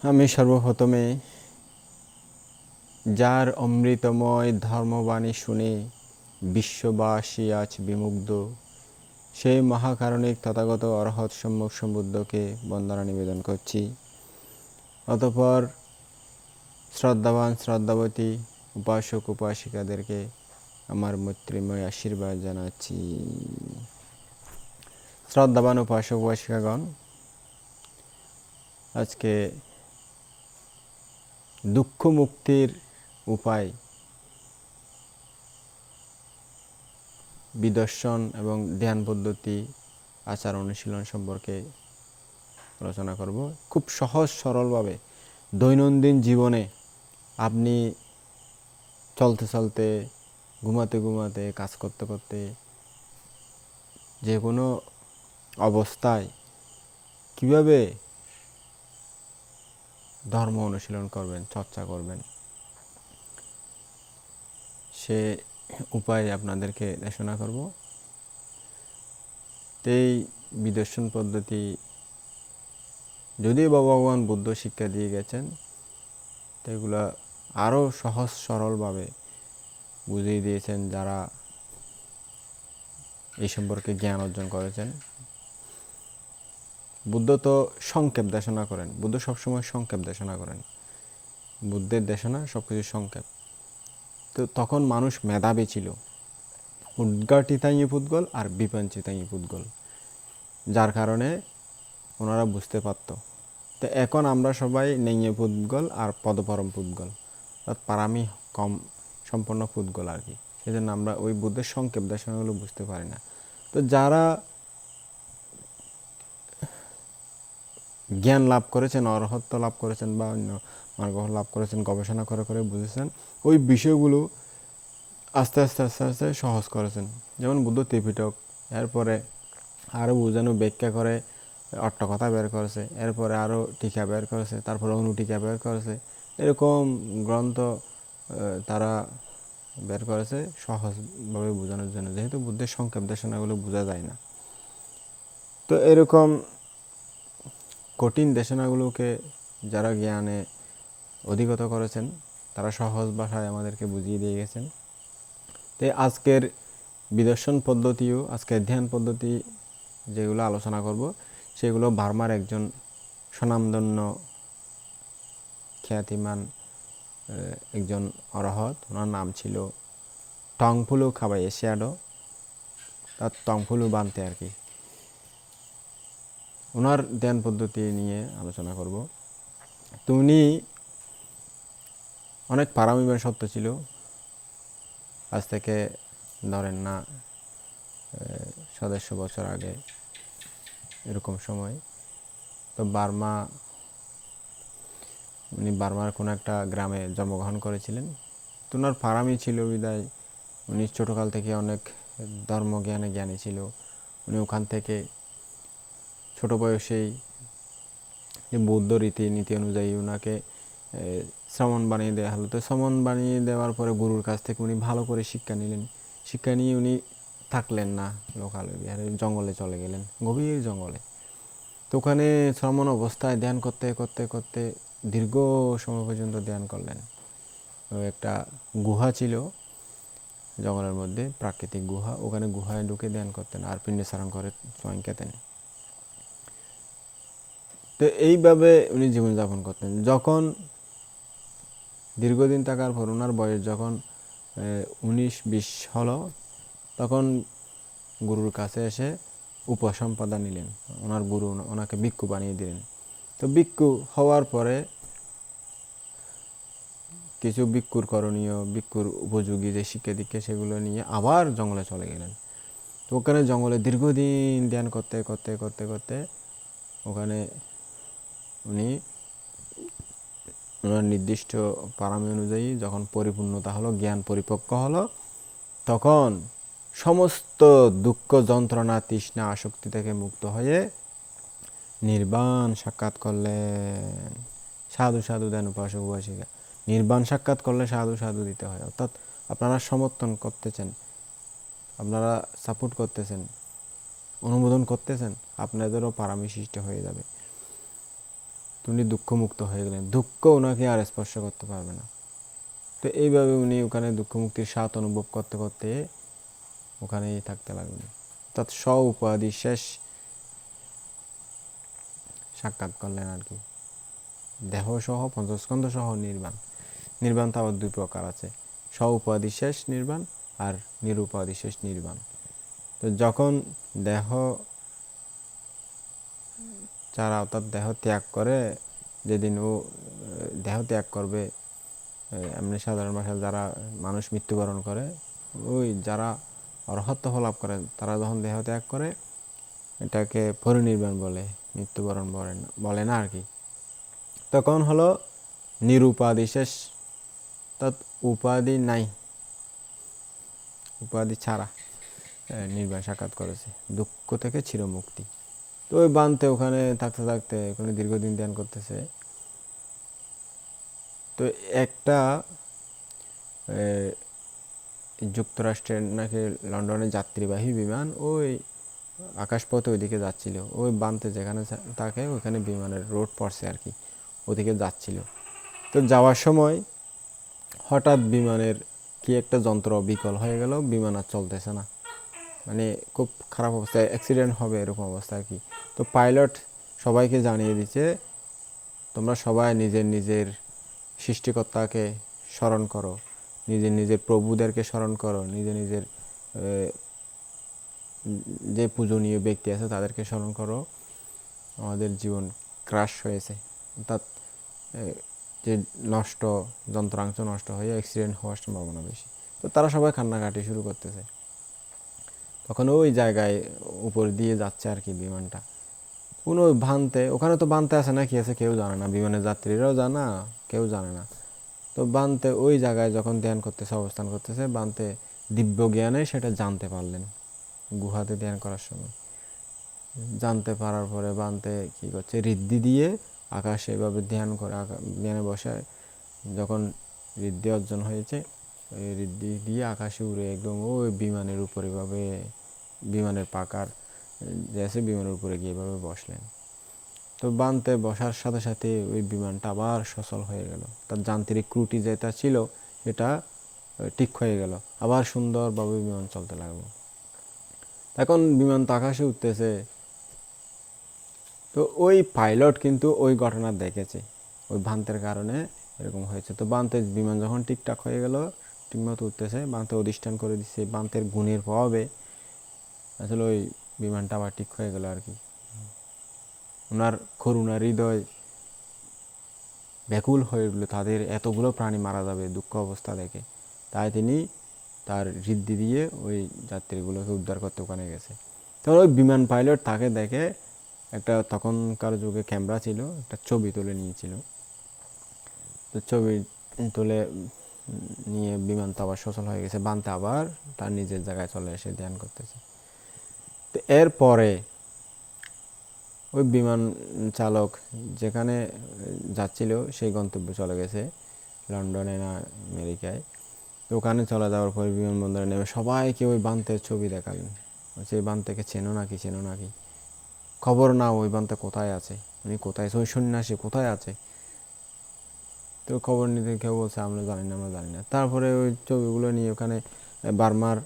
আমি সর্বপ্রথমে যার অমৃতময় ধর্মবাণী শুনে বিশ্ববাসী আজ বিমুগ্ধ, সেই মহাকারণিক তথাগত অরহৎ সম্যক সম্বুদ্ধকে বন্দনা নিবেদন করছি। অতঃপর শ্রদ্ধাবান শ্রদ্ধাবতী উপাসক উপাসিকাদেরকে আমার মৈত্রীময় আশীর্বাদ জানাচ্ছি। শ্রদ্ধাবান উপাসক উপাসিকাগণ, আজকে দুঃখ মুক্তির উপায় বিদর্শন এবং ধ্যান পদ্ধতি আচার অনুশীলন সম্পর্কে আলোচনা করব। খুব সহজ সরলভাবে দৈনন্দিন জীবনে আপনি চলতে চলতে, ঘুমাতে ঘুমাতে, কাজ করতে করতে, যে কোনো অবস্থায় কিভাবে ধর্ম অনুশীলন করবেন, চর্চা করবেন, সে উপায় আপনাদেরকে দেশনা করব। এই বিদর্শন পদ্ধতি যদিও ভগবান বুদ্ধ শিক্ষা দিয়ে গেছেন, তো এগুলো আরও সহজ সরলভাবে বুঝিয়ে দিয়েছেন যারা এই সম্পর্কে জ্ঞান অর্জন করেছেন। বুদ্ধ তো সংক্ষেপ দেশনা করেন, বুদ্ধ সবসময় সংক্ষেপ দেশনা করেন, বুদ্ধের দেশনা সব কিছু সংক্ষেপ। তো তখন মানুষ মেধাবী ছিল, উদ্ঘাটিতাই পুদ্গল আর বিপাঞ্চিতাই পুদ্গল, যার কারণে ওনারা বুঝতে পারত। তো এখন আমরা সবাই নেইয়ে পুদ্গল আর পদপরম পুদ্গল, অর্থাৎ পারামি কম সম্পন্ন পুদ্গল আর কি। সেই জন্য আমরা ওই বুদ্ধের সংক্ষেপ দেশনাগুলো বুঝতে পারি না। তো যারা জ্ঞান লাভ করেছেন, অরহত্ব লাভ করেছেন বা অন্য মার্গ লাভ করেছেন, গবেষণা করে করে বুঝেছেন, ওই বিষয়গুলো আস্তে আস্তে আস্তে আস্তে সহজ করেছেন। যেমন বুদ্ধ ত্রিপিটক, এরপরে আরও বোঝানো ব্যাখ্যা করে অট্টকথা বের করেছে, এরপরে আরও টিকা বের করেছে, তারপরে অনুটিকা বের করেছে। এরকম গ্রন্থ তারা বের করেছে সহজভাবে বোঝানোর জন্য, যেহেতু বুদ্ধের সংক্ষেপ দেশনাগুলো বোঝা যায় না। তো এরকম কঠিন দেশনাগুলোকে যারা জ্ঞানে অধিগত করেছেন, তারা সহজ ভাষায় আমাদেরকে বুঝিয়ে দিয়ে গেছেন। তো আজকের বিদর্শন পদ্ধতিও, আজকের ধ্যান পদ্ধতি যেগুলো আলোচনা করব, সেগুলো বার্মার একজন স্বনামধন্য খ্যাতিমান একজন অরহত, ওনার নাম ছিল টংফুলু খাবাই এশিয়াডো, তার টংফুলু বানতে আর কি। ওনার ধ্যান পদ্ধতি নিয়ে আলোচনা করব। তো উনি অনেক পারমিবান সত্য ছিল, আজ থেকে ধরেন না 700 বছর আগে এরকম সময়। তো উনি বার্মার কোনো একটা গ্রামে জন্মগ্রহণ করেছিলেন। তো ওনার ফারামি ছিল বিদায় উনি ছোটোকাল থেকে অনেক ধর্মজ্ঞানে জ্ঞানী ছিল। উনি ওখান থেকে ছোট বয়সেই যে বৌদ্ধ রীতিনীতি অনুযায়ী ওনাকে শ্রমণ বানিয়ে দেওয়া হলো। তো শ্রমণ বানিয়ে দেওয়ার পরে গুরুর কাছ থেকে উনি ভালো করে শিক্ষা নিলেন। শিক্ষা নিয়ে উনি থাকলেন না লোকাল বিহারে, জঙ্গলে চলে গেলেন, গভীর জঙ্গলে। তো ওখানে শ্রমণ অবস্থায় ধ্যান করতে করতে করতে দীর্ঘ সময় পর্যন্ত ধ্যান করলেন। একটা গুহা ছিল জঙ্গলের মধ্যে, প্রাকৃতিক গুহা, ওখানে গুহায় ঢুকে ধ্যান করতেন আর পিণ্ডস্মরণ করে স্বয়ং খেতেন। তো এইভাবে উনি জীবনযাপন করতেন। যখন দীর্ঘদিন থাকার পর ওনার বয়স যখন 19-20 হলো, তখন গুরুর কাছে এসে উপসম্পদা নিলেন। ওনার গুরু ওনাকে ভিক্ষু বানিয়ে দিলেন। তো ভিক্ষু হওয়ার পরে কিছু ভিক্ষুর করণীয়, ভিক্ষুর উপযোগী যে শিক্ষা দীক্ষা, সেগুলো নিয়ে আবার জঙ্গলে চলে গেলেন। তো ওখানে জঙ্গলে দীর্ঘদিন ধ্যান করতে করতে করতে করতে ওখানে উনি ওনার নির্দিষ্ট পারামি অনুযায়ী যখন পরিপূর্ণতা হলো, জ্ঞান পরিপক্ক হলো, তখন সমস্ত দুঃখ যন্ত্রণা তৃষ্ণা আসক্তি থেকে মুক্ত হয়ে নির্বাণ সাক্ষাৎ করলেন। সাধু সাধু দেন উপাসক উপাসিকা, নির্বাণ সাক্ষাৎ করলে সাধু সাধু দিতে হয়। অর্থাৎ আপনারা সমর্থন করতেছেন, আপনারা সাপোর্ট করতেছেন, অনুমোদন করতেছেন, আপনাদেরও পারামি সৃষ্টি হয়ে যাবে। তো উনি দুঃখমুক্ত হয়ে গেলেন, দুঃখ ওনাকে আর স্পর্শ করতে পারবে না। তো এইভাবে উনি ওখানে দুঃখ মুক্তির স্বাদ অনুভব করতে করতে ওখানেই থাকতে লাগলেন। অর্থাৎ উপাধি শেষ সাক্ষাৎ করলেন আর কি, দেহ সহ পঞ্চস্কন্ধ সহ নির্বাণ। নির্বাণ তো আবার দুই প্রকার আছে, উপাধি শেষ নির্বাণ আর নিরুপাধি শেষ নির্বাণ। তো যখন দেহ যারা অর্থাৎ দেহ ত্যাগ করে, যেদিন ও দেহ ত্যাগ করবে, এমনি সাধারণ ভাষায় যারা মানুষ মৃত্যুবরণ করে, ওই যারা অরহত্ত্ব লাভ করে তারা যখন দেহ ত্যাগ করে এটাকে পরিনির্বাণ বলে, মৃত্যুবরণ বলে না আর কি। তখন হলো নিরুপাধি শেষ, অর্থাৎ উপাধি নাই, উপাধি ছাড়া নির্বাণ সাক্ষাৎ করেছে, দুঃখ থেকে চিরমুক্তি। তো ওই বানতে ওখানে থাকতে থাকতে ওখানে দীর্ঘদিন ধ্যান করতেছে। তো একটা যুক্তরাষ্ট্রের নাকি লন্ডনের যাত্রীবাহী বিমান ওই আকাশপথে ওইদিকে যাচ্ছিল, ওই বানতে যেখানে থাকে ওইখানে বিমানের রোড পড়ছে আর কি, ওদিকে যাচ্ছিল। তো যাওয়ার সময় হঠাৎ বিমানের কি একটা যন্ত্র বিকল হয়ে গেল, বিমান আর চলতেছে না, মানে খুব খারাপ অবস্থায়, অ্যাক্সিডেন্ট হবে এরকম অবস্থা আর কি। তো পাইলট সবাইকে জানিয়ে দিচ্ছে, তোমরা সবাই নিজের নিজের সৃষ্টিকর্তাকে স্মরণ করো, নিজের নিজের প্রভুদেরকে স্মরণ করো, নিজের নিজের যে পূজনীয় ব্যক্তি আছে তাদেরকে স্মরণ করো, আমাদের জীবন ক্রাশ হয়েছে, অর্থাৎ যে নষ্ট যন্ত্রাংশ নষ্ট হয়ে অ্যাক্সিডেন্ট হওয়ার সম্ভাবনা বেশি। তো তারা সবাই কান্নাকাটি শুরু করতেছে। তখন ওই জায়গায় উপর দিয়ে যাচ্ছে আর কি বিমানটা, কোনো ভানতে, ওখানে তো বানতে আছে না কি আছে কেউ জানে না, বিমানের যাত্রীরাও জানে না, কেউ জানে না। তো বানতে ওই জায়গায় যখন ধ্যান করতেছে, অবস্থান করতেছে, বানতে দিব্য জ্ঞানে সেটা জানতে পারলেন, গুহাতে ধ্যান করার সময় জানতে পারার পরে বানতে কি করছে, ঋদ্ধি দিয়ে আকাশে এভাবে ধ্যান করে, ধ্যানে বসে যখন ঋদ্ধি অর্জন হয়েছে, ওই ঋদ্ধি দিয়ে আকাশে উড়ে একদম ওই বিমানের উপরে এভাবে, বিমানের পাকার যে আছে বিমানের উপরে গিয়ে এভাবে বসলেন। তো বানতে বসার সাথে সাথে ওই বিমানটা আবার সচল হয়ে গেল, তার যান্ত্রিক ত্রুটি যেটা ছিল সেটা ঠিক হয়ে গেল, আবার সুন্দরভাবে বিমান চলতে লাগলো। এখন বিমান তো আকাশে উঠতেছে, তো ওই পাইলট কিন্তু ওই ঘটনা দেখেছে, ওই ভ্রান্তের কারণে এরকম হয়েছে। তো বান্তে বিমান যখন ঠিকঠাক হয়ে গেল, ঠিকমতো উঠতেছে, বান্তে অধিষ্ঠান করে দিচ্ছে, বান্তের গুণের প্রভাবে আসলে ওই বিমানটা আবার ঠিক হয়ে গেল আর কি। ওনার করুণার হৃদয় ব্যাকুল হয়ে উঠল, তাদের এতগুলো প্রাণী মারা যাবে দুঃখ অবস্থা দেখে, তাই তিনি তার ঋদ্ধি দিয়ে ওই যাত্রীগুলোকে উদ্ধার করতে ওখানে গেছে। তখন ওই বিমান পাইলট তাকে দেখে একটা, তখনকার যুগে ক্যামেরা ছিল, একটা ছবি তুলে নিয়েছিল। তো ছবি তুলে নিয়ে বিমান তো আবার সচল হয়ে গেছে, বানতে আবার তার নিজের জায়গায় চলে এসে ধ্যান করতেছে। তো এরপরে ওই বিমান চালক যেখানে যাচ্ছিল সেই গন্তব্যে চলে গেছে, লন্ডনে না আমেরিকায়। তো ওখানে চলে যাওয়ার পর বিমানবন্দরে নেমে সবাইকে ওই বান্তের ছবি দেখালেন, সেই বান্তেকে চেনো নাকি, চেনো নাকি, খবর না ওই বান্তে কোথায় আছে, উনি কোথায় আছে, ওই সন্ন্যাসী কোথায় আছে। তো খবর নিতে কেউ বলছে আমরা জানি না, আমরা জানি না। তারপরে ওই ছবিগুলো নিয়ে ওখানে বার্মার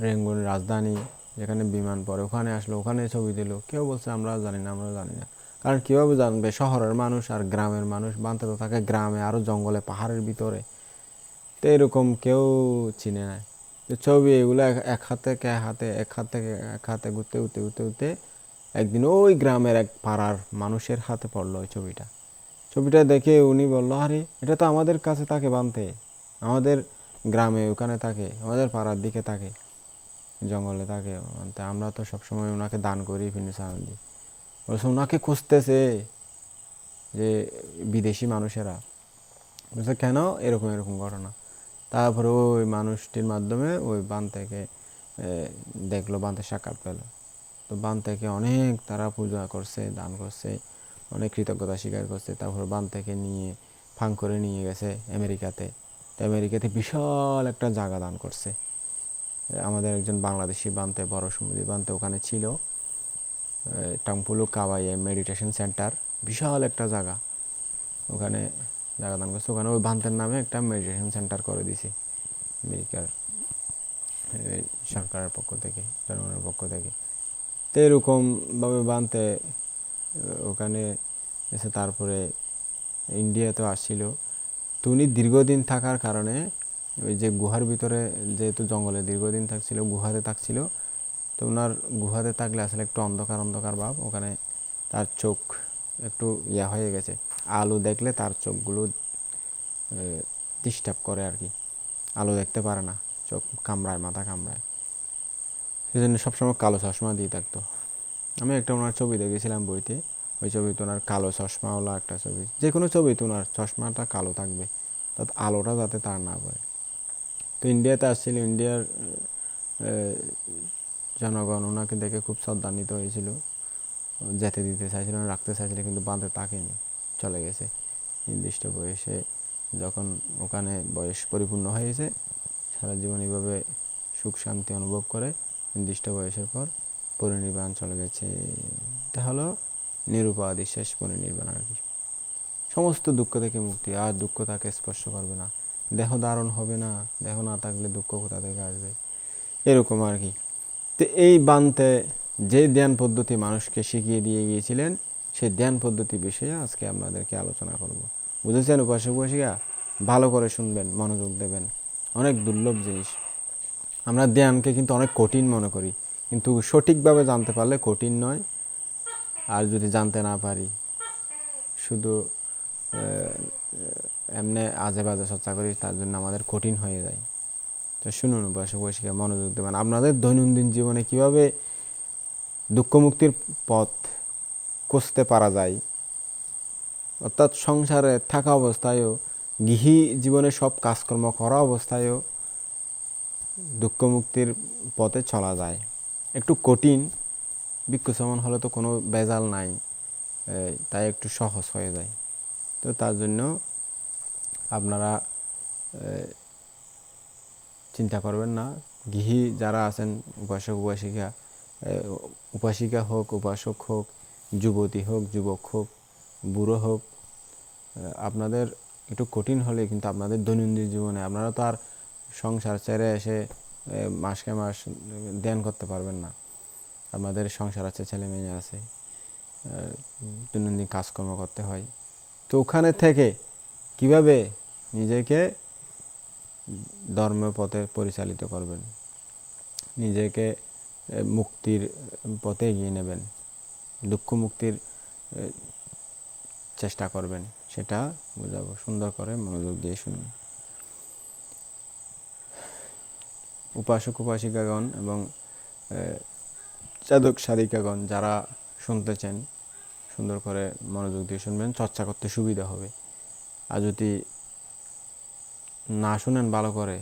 রেঙ্গুন রাজধানী যেখানে বিমান পড়ে ওখানে আসলো, ওখানে ছবি দিল, কেউ বলছে আমরা জানি না, আমরা জানি না। কারণ কীভাবে জানবে, শহরের মানুষ আর গ্রামের মানুষ, বানতে তো থাকে গ্রামে, আরও জঙ্গলে পাহাড়ের ভিতরে, তো এরকম কেউ চিনে না। তো ছবি এগুলো এক হাত থেকে এক হাতে ঘুরতে ঘুরতে ঘুরতে ঘুরতে একদিন ওই গ্রামের এক পাড়ার মানুষের হাতে পড়লো ওই ছবিটা। ছবিটা দেখে উনি বললো, আরে এটা তো আমাদের কাছে থাকে বানতে, আমাদের গ্রামে ওখানে থাকে, আমাদের পাড়ার দিকে থাকে, জঙ্গলে থাকে বানতে, আমরা তো সবসময় ওনাকে দান করি, ফিনিশান দিই। বলছে ওনাকে খুঁজতেছে যে বিদেশি মানুষেরা। বলছে কেন, এরকম এরকম ঘটনা। তারপরে ওই মানুষটির মাধ্যমে ওই বান থেকে দেখলো, বানতে সাক্ষাৎ পেল। তো বান থেকে অনেক তারা পূজা করছে, দান করছে, অনেক কৃতজ্ঞতা স্বীকার করছে। তারপর বান থেকে নিয়ে ফাং করে নিয়ে গেছে আমেরিকাতে। তো আমেরিকাতে বিশাল একটা জায়গা দান করছে। আমাদের একজন বাংলাদেশি বানতে, বড় সমুদ্রী বানতে ওখানে ছিল, টাংপুলু কাওয়াইয়ে মেডিটেশন সেন্টার, বিশাল একটা জায়গা, ওখানে জায়গা দান করছে। ওখানে ওই বান্তের নামে একটা মেডিটেশন সেন্টার করে দিছে আমেরিকার সরকারের পক্ষ থেকে, জনগণের পক্ষ থেকে। তো এরকমভাবে বানতে ওখানে এসে তারপরে ইন্ডিয়াতেও আসছিল। তো উনি দীর্ঘদিন থাকার কারণে ওই যে গুহার ভিতরে, যেহেতু জঙ্গলে দীর্ঘদিন থাকছিল, গুহাতে থাকছিল, তো ওনার গুহাতে থাকলে আসলে একটু অন্ধকার অন্ধকার ভাব, ওখানে তার চোখ একটু হয়ে গেছে, আলো দেখলে তার চোখগুলো ডিস্টার্ব করে আর কি, আলো দেখতে পারে না, চোখ কামড়ায়, মাথা কামড়ায়, সেই জন্য সবসময় কালো চশমা দিয়ে থাকতো। আমি একটা ওনার ছবি দেখেছিলাম বইতে, ওই ছবিতে ওনার কালো চশমাওয়ালা একটা ছবি, যে কোনো ছবিতে ওনার চশমাটা কালো থাকবে, তাতে আলোটা যাতে তার না পড়ে। তো ইন্ডিয়াতে আসছিল, ইন্ডিয়ার জনগণ ওনাকে দেখে খুব শ্রদ্ধান্বিত হয়েছিল, যেতে দিতে চাইছিল, রাখতে চাইছিল, কিন্তু বাঁধে তাকেনি, চলে গেছে নির্দিষ্ট বয়সে। যখন ওখানে বয়স পরিপূর্ণ হয়েছে, সারা জীবন এইভাবে সুখ শান্তি অনুভব করে নির্দিষ্ট বয়সের পর পরিনির্বাণ চলে গেছে। এটা হলো নিরুপাধি শেষ পরিনির্বাণ আর কি। সমস্ত দুঃখ থেকে মুক্তি, আর দুঃখ তাকে স্পর্শ করবে না, দেহ ধারণ হবে না, দেহ না থাকলে দুঃখ কোথা থেকে আসবে, এরকম আর কি। তো এই বান্তে যে ধ্যান পদ্ধতি মানুষকে শিখিয়ে দিয়ে গিয়েছিলেন, সেই ধ্যান পদ্ধতি বিষয়ে আজকে আপনাদেরকে আলোচনা করব। বুঝেছেন উপাসক উপাসিকা? ভালো করে শুনবেন, মনোযোগ দেবেন। অনেক দুর্লভ জিনিস। আমরা ধ্যানকে কিন্তু অনেক কঠিন মনে করি, কিন্তু সঠিকভাবে জানতে পারলে কঠিন নয়। আর যদি জানতে না পারি, শুধু এমনি আজে বাজে চর্চা করি, তার জন্য আমাদের কঠিন হয়ে যায়। তো শুনুন উপাসক উপাসিকা, মনোযোগ দেবেন। আপনাদের দৈনন্দিন জীবনে কিভাবে দুঃখ মুক্তির পথ খুঁজতে পারা যায়, অর্থাৎ সংসারে থাকা অবস্থায়ও, গৃহী জীবনে সব কাজকর্ম করা অবস্থায়ও দুঃখ মুক্তির পথে চলা যায়। একটু কঠিন, বিক্ষুসমান হলে তো কোনো ভেজাল নাই, তাই একটু সহজ হয়ে যায়। তো তার জন্য আপনারা চিন্তা করবেন না। গৃহী যারা আছেন, উপাসক উপাসিকা, উপাসিকা হোক, উপাসক হোক, যুবতী হোক, যুবক হোক, বুড়ো হোক, আপনাদের একটু কঠিন হলে কিন্তু আপনাদের দৈনন্দিন জীবনে আপনারা তো আর সংসার ছেড়ে এসে মাসকে মাস ধ্যান করতে পারবেন না। আপনাদের সংসার আছে, ছেলে মেয়ে আছে, দৈনন্দিন কাজকর্ম করতে হয়। তো ওখানে থেকে কিভাবে নিজেকে ধর্মের পথে পরিচালিত করবেন, নিজেকে মুক্তির পথে এগিয়ে নেবেন, দুঃখ মুক্তির চেষ্টা করবেন, সেটা বোঝাবো। সুন্দর করে মনোযোগ দিয়ে শুনুন। উপাসক উপাসিকাগণ এবং সাধক সাধিকাগণ যারা শুনতেছেন, সুন্দর করে মনোযোগ দিয়ে শুনবেন, চর্চা করতে সুবিধা হবে। আর যদি না শুনেন ভালো করে,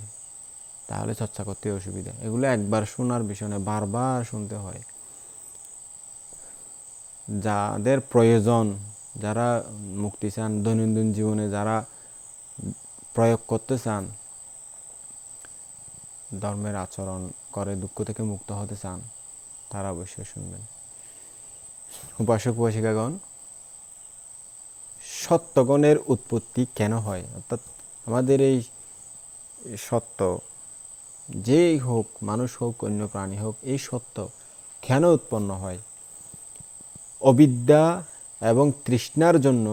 তাহলে চর্চা করতে অসুবিধা। এগুলো একবার শোনার বিষয় নয়, বারবার শুনতে হয়। যাদের প্রয়োজন, যারা মুক্তি চান, দৈনন্দিন জীবনে যারা প্রয়োগ করতে চান, ধর্মের আচরণ করে দুঃখ থেকে মুক্ত হতে চান, তারা অবশ্যই শুনবেন। উপাসক উপাসিকাগণ, সত্যগণের উৎপত্তি কেন হয়, অর্থাৎ আমাদের এই সত্য, যেই হোক, মানুষ হোক, অন্য প্রাণী হোক, এই সত্য কেন উৎপন্ন হয়? অবিদ্যা এবং তৃষ্ণার জন্য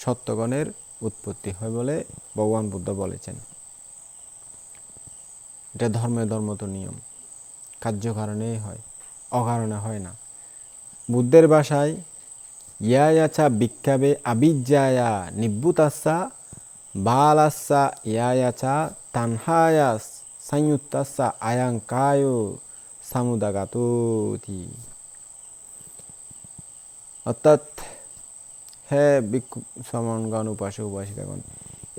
সত্যগণের উৎপত্তি হয় বলে ভগবান বুদ্ধ বলেছেন। এটা ধর্মত নিয়ম, কার্য কারণেই হয়, অকারণে হয় না। বুদ্ধের ভাষায় ইয়ায়াচা বিক্ষাবে আবিজ্জায়া নিব্বুতাস্সা বালাস্সা ইয়ায়াচা তানহায়া সংয়ুক্তাস্সা আয়াং কায়ো সামুদাগাতোতি। অর্থাৎ হে ভিক্ষু সমনগণ, উপাসক উপাসিকাগণ,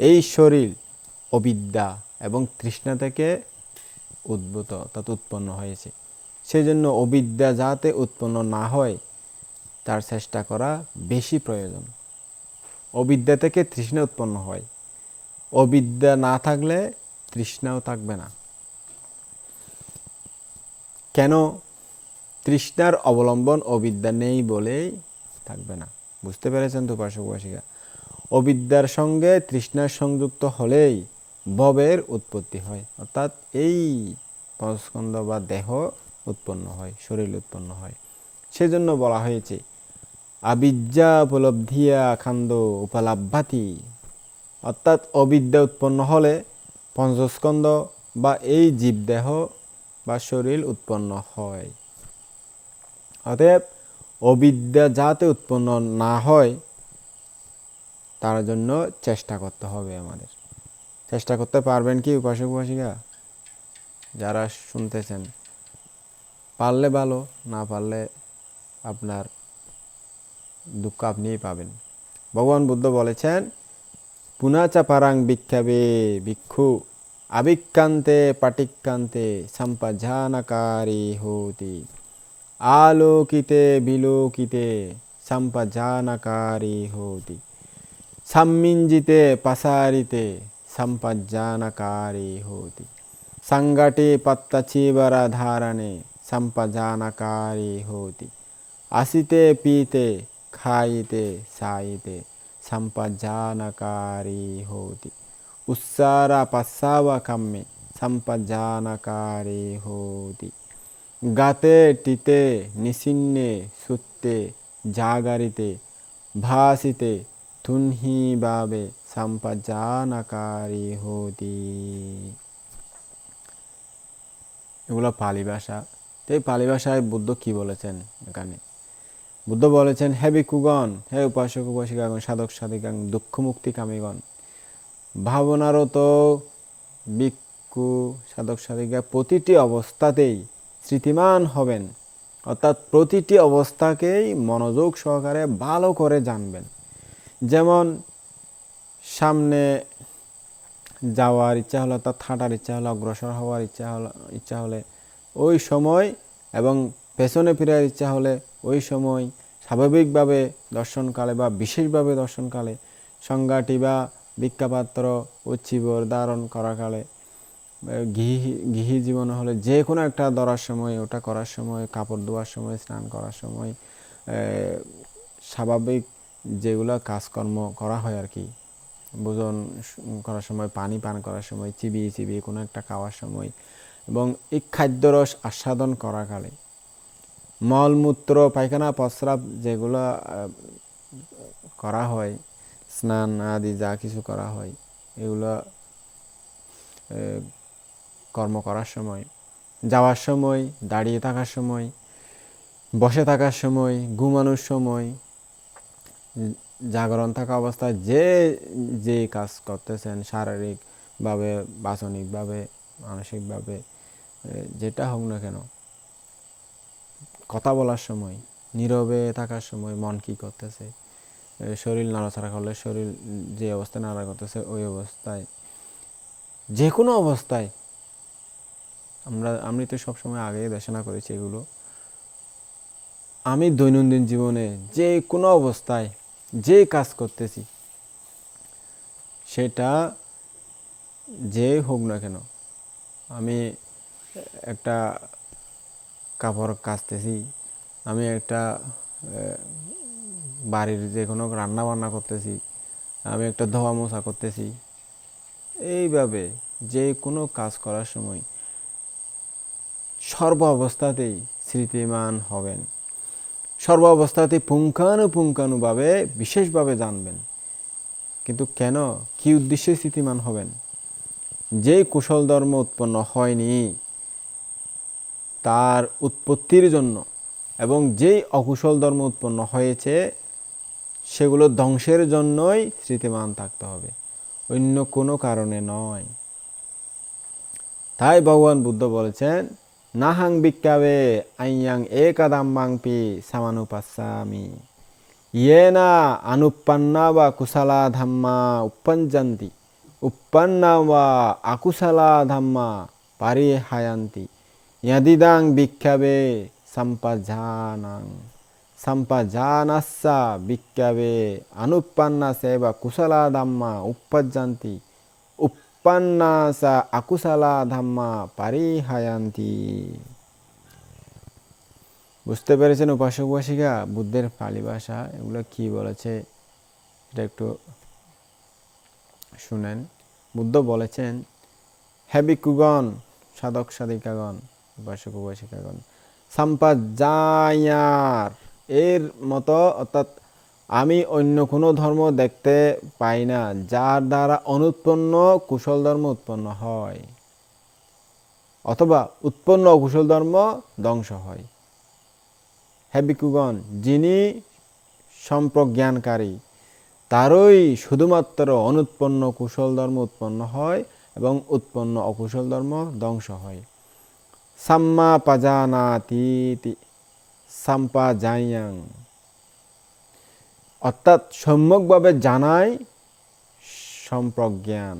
এই শরীর অবিদ্যা এবং তৃষ্ণা থেকে উদ্ভূত, অর্থাৎ উৎপন্ন হয়েছে। সেই জন্য অবিদ্যা যাতে উৎপন্ন না হয়, তার চেষ্টা করা বেশি প্রয়োজন। অবিদ্যা থেকে তৃষ্ণা উৎপন্ন হয়, অবিদ্যা না থাকলে তৃষ্ণাও থাকবে না। কেন তৃষ্ণার অবলম্বন অবিদ্যা নেই বলেই থাকবে না। বুঝতে পেরেছেন তো উপাসক উপাসিকা? অবিদ্যার সঙ্গে তৃষ্ণার সংযুক্ত হলেই ভবের উৎপত্তি হয়, অর্থাৎ এই পঞ্চস্কন্ধ বা দেহ উৎপন্ন হয়, শরীর উৎপন্ন হয়। সেজন্য বলা হয়েছে আবিদ্যা উপলব্ধিয়া খান্দ উপলাভ্যাতি, অর্থাৎ অবিদ্যা উৎপন্ন হলে পঞ্চস্কন্ধ বা এই জীবদেহ বা শরীর উৎপন্ন হয়। অতএব অবিদ্যা যাতে উৎপন্ন না হয় তার জন্য চেষ্টা করতে হবে আমাদের। চেষ্টা করতে পারবেন কি উপাসক উপাসিকা? যারা শুনতেছেন, পারলে ভালো, না পারলে আপনার দুঃখ আপনিই পাবেন। ভগবান বুদ্ধ বলেছেন পুনাচা পারাং ভিক্ষাবে ভিক্ষু আবিক্কান্তে পাটিক্কান্তে সম্পজানকারী হোতি, আলোকিতে বিলোকিতে সম্পজানকারী হোতি, সম্মিঞ্জিতে পাসারিতে সম্পজ্জানকারী হোতি, সংগঠে পত্তচীবরা ধারণে সম্পজানকারী হোতি, আসিতে পীতে খাইতে সাইতে সম্পজ্জানকারী হোতি, উচ্চারা পশ্চাবা কাম্যে সম্পজ্জানকারী হোতি, গাতে টিতে নিশিন্নে সুত্তে জাগরিতে ভাসিতে তুনহি ভাবে সম্পজ্জানকারী হোতি। এগুলো পালি ভাষা। এই পালি ভাষায় বুদ্ধ কি বলেছেন? এখানে বুদ্ধ বলেছেন হে ভিক্ষুগণ, হে উপাসক উপাসিকাগণ, সাধক সাধিকাং দুঃখ মুক্তি কামীগণ, ভাবনারত ভিক্ষু সাধক সাধিকা প্রতিটি অবস্থাতেই স্মৃতিমান হবেন, অর্থাৎ প্রতিটি অবস্থাকেই মনোযোগ সহকারে ভালো করে জানবেন। যেমন সামনে যাওয়ার ইচ্ছা হলে, অর্থাৎ হাঁটার ইচ্ছা হলে, অগ্রসর হওয়ার ইচ্ছা হলে ওই সময়, এবং পেছনে ফেরার ইচ্ছা হলে ওই সময়, স্বাভাবিকভাবে দর্শনকালে বা বিশেষভাবে দর্শনকালে, সংজ্ঞাটি বা ভিক্ষাপাত্র ও চিবর ধারণ করাকালে, গৃহী জীবন হলে যে কোনো একটা ধরার সময়, ওটা করার সময়, কাপড় ধোয়ার সময়, স্নান করার সময়, স্বাভাবিক যেগুলো কাজকর্ম করা হয় আর কি, ভোজন করার সময়, পানি পান করার সময়, চিবিয়ে চিবিয়ে কোনো একটা খাওয়ার সময়, এবং এই খাদ্যরস আস্বাদন করাকালে, মলমূত্র পায়খানা প্রস্রাব যেগুলো করা হয়, স্নান আদি যা কিছু করা হয়, এগুলো কর্ম করার সময়, যাওয়ার সময়, দাঁড়িয়ে থাকার সময়, বসে থাকার সময়, ঘুমানোর সময়, জাগরণ থাকা অবস্থায় যে কাজ করতেছেন, শারীরিকভাবে, বাচনিকভাবে, মানসিকভাবে, যেটা হোক না কেন, কথা বলার সময়, নীরবে থাকার সময় মন কি করতেছে, শরীর নাড়াচাড়া করলে শরীর যে অবস্থায় নাড়া করতেছে ওই অবস্থায়, যে কোনো অবস্থায়, আমি তো সবসময় আগেই দেশনা করেছি এগুলো, আমি দৈনন্দিন জীবনে যে কোনো অবস্থায় যে কাজ করতেছি সেটা যে হোক না কেন, আমি একটা কাপড় কাচতেছি, আমি একটা বাড়ির যে কোনো রান্না বান্না করতেছি, আমি একটা ধোয়া মোছা করতেছি, এইভাবে যে কোনো কাজ করার সময় সর্ব অবস্থাতেই স্মৃতিমান হবেন, সর্ব অবস্থাতেই পুঙ্খানুপুঙ্খানুভাবে বিশেষভাবে জানবেন। কিন্তু কেন, কি উদ্দেশ্যে স্মৃতিমান হবেন? যে কুশল ধর্ম উৎপন্ন হয়নি তার উৎপত্তির জন্য, এবং যেই অকুশল ধর্ম উৎপন্ন হয়েছে সেগুলো ধ্বংসের জন্যই স্মৃতিমান থাকতে হবে, অন্য কোনো কারণে নয়। তাই ভগবান বুদ্ধ বলেছেন নাহাং ভিক্ষাবে আইয়াং একদাম্মাং পি সামানুপাস্সামি ইয়েনা আনুপ্পন্না বা Kushla Dhamma uppajjanti uppannā va akusala dhamma parihayanti yadidang bhikkhave sampajanassa bhikkhave anuppanna seva kusala dhamma uppajjanti uppannasa akusala dhamma parihayanti। বুঝতে পেরেছেন উপাসক উপাসিকা বুদ্ধের পালি ভাষা এগুলো কি বলেছে এটা একটু শুনেন। বুদ্ধ বলেছেন, হে ভিক্ষুগণ, সাধক সাধিকাগণ, উপাসক উপাসিকাগণ, সাম্পাজায়ার এর মতো, অর্থাৎ আমি অন্য কোনো ধর্ম দেখতে পাই না যার দ্বারা অনুৎপন্ন কুশল ধর্ম উৎপন্ন হয় অথবা উৎপন্ন অকুশল ধর্ম ধ্বংস হয়। হে ভিক্ষুগণ, যিনি সম্প্রজ্ঞানকারী তারই শুধুমাত্র অনুৎপন্ন কুশল ধর্ম উৎপন্ন হয় এবং উৎপন্ন অকুশল ধর্ম ধ্বংস হয়। সাম্মা পাজানাতি সাম্পাজায়াং, অর্থাৎ সম্যকভাবে জানাই সম্প্রজ্ঞান।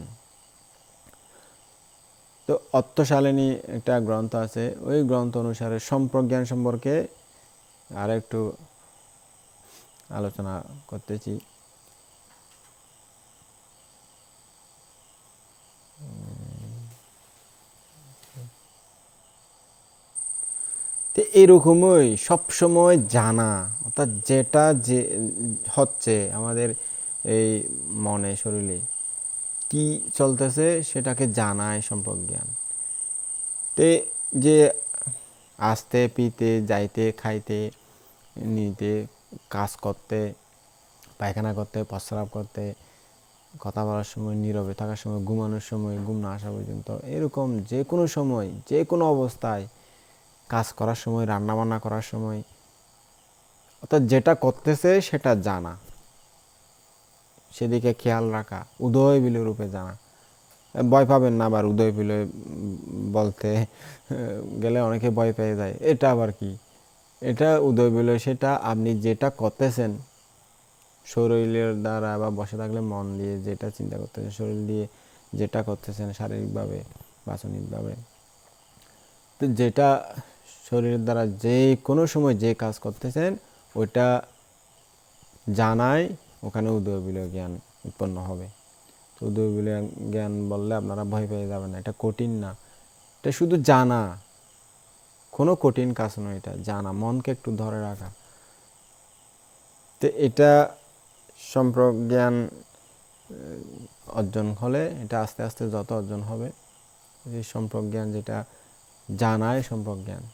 তো অর্থশালিনী একটা গ্রন্থ আছে, ওই গ্রন্থ অনুসারে সম্প্রজ্ঞান সম্পর্কে আর একটু আলোচনা করতেছি। তো এরকমই সবসময় জানা, অর্থাৎ যেটা যে হচ্ছে আমাদের এই মনে শরীরে কি চলতেছে সেটাকে জানায় সম্প্রজ্ঞান। তে যে আসতে পিতে যাইতে খাইতে নিতে কাজ করতে পায়খানা করতে প্রস্রাব করতে কথা বলার সময় নীরবে থাকার সময় ঘুমানোর সময় ঘুম না আসা পর্যন্ত এরকম যে কোনো সময় যে কোনো অবস্থায় কাজ করার সময় রান্না বান্না করার সময়, অর্থাৎ যেটা করতেছে সেটা জানা, সেদিকে খেয়াল রাখা, উদয় বিলয় রূপে জানা। ভয় পাবেন না আবার উদয় বিলয় বলতে গেলে অনেকে ভয় পেয়ে যায়, এটা আবার কি, এটা উদয় বিলয় সেটা আপনি যেটা করতেছেন শরীরের দ্বারা বা বসে থাকলে মন দিয়ে যেটা চিন্তা করতেছেন, শরীর দিয়ে যেটা করতেছেন শারীরিকভাবে বাচনিকভাবে, তো যেটা শরীরের দ্বারা যে কোনো সময় যে কাজ করতেছেন ওইটা জানায়, ওখানে উদয় বিলয় জ্ঞান উৎপন্ন হবে। তো উদয় বিলয় জ্ঞান বললে আপনারা ভয় পেয়ে যাবেন না, এটা কঠিন না, এটা শুধু জানা, কোনো কঠিন কাজ নয়, এটা জানা, মনকে একটু ধরে রাখা। তো এটা সম্প্রজ্ঞান অর্জন হলে, এটা আস্তে আস্তে যত অর্জন হবে, এই সম্প্রজ্ঞান যেটা জানায় সম্প্রজ্ঞান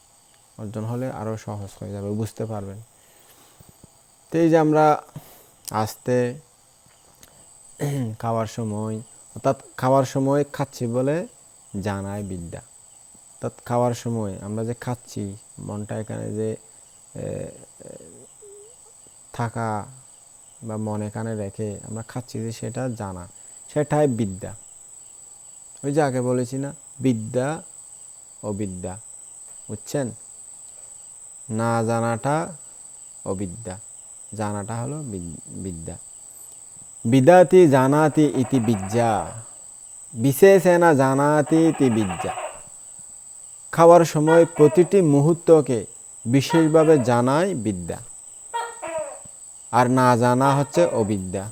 অর্জন হলে আরও সহজ হয়ে যাবে, বুঝতে পারবেন। তো এই যে আমরা আস্তে খাওয়ার সময়, অর্থাৎ খাওয়ার সময় খাচ্ছি বলে জানায় বিদ্যা, অর্থাৎ খাওয়ার সময় আমরা যে খাচ্ছি মনটা এখানে যে থাকা বা মন এখানে রেখে আমরা খাচ্ছি যে সেটা জানা, সেটাই বিদ্যা। ওই যে আগে বলেছি না, বিদ্যা অবিদ্যা, বুঝছেন? না জানাটা অবিদ্যা, জানাটা হলো বিদ্যা। বিদাতি জানাতি ইতি বিদ্যা, বিশেষেনা জানাতি ইতি বিদ্যা। খাওয়ার সময় প্রতিটি মুহূর্তকে বিশেষভাবে জানাই বিদ্যা, আর না জানা হচ্ছে অবিদ্যা।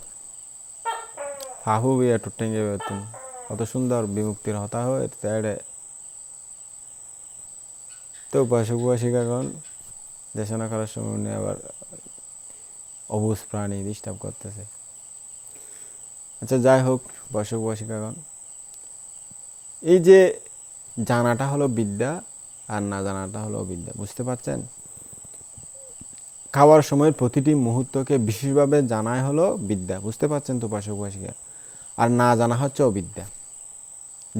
হাহু বিয়া টুটেঙ্গে বেতুন, কত সুন্দর বিমুক্তির হতা হয় তেড়ে। তো উপাসক উপাসিকাগণ দেশনা করার সময় উনি আবার অবুঝ প্রাণী ডিস্টার্ব করতেছে। আচ্ছা যাই হোক, উপাসক উপাসিকাগণ, এই যে জানাটা হলো বিদ্যা আর না জানাটা হলো অবিদ্যা, বুঝতে পারছেন? খাওয়ার সময় প্রতিটি মুহূর্তকে বিশেষভাবে জানাই হলো বিদ্যা, বুঝতে পারছেন তো উপাসক উপাসিকা? আর না জানা হচ্ছে অবিদ্যা।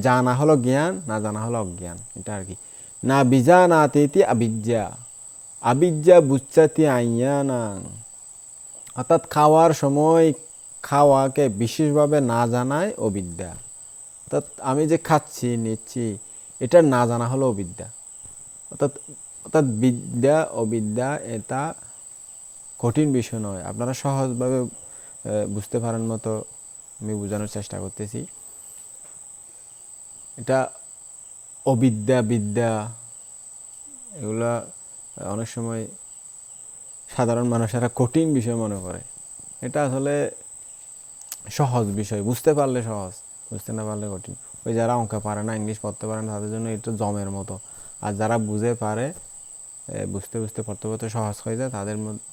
জানা হলো জ্ঞান, না জানা হলো অজ্ঞান, এটা আর কি। না বিজানাতি আবিদ্যা, আবিদ্যা বুচ্চাতি আইয়ানাং, অর্থাৎ খাওয়ার সময় খাওয়াকে বিশেষভাবে না জানায় অবিদ্যা। অর্থাৎ আমি যে খাচ্ছি নিচ্ছি এটা না জানা হলো অবিদ্যা। অর্থাৎ অর্থাৎ বিদ্যা অবিদ্যা এটা কঠিন বিষয় নয়, আপনারা সহজভাবে বুঝতে পারার মতো আমি বোঝানোর চেষ্টা করতেছি। এটা অবিদ্যা বিদ্যা এগুলা অনেক সময় সাধারণ মানুষেরা কঠিন বিষয় মনে করে, এটা আসলে সহজ বিষয়, বুঝতে পারলে সহজ, বুঝতে না পারলে কঠিন। ওই যারা অঙ্ক পারে না, ইংলিশ পড়তে পারে না, তাদের জন্য এটা জমের মতো, আর যারা বুঝে পারে বুঝতে বুঝতে পড়তে পড়তে সহজ হয়ে যায়,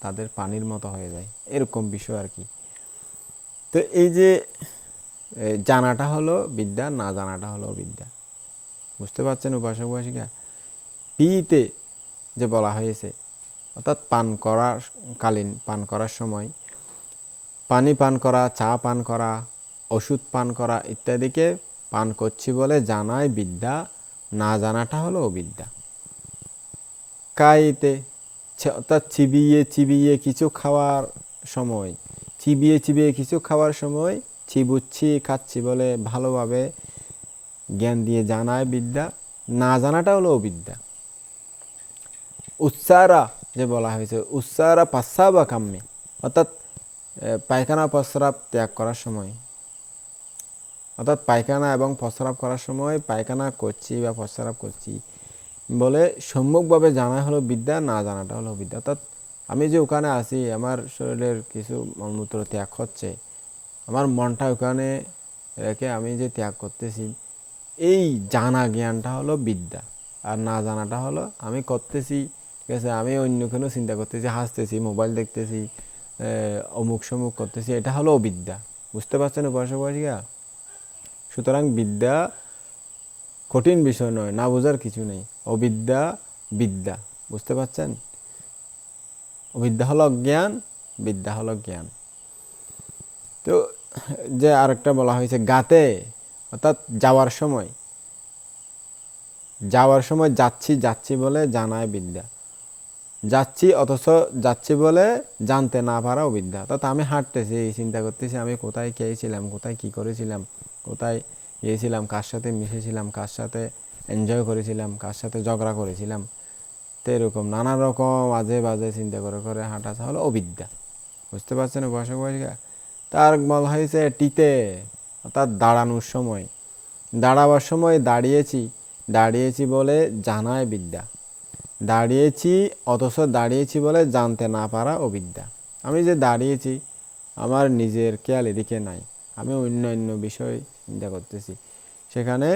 তাদের পানির মতো হয়ে যায়, এরকম বিষয় আর কি। তো এই যে জানাটা হলো বিদ্যা, না জানাটা হলো অবিদ্যা। বুঝতে পারছেন উপাসক উপাসিকা? পিতে যে বলা হয়েছে, অর্থাৎ পান করার সময় পানি পান করা, চা পান করা, ওষুধ পান করা ইত্যাদিকে পান করছি বলে জানাই বিদ্যা, না জানাটা হলো অবিদ্যা। কাইতে অর্থাৎ চিবিয়ে চিবিয়ে কিছু খাওয়ার সময়, চিবুচ্ছি খাচ্ছি বলে ভালোভাবে জ্ঞান দিয়ে জানায় বিদ্যা, না জানাটা হলো অবিদ্যা। উচ্চারা যে বলা হয়েছে, উচ্চারা পাশ্চাবা কাম্যে, অর্থাৎ পায়খানা প্রস্রাব ত্যাগ করার সময়, অর্থাৎ পায়খানা এবং প্রস্রাব করার সময় পায়খানা করছি বা প্রস্রাব করছি বলে সম্যকভাবে জানা হলো বিদ্যা, না জানাটা হলো বিদ্যা। অর্থাৎ আমি যে ওখানে আছি, আমার শরীরের কিছু মলমূত্র ত্যাগ হচ্ছে, আমার মনটা ওখানে রেখে আমি যে ত্যাগ করতেছি, এই জানা জ্ঞানটা হলো বিদ্যা। আর না জানাটা হলো আমি করতেছি, ঠিক আছে, আমি অন্য কোনো চিন্তা করতেছি, হাসতেছি, মোবাইল দেখতেছি, অমুক সমুক করতেছি, এটা হলো অবিদ্যা। বুঝতে পারছেন উপাসক উপাসিকা? সুতরাং বিদ্যা কঠিন বিষয় নয়, না বোঝার কিছু নেই। অবিদ্যা বিদ্যা, বুঝতে পারছেন? অবিদ্যা হলো অজ্ঞান, বিদ্যা হলো জ্ঞান। তো যে আরেকটা বলা হয়েছে গাতে, অর্থাৎ যাওয়ার সময় যাচ্ছি বলে জানায় বিদ্যা, যাচ্ছি অথচ যাচ্ছি বলে জানতে না পারা অবিদ্যা। অর্থাৎ আমি হাঁটতেছি, চিন্তা করতেছি আমি কোথায় খেয়েছিলাম, কোথায় কি করেছিলাম, কোথায় গিয়েছিলাম, কার সাথে মিশেছিলাম, কার সাথে এনজয় করেছিলাম, কার সাথে ঝগড়া করেছিলাম, তো এরকম নানা রকম আজে বাজে চিন্তা করে করে হাঁটা হলো অবিদ্যা। বুঝতে পারছেন উপাসক উপাসিকা? তার বলা হয়েছে টিতে, অর্থাৎ দাঁড়াবার সময় দাঁড়িয়েছি বলে জানায় বিদ্যা, দাঁড়িয়েছি অথচ দাঁড়িয়েছি বলে জানতে না পারা অবিদ্যা। আমি যে দাঁড়িয়েছি আমার নিজের খেয়াল এদিকে নাই, আমি অন্য বিষয় চিন্তা করতেছি, সেখানে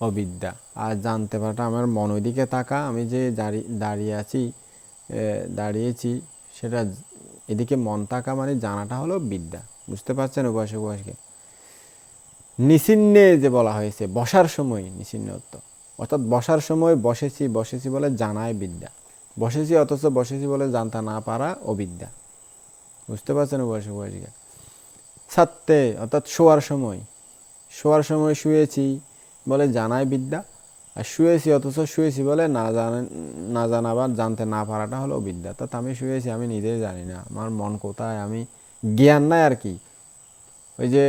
অবিদ্যা। আর জানতে পারাটা আমার মন ওইদিকে তাকা, আমি যে দাঁড়িয়েছি সেটা এদিকে মন তাকা, মানে জানাটা হলো বিদ্যা। বুঝতে পারছেন উপাসক উপাসিকা? নিচিন্নে যে বলা হয়েছে বসার সময়, নিচিন্নত্ব, অর্থাৎ বসার সময় বসেছি বলে জানায় বিদ্যা, বসেছি অথচ বসেছি বলে জানতে না পারা অবিদ্যা। বুঝতে পারছেন উপাসক উপাসিকা? সাত্তে, অর্থাৎ শোয়ার সময় শুয়েছি বলে জানায় বিদ্যা, আর শুয়েছি অথচ শুয়েছি বলে না জানা বা জানতে না পারাটা হলো অবিদ্যা। অর্থাৎ আমি শুয়েছি, আমি নিজেই জানি না আমার মন কোথায়, আমি জ্ঞান নাই আর কি, ওই যে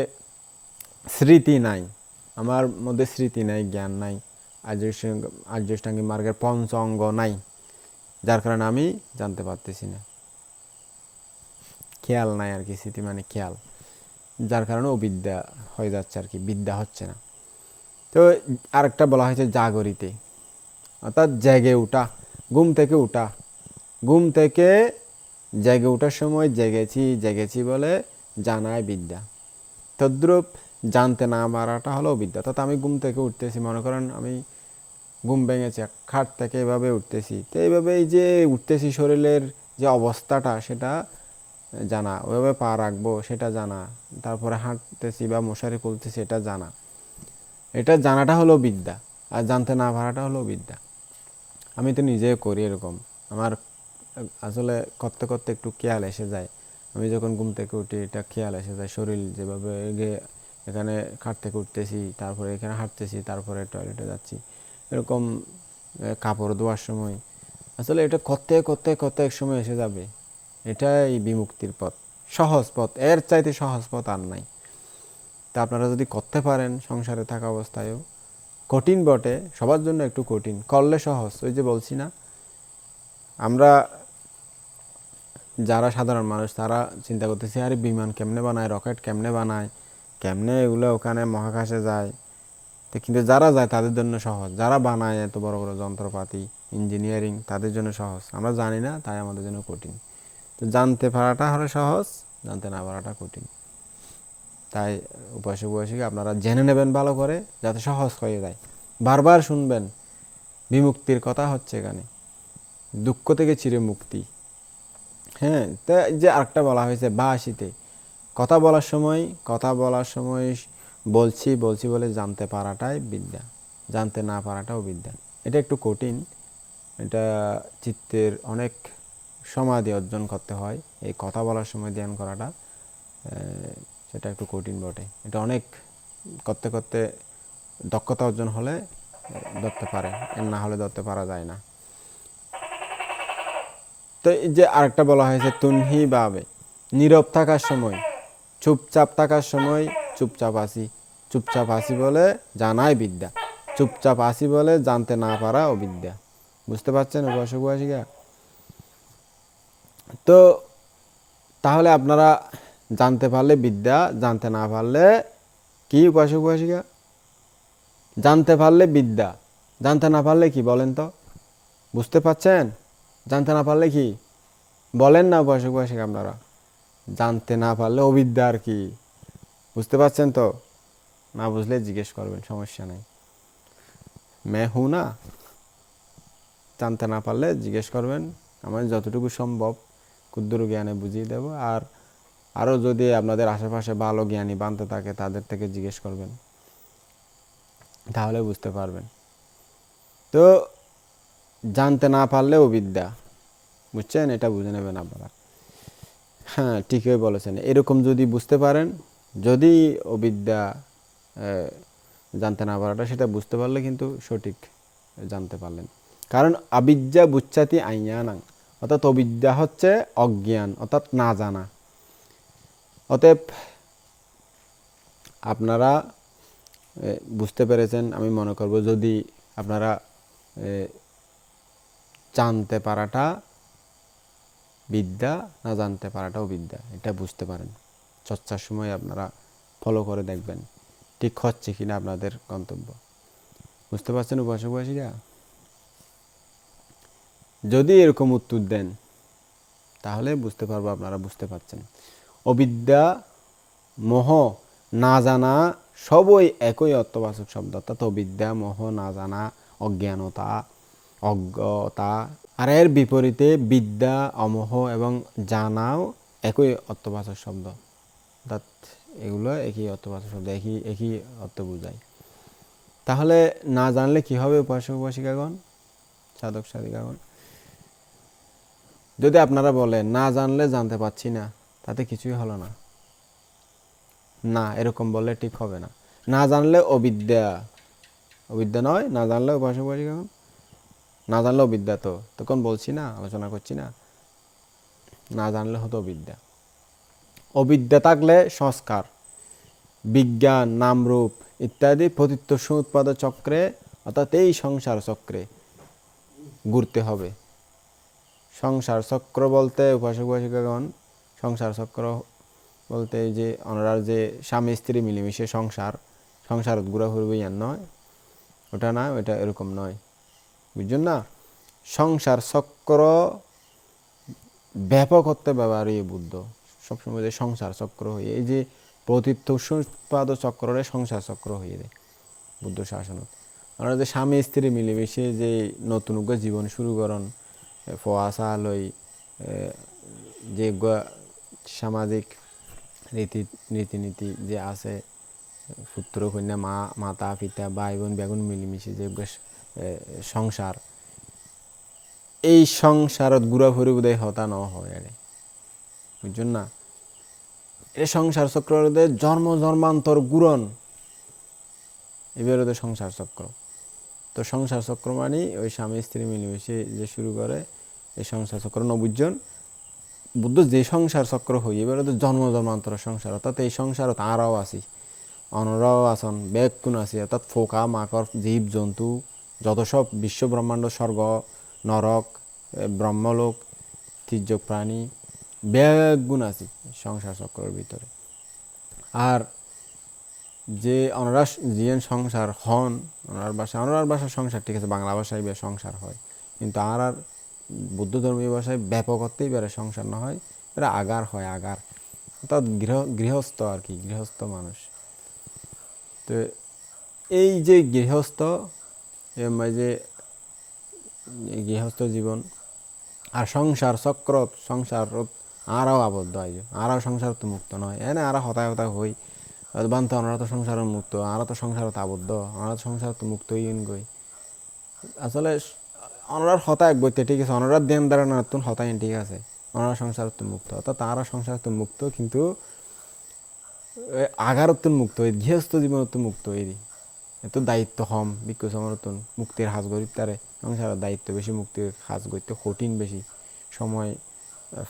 স্মৃতি নাই, আমার মধ্যে স্মৃতি নাই, জ্ঞান নাই, আর্যষ্টাঙ্গিক মার্গের পঞ্চ অঙ্গ নাই, যার কারণে আমি জানতে পারতেছি না, খেয়াল নাই আর কি, স্মৃতি মানে খেয়াল, যার কারণে অবিদ্যা হয়ে যাচ্ছে আর কি, বিদ্যা হচ্ছে না। তো আরেকটা বলা হয়েছে জাগরিতে, অর্থাৎ জেগে ওঠা, ঘুম থেকে জেগে ওঠার সময় জেগেছি বলে জানায় বিদ্যা। তদ্রূপ জানতে না পারাটা হলো অবিদ্যা। অর্থাৎ আমি ঘুম থেকে উঠতেছি, মনে করেন আমি ঘুম ভেঙেছে, খাট থেকে এভাবে উঠতেছি, তো এইভাবে এই যে উঠতেছি শরীরের যে অবস্থাটা সেটা জানা, ওইভাবে পা রাখবো সেটা জানা, তারপরে হাঁটতেছি বা মশারি খুলতেছি এটা জানা, এটা জানাটা হলো বিদ্যা। আর জানতে না পারাটা হলো বিদ্যা। আমি তো নিজে করি এরকম, আমার আসলে করতে করতে একটু খেয়াল এসে যায়, আমি যখন ঘুম থেকে উঠি এটা খেয়াল এসে যায়, শরীর যেভাবে এখানে খাট থেকে উঠতেছি, তারপরে এখানে হাঁটতেছি, তারপরে টয়লেটে যাচ্ছি, এরকম কাপড় ধোয়ার সময়, আসলে এটা করতে করতে করতে এক সময় এসে যাবে, এটাই বিমুক্তির পথ, সহজ পথ, এর চাইতে সহজ পথ আর নাই। তা আপনারা যদি করতে পারেন সংসারে থাকা অবস্থায়ও, কঠিন বটে, সবার জন্য একটু কঠিন, করলে সহজ। ওই যে বলছি না, আমরা যারা সাধারণ মানুষ তারা চিন্তা করতেছি আরে বিমান কেমনে বানায়, রকেট কেমনে বানায়, কেমনে এগুলো ওখানে মহাকাশে যায়, তো কিন্তু যারা যায় তাদের জন্য সহজ, যারা বানায় এত বড় বড় যন্ত্রপাতি, ইঞ্জিনিয়ারিং, তাদের জন্য সহজ, আমরা জানি না তাই আমাদের জন্য কঠিন। তো জানতে পারাটা হলো সহজ, জানতে না পারাটা কঠিন। তাই উপাসক উপাসিকা আপনারা জেনে নেবেন ভালো করে, যাতে সহজ হয়ে যায়, বারবার শুনবেন, বিমুক্তির কথা হচ্ছে এখানে। দুঃখ থেকে চিরে মুক্তি। হ্যাঁ, তো যে আরেকটা বলা হয়েছে ভাষিতে, কথা বলার সময় বলছি বলছি বলে জানতে পারাটাই বিদ্যা, জানতে না পারাটাও বিদ্যা। এটা একটু কঠিন, এটা চিত্তের অনেক সমাধি অর্জন করতে হয়। এই কথা বলার সময় ধ্যান করাটা সেটা একটু কঠিন বটে। এটা অনেক করতে করতে দক্ষতা অর্জন হলে ধরতে পারে, এর না হলে ধরতে পারা যায় না। তো এই যে আরেকটা বলা হয়েছে তুনহি ভাবে, নীরব থাকার সময়, চুপচাপ থাকার সময় চুপচাপ আসি বলে জানাই বিদ্যা, চুপচাপ আসি বলে জানতে না পারা অবিদ্যা। বুঝতে পারছেন উপাসক উপাসিকা? তো তাহলে আপনারা জানতে পারলে বিদ্যা, জানতে না পারলে কি উপাসক উপাসিকা? জানতে পারলে বিদ্যা, জানতে না পারলে কি বলেন তো? বুঝতে পারছেন? জানতে না পারলে কি বলেন না উপাসক উপাসিকা আপনারা? জানতে না পারলে অবিদ্যা আর কি। বুঝতে পারছেন তো? না বুঝলে জিজ্ঞেস করবেন, সমস্যা নেই। হু না, জানতে না পারলে জিজ্ঞেস করবেন, আমার যতটুকু সম্ভব ক্ষুদ্র জ্ঞানে বুঝিয়ে দেব। আর আরও যদি আপনাদের আশেপাশে ভালো জ্ঞানী বানতে থাকে তাদের থেকে জিজ্ঞেস করবেন, তাহলে বুঝতে পারবেন। তো জানতে না পারলে অবিদ্যা, বুঝছেন? এটা বুঝে নেবেন আপনারা। হ্যাঁ, ঠিকই বলেছেন। এরকম যদি বুঝতে পারেন, যদি অবিদ্যা জানতে না পারাটা সেটা বুঝতে পারলে কিন্তু সঠিক জানতে পারলেন। কারণ আবিদ্যা বুচ্ছাতি আইয়ানাং, অর্থাৎ অবিদ্যা হচ্ছে অজ্ঞান, অর্থাৎ না জানা। অতএব আপনারা বুঝতে পেরেছেন আমি মনে করব। যদি আপনারা জানতে পারাটা বিদ্যা, না জানতে পারাটাও বিদ্যা, এটা বুঝতে পারেন, চর্চার সময় আপনারা ফলো করে দেখবেন ঠিক হচ্ছে কিনা আপনাদের গন্তব্য। বুঝতে পারছেন উপাসক উপাসিকা? যদি এরকম উত্তর দেন তাহলে বুঝতে পারবো আপনারা বুঝতে পারছেন। অবিদ্যা, মোহ, না জানা সবই একই অর্থবাচক শব্দ। অর্থাৎ অবিদ্যা, মোহ, না জানা, অজ্ঞানতা, অজ্ঞতা। আর এর বিপরীতে বিদ্যা, অমোহ এবং জানাও একই অর্থবাচক শব্দ। অর্থাৎ এগুলো একই অর্থবাচক শব্দ, একই অর্থ বোঝায়। তাহলে না জানলে কি হবে উপাসক উপাসিকাগণ, সাধক সাধিকাগণ? যদি আপনারা বলেন না জানলে জানতে পারছি না, তাতে কিছুই হলো না, না এরকম বললে ঠিক হবে না। না জানলে অবিদ্যা, অবিদ্যা নয়, না জানলে উপাসক উপাসিকাগণ, না জানলে অবিদ্যা। তো তখন বলছি না, আলোচনা করছি না, না জানলে হতো অবিদ্যা। অবিদ্যা থাকলে সংস্কার, বিজ্ঞান, নামরূপ ইত্যাদি প্রতীত্য সমুৎপাদ চক্রে, অর্থাৎ এই সংসার চক্রে ঘুরতে হবে। সংসার চক্র বলতে উপাসক উপাসিকাগণ, সংসার চক্র বলতে এই যে ওনার যে স্বামী স্ত্রী মিলেমিশে সংসার ঘোরাঘুরি ইয়ার নয়, ওটা না, ওটা এরকম নয়, বুঝছেন না? সংসার চক্র ব্যাপক অর্থে ব্যবহার বুদ্ধ সবসময় যে সংসার চক্র হয়ে, এই যে প্রতীত্য সমুৎপাদ চক্রে সংসার চক্র হয়ে দেয় বুদ্ধ শাসনত। আমরা যে স্বামী স্ত্রী মিলেমিশে যে নতুন জীবন শুরু করেন, ফোয়াশা লই, যে সামাজিক রীতিনীতি যে আছে, পুত্র কন্যা, মাতা পিতা, ভাই বোন বেগুন মিলেমিশে যে সংসার, এই সংসারত ঘুরাফুরি বোধহয় হতা ন হয়, বুঝছেন না? এই সংসার চক্র জন্ম জন্মান্তর গুরন, এবার ওদের সংসার চক্র। তো সংসার চক্র মানে ওই স্বামী স্ত্রী মিলেমিশে যে শুরু করে এই সংসার চক্র নবুজন। বুদ্ধ যে সংসার চক্র হই, এবার ওদের জন্ম জন্মান্তর সংসার, অর্থাৎ এই সংসারত আরাও আছি, অনরাও আসন, ব্যাকুণ আছি, অর্থাৎ ফোকা মাকড় জীব জন্তু যত সব বিশ্ব ব্রহ্মাণ্ড, স্বর্গ নরক ব্রহ্মলোক তির্যক প্রাণী ব্যাগুণ আছি সংসার চক্রের ভিতরে। আর যে ওনারা জিয়ান সংসার হন, ওনার ভাষা সংসার ঠিক আছে, বাংলা ভাষায় সংসার হয়, কিন্তু আর বুদ্ধ ধর্মীয় ভাষায় ব্যাপক অর্থেই বেড়ে সংসার না হয়, এরা আগার হয়, আগার, অর্থাৎ গৃহস্থ আর কি, গৃহস্থ মানুষ। তো এই যে গৃহস্থ, যে গৃহস্থ জীবন, আর সংসার চক্রত সংসারত আরাও আবদ্ধ হয়, আরাও সংসার তো মুক্ত নয়, এনে আরা হতায় হতায় হই বান্ত আমরা তো সংসার মুক্ত, আরা তো সংসারত আবদ্ধ, আমরা তো সংসার তো মুক্ত ইন গই। আসলে অনরার হতায় বইতে ঠিক আছে, অনরার দেন দ্বারা নতুন হতায় ঠিক আছে, অনরা সংসার তো মুক্ত, অর্থাৎ তারা সংসার তো মুক্ত, কিন্তু আগারত মুক্ত হই, গৃহস্থ জীবনত মুক্ত হই, এত দায়িত্ব হম বিক্ষু সমর্থন মুক্তির হাজ গরিব তারে সংসারের দায়িত্ব বেশি, মুক্তির হাজ করতে কঠিন বেশি, সময়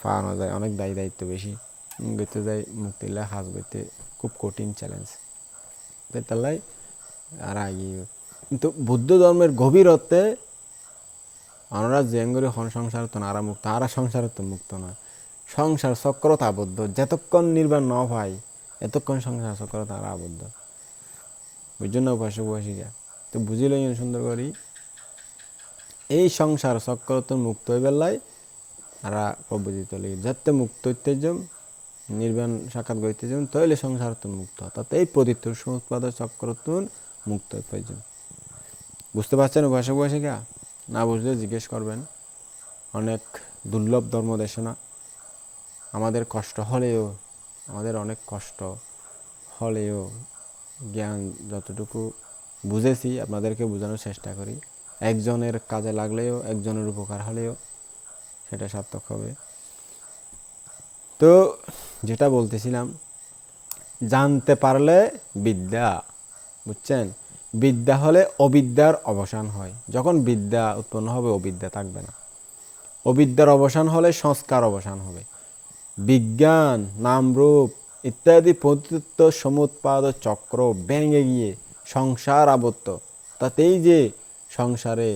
পাওয়ানো যায়, অনেক দায়িত্ব বেশি গইতে যায়, মুক্তির হাজ করতে খুব কঠিন চ্যালেঞ্জ তাই আর আগে। কিন্তু বুদ্ধ ধর্মের গভীর অর্থে আমরা জেঙ্গরি হন সংসার তো নারা মুক্ত, আরা সংসার তো মুক্ত নয়, সংসার চক্রত আবদ্ধ, যতক্ষণ নির্বাণ ন হয় এতক্ষণ সংসার চক্র তারা আবদ্ধ, বুঝছেন না উপাসক উপাসিকা? তো বুঝিলেন সুন্দর করি, এই সংসার চক্রত মুক্ত হয়ে বেলায় আরা প্রবুজিত লি যাতে মুক্ত হইতে যাম, নির্বাণ সাক্ষাৎ করতে যাম, তাইলে সংসার তো মুক্ত, অর্থাৎ এই পবিত্র সমুৎপাদ চক্রতুন মুক্ত হয়ে যাম। বুঝতে পারছেন উপাসক উপাসিকা? না বুঝলে জিজ্ঞেস করবেন। অনেক দুর্লভ ধর্ম দেশনা, আমাদের কষ্ট হলেও, আমাদের অনেক কষ্ট হলেও জ্ঞান যতটুকু বুঝেছি আপনাদেরকে বোঝানোর চেষ্টা করি, একজনের কাজে লাগলেও, একজনের উপকার হলেও সেটা সার্থক হবে। তো যেটা বলতেছিলাম, জানতে পারলে বিদ্যা, বুঝছেন? বিদ্যা হলে অবিদ্যার অবসান হয়, যখন বিদ্যা উৎপন্ন হবে অবিদ্যা থাকবে না, অবিদ্যার অবসান হলে সংস্কার অবসান হবে, বিজ্ঞান নামরূপ ইত্যাদি পতিত সমুৎপাদ চক্র ভেঙে গিয়ে সংসার আবদ্ধ, তাতেই যে সংসারে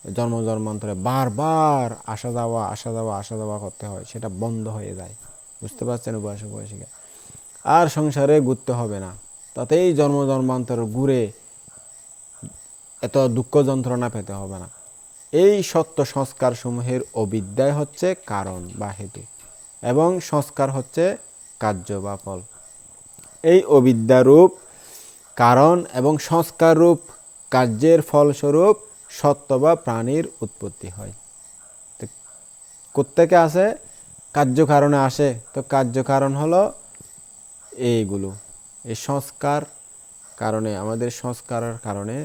জন্ম জন্মান্তরে বারবার আসা যাওয়া আসা যাওয়া আসা যাওয়া করতে হয়, সেটা বন্ধ হয়ে যায়। বুঝতে পারছেন উপাসক উপাসিকা? আর সংসারে ঘুরতে হবে না, তাতেই জন্ম জন্মান্তর ঘুরে এত দুঃখ যন্ত্রণা পেতে হবে না। এই সত্য সংস্কার সমূহের অবিদ্যায় হচ্ছে কারণ বা হেতু, এবং সংস্কার হচ্ছে কার্য বা ফল। এই অবিদ্যারূপ কারণ এবং সংস্কার রূপ কার্যের ফলস্বরূপ সত্য বা প্রাণীর উৎপত্তি হয়। কোত্থেকে আসে? কার্য কারণে আসে। তো কার্য কারণ হলো এইগুলো, এই সংস্কার কারণে, আমাদের সংস্কারের কারণে,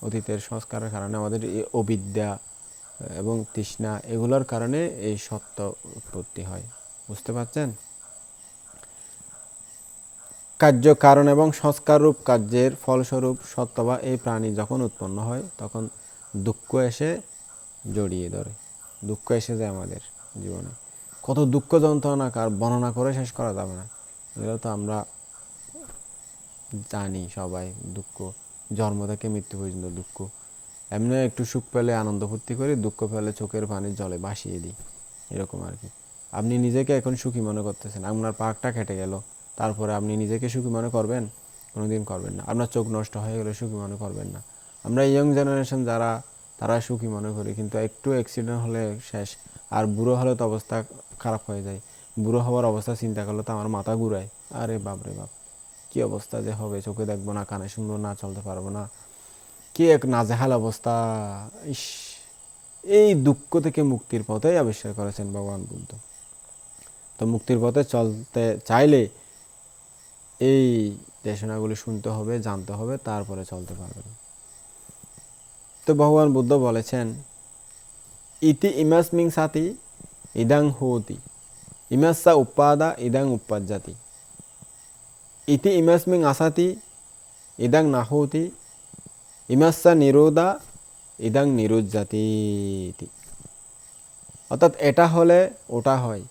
অতীতের সংস্কারের কারণে আমাদের এই অবিদ্যা এবং তৃষ্ণা, এগুলোর কারণে এই সত্য উৎপত্তি হয়। বুঝতে পারছেন? কার্য কারণ এবং সংস্কার রূপ কার্যের ফলস্বরূপ সত্য বা এই প্রাণী যখন উৎপন্ন হয়, তখন দুঃখ এসে জড়িয়ে ধরে, দুঃখ এসে যায় আমাদের জীবনে। কত দুঃখ যন্ত্রণা কার বর্ণনা করে শেষ করা যাবে না, এগুলো তো আমরা জানি সবাই। দুঃখ জন্ম থেকে মৃত্যু পর্যন্ত দুঃখ, এমনি একটু সুখ পেলে আনন্দ ফুর্তি করি, দুঃখ পেলে চোখের পানির জলে ভাসিয়ে দিই, এরকম আর কি। আপনি নিজেকে এখন সুখী মনে করতেছেন, আপনার পাকটা কেটে গেল, তারপরে আপনি নিজেকে সুখী মনে করবেন? কোনোদিন করবেন না। আপনার চোখ নষ্ট হয়ে গেলে সুখী মনে করবেন না। আমরা ইয়ং জেনারেশন যারা, তারা সুখী মনে করি, কিন্তু একটু অ্যাক্সিডেন্ট হলে শেষ। আর বুড়ো হলে তো অবস্থা খারাপ হয়ে যায়, বুড়ো হওয়ার অবস্থা চিন্তা করলে তো আমার মাথা ঘুরায়, আরে বাপ রে বাপ, কী অবস্থা যে হবে, চোখে দেখবো না, কানে শুনবো না, চলতে পারবো না, কি এক নাজেহাল অবস্থা। ইস, এই দুঃখ থেকে মুক্তির পথেই আবিষ্কার করেছেন ভগবান বুদ্ধ। তো মুক্তির পথে চলতে চাইলে এই দেশনাগুলি শুনতে হবে, জানতে হবে, তারপরে চলতে পারবেন। তো ভগবান বুদ্ধ বলেছেন, ইতি ইমাস্মিং সাতি ইদাং হোতি, ইমাস্সা উপাদা ইদাং উপাজ্জাতি, ইতি ইমাস্মিং আসাতি ইদাং নাহতি, ইমাস্সা নিরোধা ইদাং নিরুজ্জাতি। অর্থাৎ এটা হলে ওটা হয়,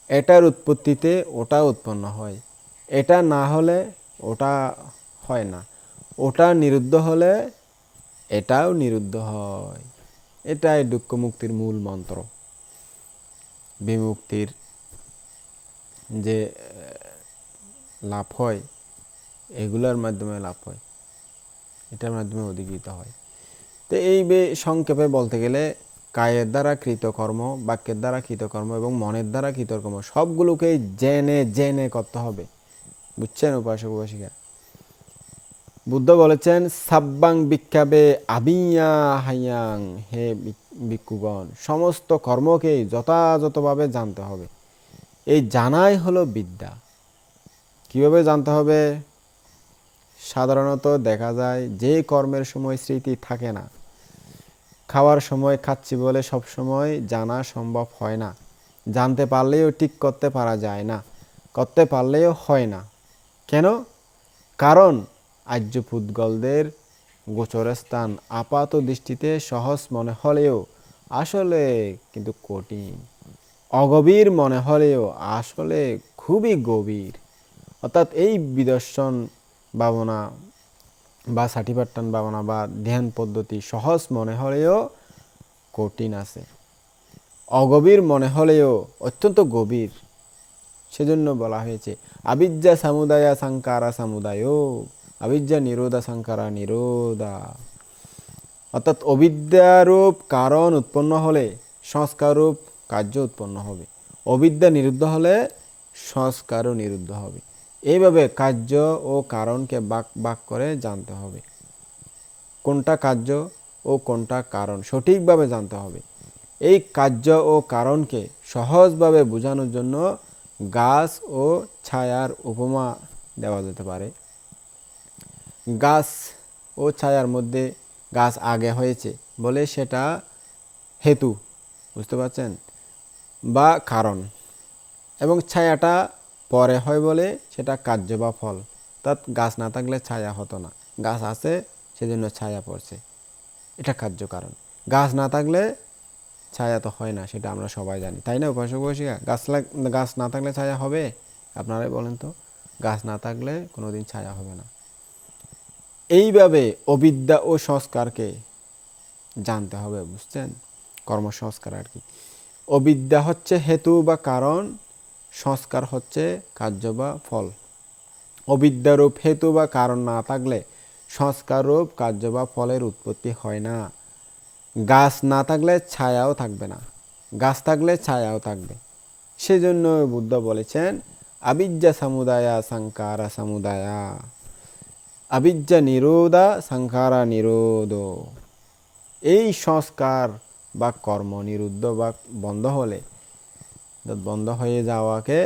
এটার উৎপত্তিতে ওটা উৎপন্ন হয়, এটা না হলে ওটা হয় না, ওটা নিরুদ্ধ হলে এটাও নিরুদ্ধ হয়। এটাই দুঃখ মুক্তির মূল মন্ত্র। বিমুক্তির যে লাভ হয়, এগুলোর মাধ্যমে লাভ হয়, এটার মাধ্যমে অধিকৃত হয়। তো এই সংক্ষেপে বলতে গেলে, কায়ের দ্বারা কৃতকর্ম, বাক্যের দ্বারা কৃতকর্ম এবং মনের দ্বারা কৃতকর্ম সবগুলোকেই জেনে জেনে করতে হবে। বুঝছেন উপাসক উপাসিকা? বুদ্ধ বলেছেন, সাব্বাং বিক্ষাবে আবিয়া হাইয়াং, হে ভিক্ষুগণ, সমস্ত কর্মকেই যথাযথভাবে জানতে হবে। এই জানাই হলো বিদ্যা। কিভাবে জানতে হবে? সাধারণত দেখা যায় যে কর্মের সময় স্মৃতি থাকে না, খাওয়ার সময় খাচ্ছি বলে সব সময় জানা সম্ভব হয় না, জানতে পারলেও ঠিক করতে পারা যায় না, করতে পারলেও হয় না। কেন? কারণ আর্য পুদ্গলদের গোচরস্থান আপাত দৃষ্টিতে সহজ মনে হলেও আসলে কিন্তু কঠিন, অগভীর মনে হলেও আসলে খুবই গভীর। অর্থাৎ এই বিদর্শন ভাবনা বা সাটিপাট্টান ভাবনা বা ধ্যান পদ্ধতি সহজ মনে হলেও কঠিন আছে, অগভীর মনে হলেও অত্যন্ত গভীর। সেজন্য বলা হয়েছে আবিদ্যা সমুদায়া সংকারা সমুদায়, আবিদ্যা নিরোধা সংকারা নিরোধা। অর্থাৎ অবিদ্যারূপ কারণ উৎপন্ন হলে সংস্কাররূপ কার্য উৎপন্ন হবে, অবিদ্যা নিরুদ্ধ হলে সংস্কারও নিরুদ্ধ হবে। এইভাবে কার্য ও কারণকে ভাগ ভাগ করে জানতে হবে। কোনটা কার্য ও কোনটা কারণ সঠিকভাবে জানতে হবে। এই কার্য ও কারণকে সহজভাবে বোঝানোর জন্য গাছ ও ছায়ার উপমা দেওয়া যেতে পারে। গাছ ও ছায়ার মধ্যে গাছ আগে হয়েছে বলে সেটা হেতু, বুঝতে পারছেন, বা কারণ, এবং ছায়াটা পরে হয় বলে সেটা কার্য বা ফল। অর্থাৎ গাছ না থাকলে ছায়া হতো না, গাছ আছে সেজন্য ছায়া পড়ছে, এটা কার্য কারণ। গাছ না থাকলে ছায়া তো হয় না, সেটা আমরা সবাই জানি, তাই না উপাসক উপাসিকা? গাছ না থাকলে ছায়া হবে? আপনারাই বলেন তো, গাছ না থাকলে কোনোদিন ছায়া হবে না। এইভাবে অবিদ্যা ও সংস্কারকে জানতে হবে, বুঝছেন? কর্মসংস্কার আর কি। অবিদ্যা হচ্ছে হেতু বা কারণ, সংস্কার হচ্ছে কার্য বা ফল। অবিদ্যারূপ হেতু বা কারণ না থাকলে সংস্কাররূপ কার্য বা ফলের উৎপত্তি হয় না। গাছ না থাকলে ছায়াও থাকবে না, গাছ থাকলে ছায়াও থাকবে। সেজন্য বুদ্ধ বলেছেন আবিদ্যা সমুদায়া সংকারা সমুদায়া, আবিদ্যা নিরোধা সংখারা নিরোধ। এই সংস্কার বা কর্ম নিরুদ্ধ বা বন্ধ হলে, বন্ধ হয়ে যাওয়াকে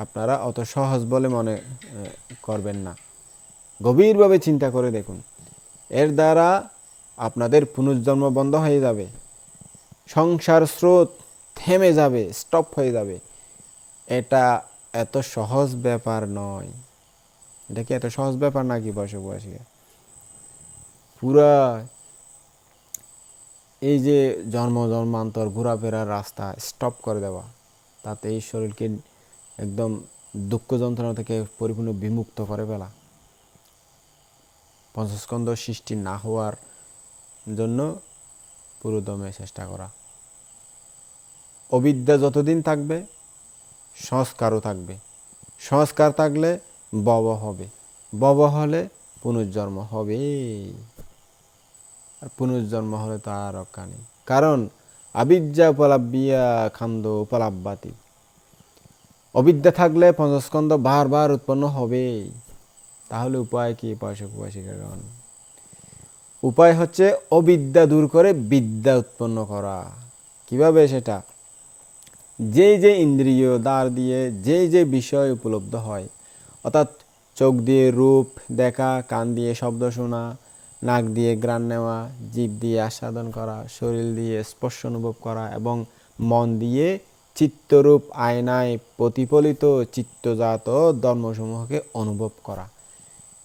আপনারা অত সহজ বলে মনে করবেন না। গভীরভাবে চিন্তা করে দেখুন, এর দ্বারা আপনাদের পুনর্জন্ম বন্ধ হয়ে যাবে, সংসার স্রোত থেমে যাবে, স্টপ হয়ে যাবে। এটা এত সহজ ব্যাপার নয়। এটা কি এত সহজ ব্যাপার নাকি বয়সক বয়সীরা? পুরা এই যে জন্ম জন্মান্তর ঘোরাফেরার রাস্তা স্টপ করে দেওয়া, তাতে এই শরীরকে একদম দুঃখ যন্ত্রণা থেকে পরিপূর্ণ বিমুক্ত করে ফেলা, পঞ্চস্কন্ধ সৃষ্টি না হওয়ার জন্য পুরোদমে চেষ্টা করা। অবিদ্যা যতদিন থাকবে সংস্কারও থাকবে, সংস্কার থাকলে ভব হবে, ভব হলে পুনর্জন্ম হবে, আর পুনর্জন্ম হলে তো আর রক্ষা নেই। কারণ আবিদ্যা উপলাব্বিয়া খান্দ উপলাব্বাতি, অবিদ্যা থাকলে পঞ্চস্কন্ধ বারবার উৎপন্ন হবে। তাহলে উপায় কি উপাসক উপাসিকাগণ? উপায় হচ্ছে অবিদ্যা দূর করে বিদ্যা উৎপন্ন করা। কিভাবে সেটা? যে যে ইন্দ্রিয় দ্বার দিয়ে যে যে বিষয় উপলব্ধ হয়, অর্থাৎ চোখ দিয়ে রূপ দেখা, কান দিয়ে শব্দ শোনা, নাক দিয়ে ঘ্রাণ নেওয়া, জিভ দিয়ে আস্বাদন করা, শরীর দিয়ে স্পর্শ অনুভব করা এবং মন দিয়ে চিত্তরূপ আয়নায় প্রতিফলিত চিত্তজাত ধর্মসমূহকে অনুভব করা,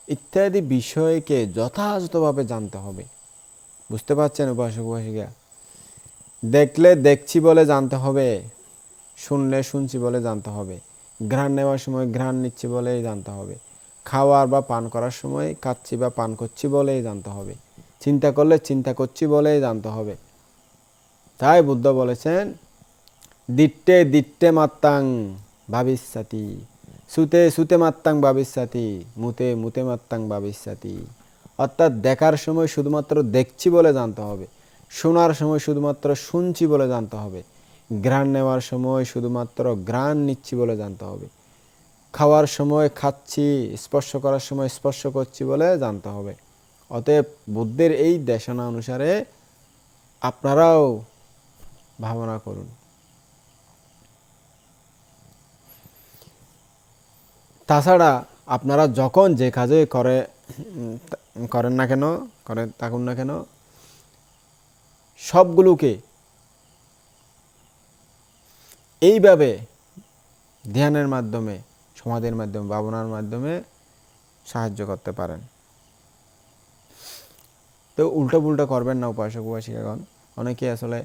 ইত্যাদি বিষয়কে যথাযথভাবে জানতে হবে। বুঝতে পারছেন উপাসক উপাসিকা? দেখলে দেখছি বলে জানতে হবে, শুনলে শুনছি বলে জানতে হবে, ঘ্রাণ নেওয়ার সময় ঘ্রাণ নিচ্ছি বলেই জানতে হবে, খাওয়ার বা পান করার সময় খাচ্ছি বা পান করছি বলেই জানতে হবে, চিন্তা করলে চিন্তা করছি বলেই জানতে হবে। তাই বুদ্ধ বলেছেন দিট্টে দিট্টে মাত্তাং ভাবিষ্যতি, সুতে সুতে মাত্তাং ভাবিষ্যতি, মুতে মুতে মাত্তাং ভাবিষ্যতি। অর্থাৎ দেখার সময় শুধুমাত্র দেখছি বলে জানতে হবে, শোনার সময় শুধুমাত্র শুনছি বলে জানতে হবে, ঘ্রাণ নেওয়ার সময় শুধুমাত্র ঘ্রাণ নিচ্ছি বলে জানতে হবে, খাওয়ার সময় খাচ্ছি, স্পর্শ করার সময় স্পর্শ করছি বলে জানতে হবে। অতএব বুদ্ধের এই দেশনা অনুসারে আপনারাও ভাবনা করুন। তাছাড়া আপনারা যখন যে কাজে করেন না কেন, করে থাকুন না কেন, সবগুলোকে এইভাবে ধ্যানের মাধ্যমে, সমাধির মাধ্যমে, ভাবনার মাধ্যমে সাহায্য করতে পারেন। তো উল্টো পুল্টো করবেন না উপাসক উপাসিকাগণ। অনেকে আসলে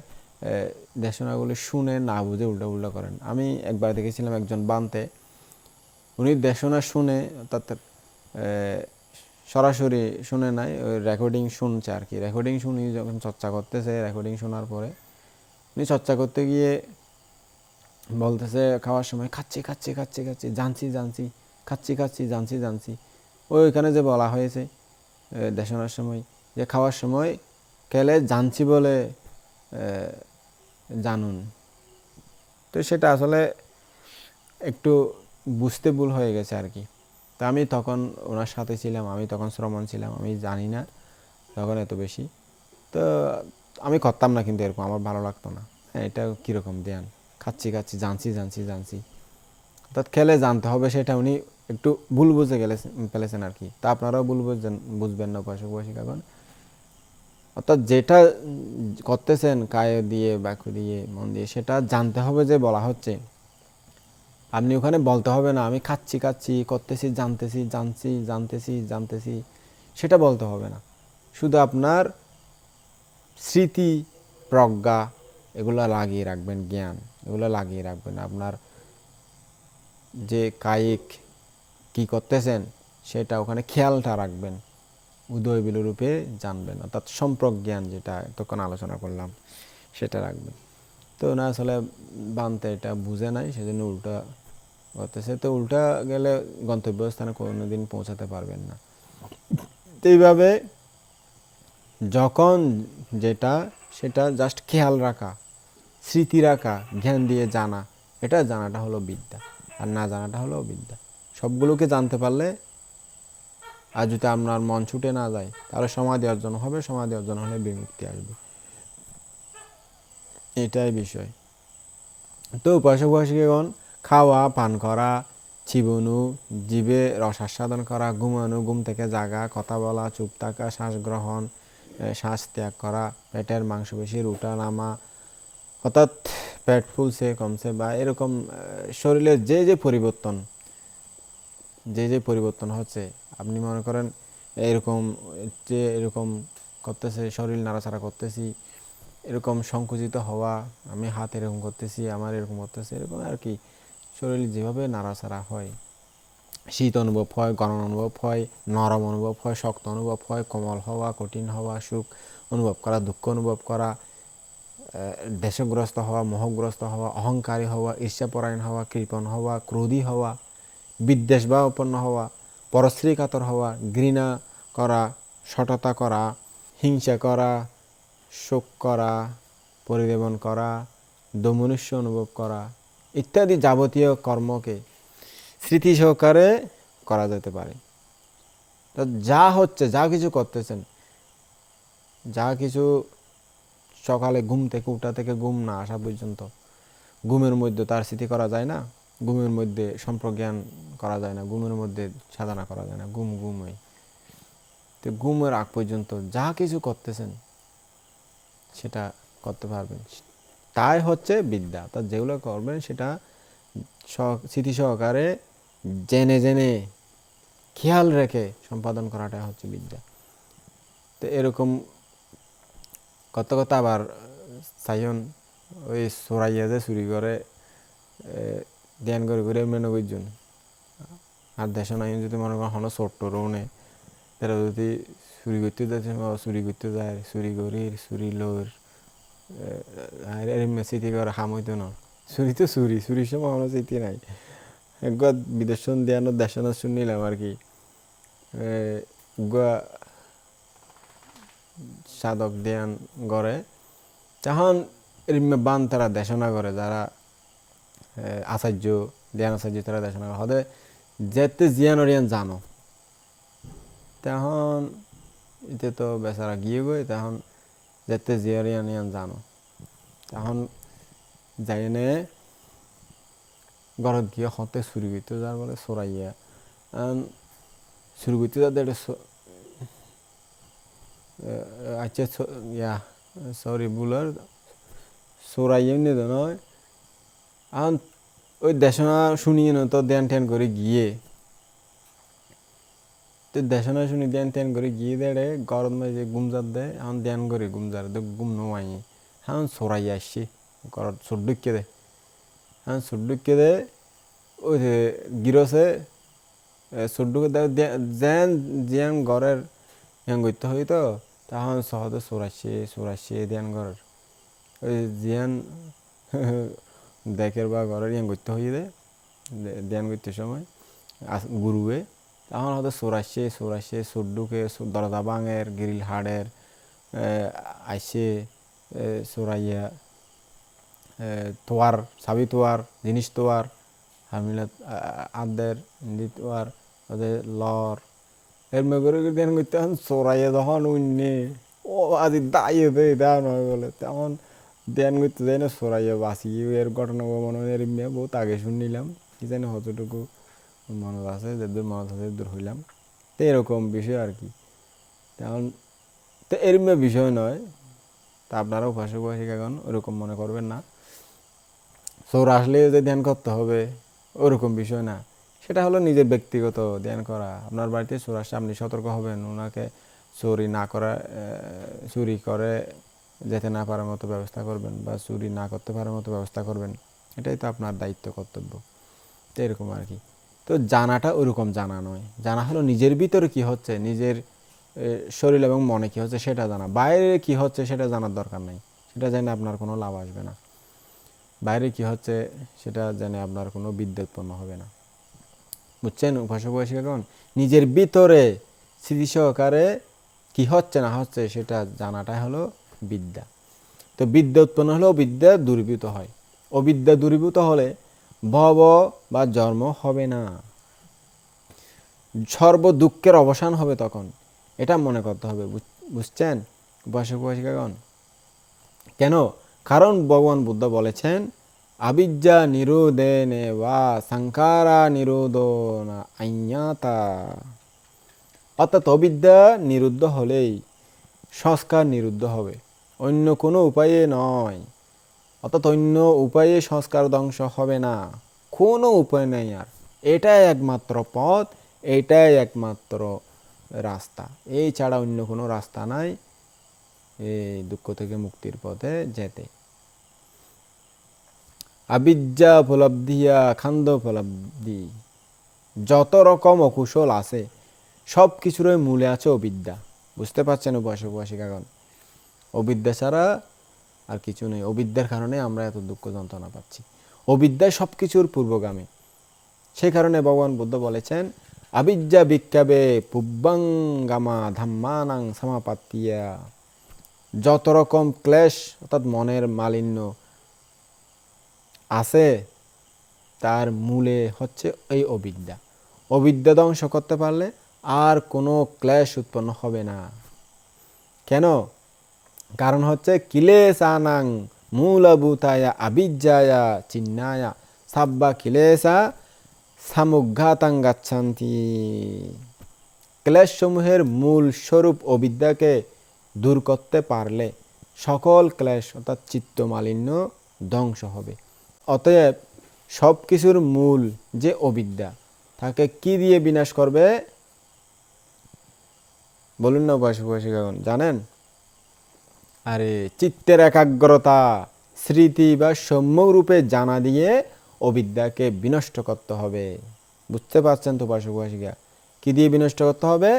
দেশনাগুলি শুনে না বুঝে উল্টো পুল্টো করেন। আমি একবার দেখেছিলাম একজন বান্তে, উনি দেশনা শুনে, অর্থাৎ সরাসরি শুনে নাই, ওই রেকর্ডিং শুনছে আর কি। রেকর্ডিং শুনি যখন চর্চা করতেছে, রেকর্ডিং শোনার পরে উনি চর্চা করতে গিয়ে বলতেছে খাওয়ার সময় খাচ্ছি খাচ্ছি খাচ্ছি খাচ্ছি জানছি জানছি, খাচ্ছি খাচ্ছি জানছি জানছি। ওইখানে যে বলা হয়েছে দেশনার সময় যে খাওয়ার সময় খেলে জানছি বলে জানুন। তো সেটা আসলে একটু বুঝতে ভুল হয়ে গেছে আর কি। তা আমি তখন ওনার সাথে ছিলাম, আমি তখন শ্রমণ ছিলাম, আমি জানি না তখন এত বেশি। তো আমি করতাম না, কিন্তু এরকম আমার ভালো লাগতো না। হ্যাঁ, এটা কীরকম ধ্যান, খাচ্ছি খাচ্ছি জানছি জানছি জানছি, অর্থাৎ খেলে জানতে হবে, সেটা উনি একটু ভুল বুঝে ফেলেছেন আর কি। তা আপনারাও ভুল বুঝবেন না উপাসক উপাসিকাগণ। অর্থাৎ যেটা করতেছেন কায় দিয়ে, বাক্য দিয়ে, মন দিয়ে, সেটা জানতে হবে যে বলা হচ্ছে। আপনি ওখানে বলতে হবে না আমি খাচ্ছি খাচ্ছি করতেছি জানতেছি জানছি জানতেছি জানতেছি, সেটা বলতে হবে না। শুধু আপনার স্মৃতি, প্রজ্ঞা এগুলো লাগিয়ে রাখবেন, জ্ঞান এগুলো লাগিয়ে রাখবেন। আপনার যে কায়িক কি করতেছেন সেটা ওখানে খেয়ালটা রাখবেন, উদয় বিলরূপে জানবেন, অর্থাৎ সম্প্রজ্ঞান যেটা তখন আলোচনা করলাম সেটা রাখবেন। তো না আসলে বানতে এটা বুঝে নাই, সেজন্য উল্টা করতেছে। তো উল্টা গেলে গন্তব্যস্থানে কোনোদিন পৌঁছাতে পারবেন না। তো এইভাবে যখন যেটা সেটা জাস্ট খেয়াল রাখা, স্মৃতি রাখা, জ্ঞান দিয়ে জানা, এটা জানাটা হলো বিদ্যা, আর না জানাটা হলো অবিদ্যা। সবগুলোকে জানতে পারলে, আর যদি আপনার মন ছুটে না যায়, তাহলে সমাধি অর্জন হবে, সমাধি অর্জন হলে বিমুক্তি আসবে, এটাই বিষয়। তো উপাসক উপাসিকাগণ খাওয়া, পান করা, চিবনু, জীবে রস আস্বাদন করা, ঘুমানো, ঘুম থেকে জাগা, কথা বলা, চুপ থাকা, শ্বাস গ্রহণ, শ্বাস ত্যাগ করা, পেটের মাংসপেশির উঠা নামা, অর্থাৎ পেট ফুলছে কমছে বা এরকম শরীরের যে যে পরিবর্তন, যে যে পরিবর্তন হচ্ছে, আপনি মনে করেন এরকম যে এরকম করতেছে, শরীর নাড়াচাড়া করতেছি, এরকম সংকুচিত হওয়া, আমি হাত এরকম করতেছি, আমার এরকম করতেছে, এরকম আর কি। শরীর যেভাবে নাড়াচাড়া হয়, শীত অনুভব হয়, গরম অনুভব হয়, নরম অনুভব হয়, শক্ত অনুভব হয়, কোমল হওয়া, কঠিন হওয়া, সুখ অনুভব করা, দুঃখ অনুভব করা, দেশগ্রস্ত হওয়া, মোহগ্রস্ত হওয়া, অহংকারী হওয়া, ঈর্ষাপরায়ণ হওয়া, কৃপণ হওয়া, ক্রোধী হওয়া, বিদ্বেষ বা উৎপন্ন হওয়া, পরশ্রী কাতর হওয়া, ঘৃণা করা, সততা করা, হিংসা করা, শোক করা, পরিদেবন করা, দমনুষ্য অনুভব করা ইত্যাদি যাবতীয় কর্মকে স্মৃতি সহকারে করা যেতে পারে। তো যা হচ্ছে, যা কিছু করতেছেন, যা কিছু সকালে ঘুম থেকে উঠা থেকে ঘুম না আসা পর্যন্ত, ঘুমের মধ্যে তার স্মৃতি করা যায় না, ঘুমের মধ্যে সম্প্রজ্ঞান করা যায় না, ঘুমের মধ্যে সাধনা করা যায় না, ঘুম ঘুমই। তো ঘুমের আগ পর্যন্ত যা কিছু করতেছেন সেটা করতে পারবেন, তাই হচ্ছে বিদ্যা। অর্থাৎ যেগুলো করবেন সেটা স্মৃতি সহকারে জেনে জেনে খেয়াল রেখে সম্পাদন করাটাই হচ্ছে বিদ্যা। তো এরকম কত কথা আবার সাইন ওই সোরাইয়া যে চুরি করে ধ্যান করে করে মেনে বুঝছেন, আর দেশে নাই যদি মনে করেন হলো ছোট্ট রোনে, তারা যদি চুরি করতে যাচ্ছে, চুরি করতে যায়, চুরি করির চুরি লোর স্মৃতি করে হাম হইতো না। চুরি তো চুরি, চুরির সময় আমার স্মৃতি নাই। একবার বিদেশ দেয়ানোর দেশনা শুনিলাম আর কি, সাধক ধ্যান করে তখন বান তারা দেশনা করে, যারা আচার্য ধ্যান আচার্য তারা দেশনা করে হদে যেতে জিয়ান অরিয়ান জানো। তখন এতে তো বেচারা গিয়ে গই, তখন যেতে জিয়ারিয়ানিয়ান জানো তখন যাইনে ঘরত গিয়ে হতে চুরি করতে যার বলে চোরাইয়া চুরি করতে যাতে আচ্ছা ইয়া সরি বুলার চোরাইয়া নিয়ে নয় এখন ওই দেশনা শুনিয়ে না তো ধ্যান ট্যান করে গিয়ে তো দেশনা শুনি ধ্যান ট্যান করে গিয়ে দেড়ে গরম মাঝে গুমজার দেয় এখন ধ্যান করে গুমজার দে গুম নোয়াই এখন চোরাইয়া আসছি ঘরত চোর ঢুকিয়ে দে এখন চোর ঢুকিয়ে দে ওই যে গিরসে চোর ঢুকে দেয় যেন যেন ঘরের হ্যাং করতে হই তো তখন সহজে চোরাইছে ধ্যান ঘরের ওই জিয়ান দেখের বা ঘরের ইয়াং করতে হয়ে দে ধ্যান করতে সময় গুরুয়ে তখন হয়তো চোরাইছে চোর ঢুকে দরজা ভাঙের গ্রিল হাড়ের আইসে চোরাইয়া তোয়ার চাবি তোয়ার জিনিস তোয়ার হামিলা আদের তোয়ার ওদের লর এর মেঘরে ধ্যান করতে এখন চোরাইয়া যখন উন্নে ও আজি দাইয়ে দে দেওয়া নয় বলে তেমন ধ্যান করতে যাই না চোরাইয়া বাঁচি এর ঘটনা মনে হয় মেয়ে বহুত আগে শুনিলাম কি জানি কতটুকু মনত আছে যেদূর মনত আছে দূর হইলাম তো এরকম বিষয় আর কি তেমন তো এরম বিষয় নয় তা আপনারা উপাসক উপাসিকাগণ ওরকম মনে করবেন না চোর আসলে যে ধ্যান করতে হবে ওরকম বিষয় না সেটা হলো নিজের ব্যক্তিগত ধ্যান করা আপনার বাড়িতে চোর আসলে আপনি সতর্ক হবেন ওনাকে চুরি না করা চুরি করে যেতে না পারার মতো ব্যবস্থা করবেন বা চুরি না করতে পারার মতো ব্যবস্থা করবেন এটাই তো আপনার দায়িত্ব কর্তব্য তো এরকম আর কি তো জানাটা ওরকম জানা নয় জানা হলো নিজের ভিতরে কি হচ্ছে নিজের শরীর এবং মনে কি হচ্ছে সেটা জানা বাইরে কি হচ্ছে সেটা জানার দরকার নাই সেটা জেনে আপনার কোনো লাভ আসবে না বাইরে কি হচ্ছে সেটা জেনে আপনার কোনো বিদ্যা উৎপন্ন হবে না বুঝছেন উপাসক উপাসিকাগণ নিজের ভিতরে স্মৃতি সহকারে কি হচ্ছে না হচ্ছে সেটা জানাটাই হলো বিদ্যা তো বিদ্যা উৎপন্ন হলে অবিদ্যা দূরীভূত হয় অবিদ্যা দূরীভূত হলে ভব বা জন্ম হবে না সর্ব দুঃখের অবসান হবে তখন এটা মনে করতে হবে বুঝছেন উপাসক উপাসিকাগণ কেন কারণ ভগবান বুদ্ধ বলেছেন আবিদ্যা নিরোধেনে বা সংখারা নিরোধনা আইয়াতা অর্থাৎ অবিদ্যা নিরুদ্ধ হলেই সংস্কার নিরুদ্ধ হবে অন্য কোনো উপায়ে নয় অর্থাৎ অন্য উপায়ে সংস্কার ধ্বংস হবে না কোনো উপায় নেই আর এটাই একমাত্র পথ এটাই একমাত্র রাস্তা এই ছাড়া অন্য কোনো রাস্তা নাই এই দুঃখ থেকে মুক্তির পথে যেতে আবিদ্যা উপলব্ধিয়া খান্দ উপলব্ধি যত রকম অকুশল আছে সব কিছুরই মূলে আছে অবিদ্যা বুঝতে পারছেন উপাসক উপাসিকাগণ অবিদ্যা ছাড়া আর কিছু নেই অবিদ্যার কারণে আমরা এত দুঃখ যন্ত্রণা পাচ্ছি অবিদ্যায় সব কিছুর পূর্বগামী সেই কারণে ভগবান বুদ্ধ বলেছেন আবিদ্যা বিক্ষাবে পুব্বাঙ্গামা ধাম্মানাং সমাপাতিয়া যত রকম ক্লেশ অর্থাৎ মনের মালিন্য আছে তার মূলে হচ্ছে এই অবিদ্যা অবিদ্যা ধ্বংস করতে পারলে আর কোনো ক্লেশ উৎপন্ন হবে না কেন কারণ হচ্ছে কিলেশানাং মূলভূতায়া আবিদ্যায়া চিন্নায়া সাব্বা কিলেশা সামুঘাতাং গাচ্ছান্তি ক্লেশসমূহের মূল স্বরূপ অবিদ্যাকে দূর করতে পারলে সকল ক্লেশ অর্থাৎ চিত্ত মালিন্য ধ্বংস হবে অতএব সব কিছুর মূল যে অবিদ্যা তাকে কি দিয়ে বিনাশ করবে বলুন না উপাসক উপাসিকাগণ জানেন আরে চিত্তের একাগ্রতা স্মৃতি বা সম্যক রূপে জানা দিয়ে অবিদ্যাকে বিনষ্ট করতে হবে বুঝতে পারছেন তো উপাসক উপাসিকা কি দিয়ে বিনষ্ট করতে হবে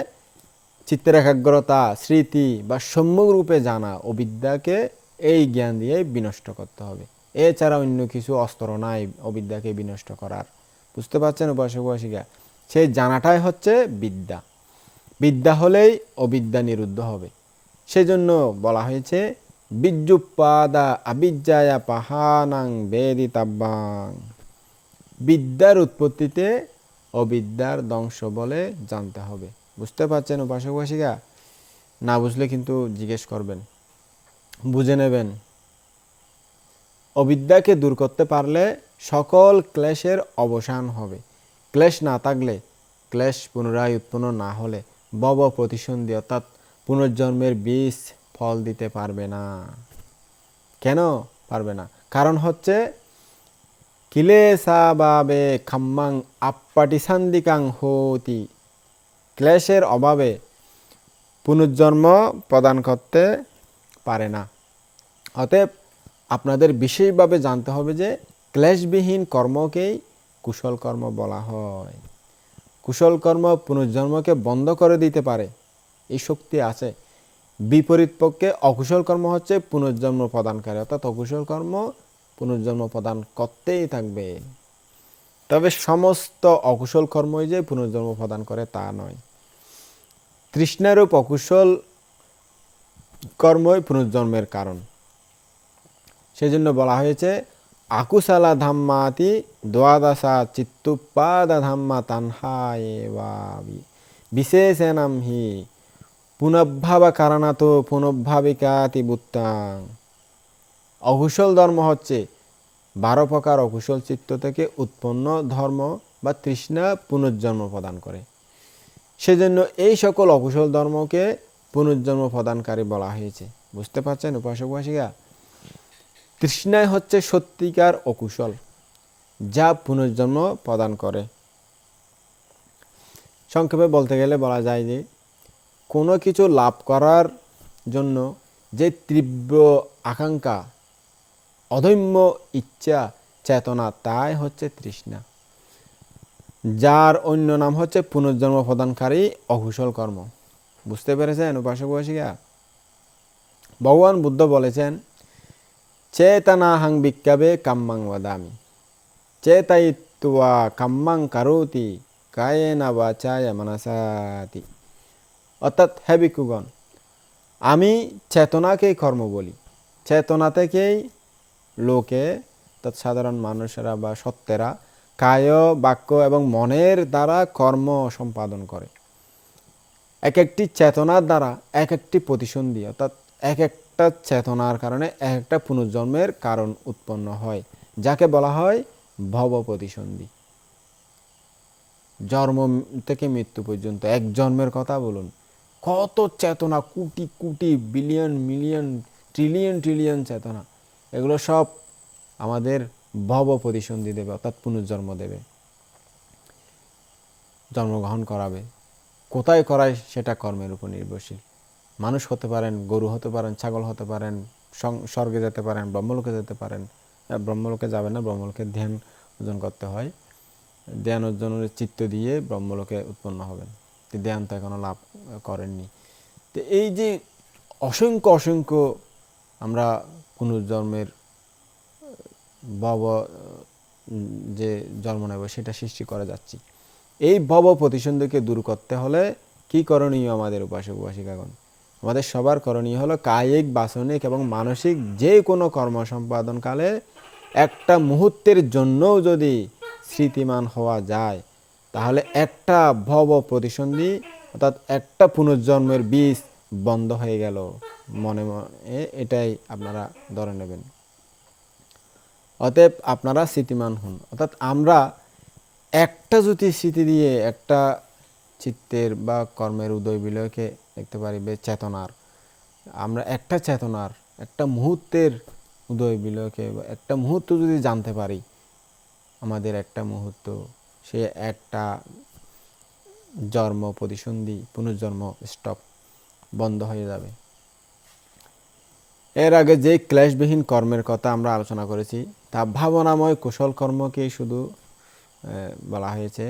চিত্তের একাগ্রতা স্মৃতি বা সম্যক রূপে জানা অবিদ্যাকে এই জ্ঞান দিয়ে বিনষ্ট করতে হবে এছাড়া অন্য কিছু অস্ত্র নাই অবিদ্যাকে বিনষ্ট করার বুঝতে পারছেন উপাসক উপাসিকা সেই জানাটাই হচ্ছে বিদ্যা বিদ্যা হলেই অবিদ্যা নিরুদ্ধ হবে সেজন্য বলা হয়েছে বিজ্জুপাদা আবিজ্জায়া পাহানাং বেদিতাব্বাং বিদ্যার উৎপত্তিতে অবিদ্যার ধ্বংস বলে জানতে হবে বুঝতে পারছেন উপাসক উপাসিকা না বুঝলে কিন্তু জিজ্ঞেস করবেন বুঝে নেবেন। অবিদ্যাকে দূর করতে পারলে সকল ক্লেশের অবসান হবে। ক্লেশ না থাকলে, ক্লেশ পুনরায় উৎপন্ন না হলে ভব প্রতিসন্ধি অর্থাৎ পুনর্জন্মের বীজ ফল দিতে পারবে না। কেন পারবে না? কারণ হচ্ছে কিলেশাভাবে খাম্মাং আপ্পাটিসান্দিকাং হোতি। ক্লেশের অভাবে পুনর্জন্ম প্রদান করতে পারে না। অতএব আপনাদের বিশেষভাবে জানতে হবে যে ক্লেশবিহীন কর্মকেই কুশল কর্ম বলা হয়। কুশল কর্ম পুনর্জন্মকে বন্ধ করে দিতে পারে, এই শক্তি আছে। বিপরীত পক্ষে অকুশল কর্ম হচ্ছে পুনর্জন্ম প্রদানকারী, অর্থাৎ অকুশল কর্ম পুনর্জন্ম প্রদান করতেই থাকবে। তবে সমস্ত অকুশল কর্মই যে পুনর্জন্ম প্রদান করে তা নয়। তৃষ্ণারূপ অকুশল কর্মই পুনর্জন্মের কারণ। সেজন্য বলা হয়েছে আকুশালা ধাম্মাতি দ্বাদশা চিত্তুপাদা ধাম্মা তানহায়েবাবি বিশেষেণাম হি পুনঃভাব কারণাত পুনঃভাবিকাতি বুত্তাং। অকুশল ধর্ম হচ্ছে 12 প্রকার অকুশল চিত্ত থেকে উৎপন্ন ধর্ম বা তৃষ্ণা পুনর্জন্ম প্রদান করে। সেজন্য এই সকল অকুশল ধর্মকে পুনর্জন্ম প্রদানকারী বলা হয়েছে। বুঝতে পারছেন উপাসক উপাসিকা? তৃষ্ণাই হচ্ছে সত্যিকার অকুশল, যা পুনর্জন্ম প্রদান করে। সংক্ষেপে বলতে গেলে বলা যায় যে কোনো কিছু লাভ করার জন্য যে তীব্র আকাঙ্ক্ষা, অদম্য ইচ্ছা, চেতনা, তাই হচ্ছে তৃষ্ণা, যার অন্য নাম হচ্ছে পুনর্জন্ম প্রদানকারী অকুশল কর্ম। বুঝতে পেরেছেন উপাসক উপাসিকা? ভগবান বুদ্ধ বলেছেন চেতনাহং বিক্কাবে কাম্মাং ওয়াদামি চেতায়িত্বা কাম্মাং কারোতি কায়েনা বাচায়া মনসাতি। অর্থাৎ হে ভিক্ষুগণ, আমি চেতনাকেই কর্ম বলি। চেতনা থেকেই লোকে, অর্থাৎ সাধারণ মানুষেরা বা সত্যেরা কায়, বাক্য এবং মনের দ্বারা কর্ম সম্পাদন করে। এক একটি চেতনার দ্বারা এক একটি প্রতিসন্ধি, অর্থাৎ এক একটা চেতনার কারণে এক একটা পুনর্জন্মের কারণ উৎপন্ন হয়, যাকে বলা হয় ভব প্রতিসন্ধি। জন্ম থেকে মৃত্যু পর্যন্ত এক জন্মের কথা বলুন, কত চেতনা, crore crore, billion million, trillion trillion চেতনা, এগুলো সব আমাদের ভব প্রতিসন্ধি দেবে, অর্থাৎ পুনর্জন্ম দেবে, জন্মগ্রহণ করাবে। কোথায় করায় সেটা কর্মের উপর নির্ভরশীল। মানুষ হতে পারেন, গরু হতে পারেন, ছাগল হতে পারেন, স্বর্গে যেতে পারেন, ব্রহ্মলোকে যেতে পারেন। ব্রহ্মলোকে যাবেন না, ব্রহ্মলোকে ধ্যান অর্জন করতে হয়। ধ্যান অর্জনের চিত্ত দিয়ে ব্রহ্মলোকে উৎপন্ন হবেন। ধ্যান তো এখনো লাভ করেননি। তো এই যে অসংখ্য অসংখ্য আমরা পুনর্জন্মের ভব যে জন্ম নেব সেটা সৃষ্টি করে যাচ্ছি। এই ভব প্রতিসন্ধিকে দূর করতে হলে কি করণীয় আমাদের উপাসক উপাসিকাগণ? আমাদের সবার করণীয় হলো কায়িক, বাসনিক এবং মানসিক যে কোনো কর্ম সম্পাদনকালে একটা মুহূর্তের জন্যও যদি স্মৃতিমান হওয়া যায়, তাহলে একটা ভব প্রতিসন্ধি অর্থাৎ একটা পুনর্জন্মের বীজ বন্ধ হয়ে গেল। মনে মনে এটাই আপনারা ধরে নেবেন। অতএব আপনারা স্মৃতিমান হন। অর্থাৎ আমরা একটা যদি স্মৃতি দিয়ে একটা চিত্তের বা কর্মের উদয় বিলয়কে দেখতে পারি চেতনার, আমরা একটা চেতনার একটা মুহূর্তের উদয় বিলয়কে একটা মুহূর্ত যদি জানতে পারি, আমাদের একটা মুহূর্ত সে একটা জন্ম প্রতিসন্ধি পুনর্জন্ম স্টপ বন্ধ হয়ে যাবে। এর আগে যে ক্লেশবিহীন কর্মের কথা আমরা আলোচনা করেছি তা ভাবনাময় কুশল কর্মকেই শুধু বলা হয়েছে,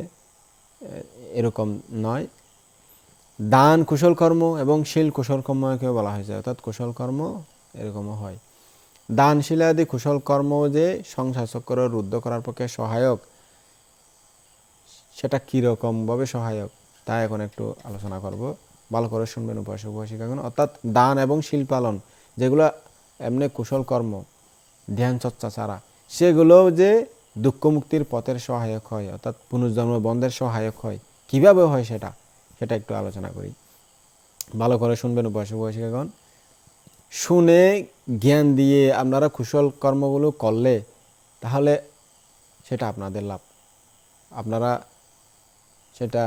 এরকম নয়। দান কুশল কর্ম এবং শীল কুশল কর্মকেও বলা হয়েছে, অর্থাৎ কুশল কর্ম এরকমও হয়। দান শিলাদি কুশল কর্ম যে সংসার চক্র রুদ্ধ করার পক্ষে সহায়ক, সেটা কীরকমভাবে সহায়ক তা এখন একটু আলোচনা করব। ভালো করে শুনবেন উপাসক উপাসিকাগণ। অর্থাৎ দান এবং শীল পালন যেগুলো এমনি কুশল কর্ম, ধ্যান চর্চা ছাড়া, সেগুলোও যে দুঃখ মুক্তির পথের সহায়ক হয়, অর্থাৎ পুনর্জন্ম বন্ধের সহায়ক হয়। কীভাবে হয় সেটা একটু আলোচনা করি। ভালো করে শুনবেন উপাসক উপাসিকাগণ। শুনে জ্ঞান দিয়ে আপনারা কুশল কর্মগুলো করলে তাহলে সেটা আপনাদের লাভ, আপনারা সেটা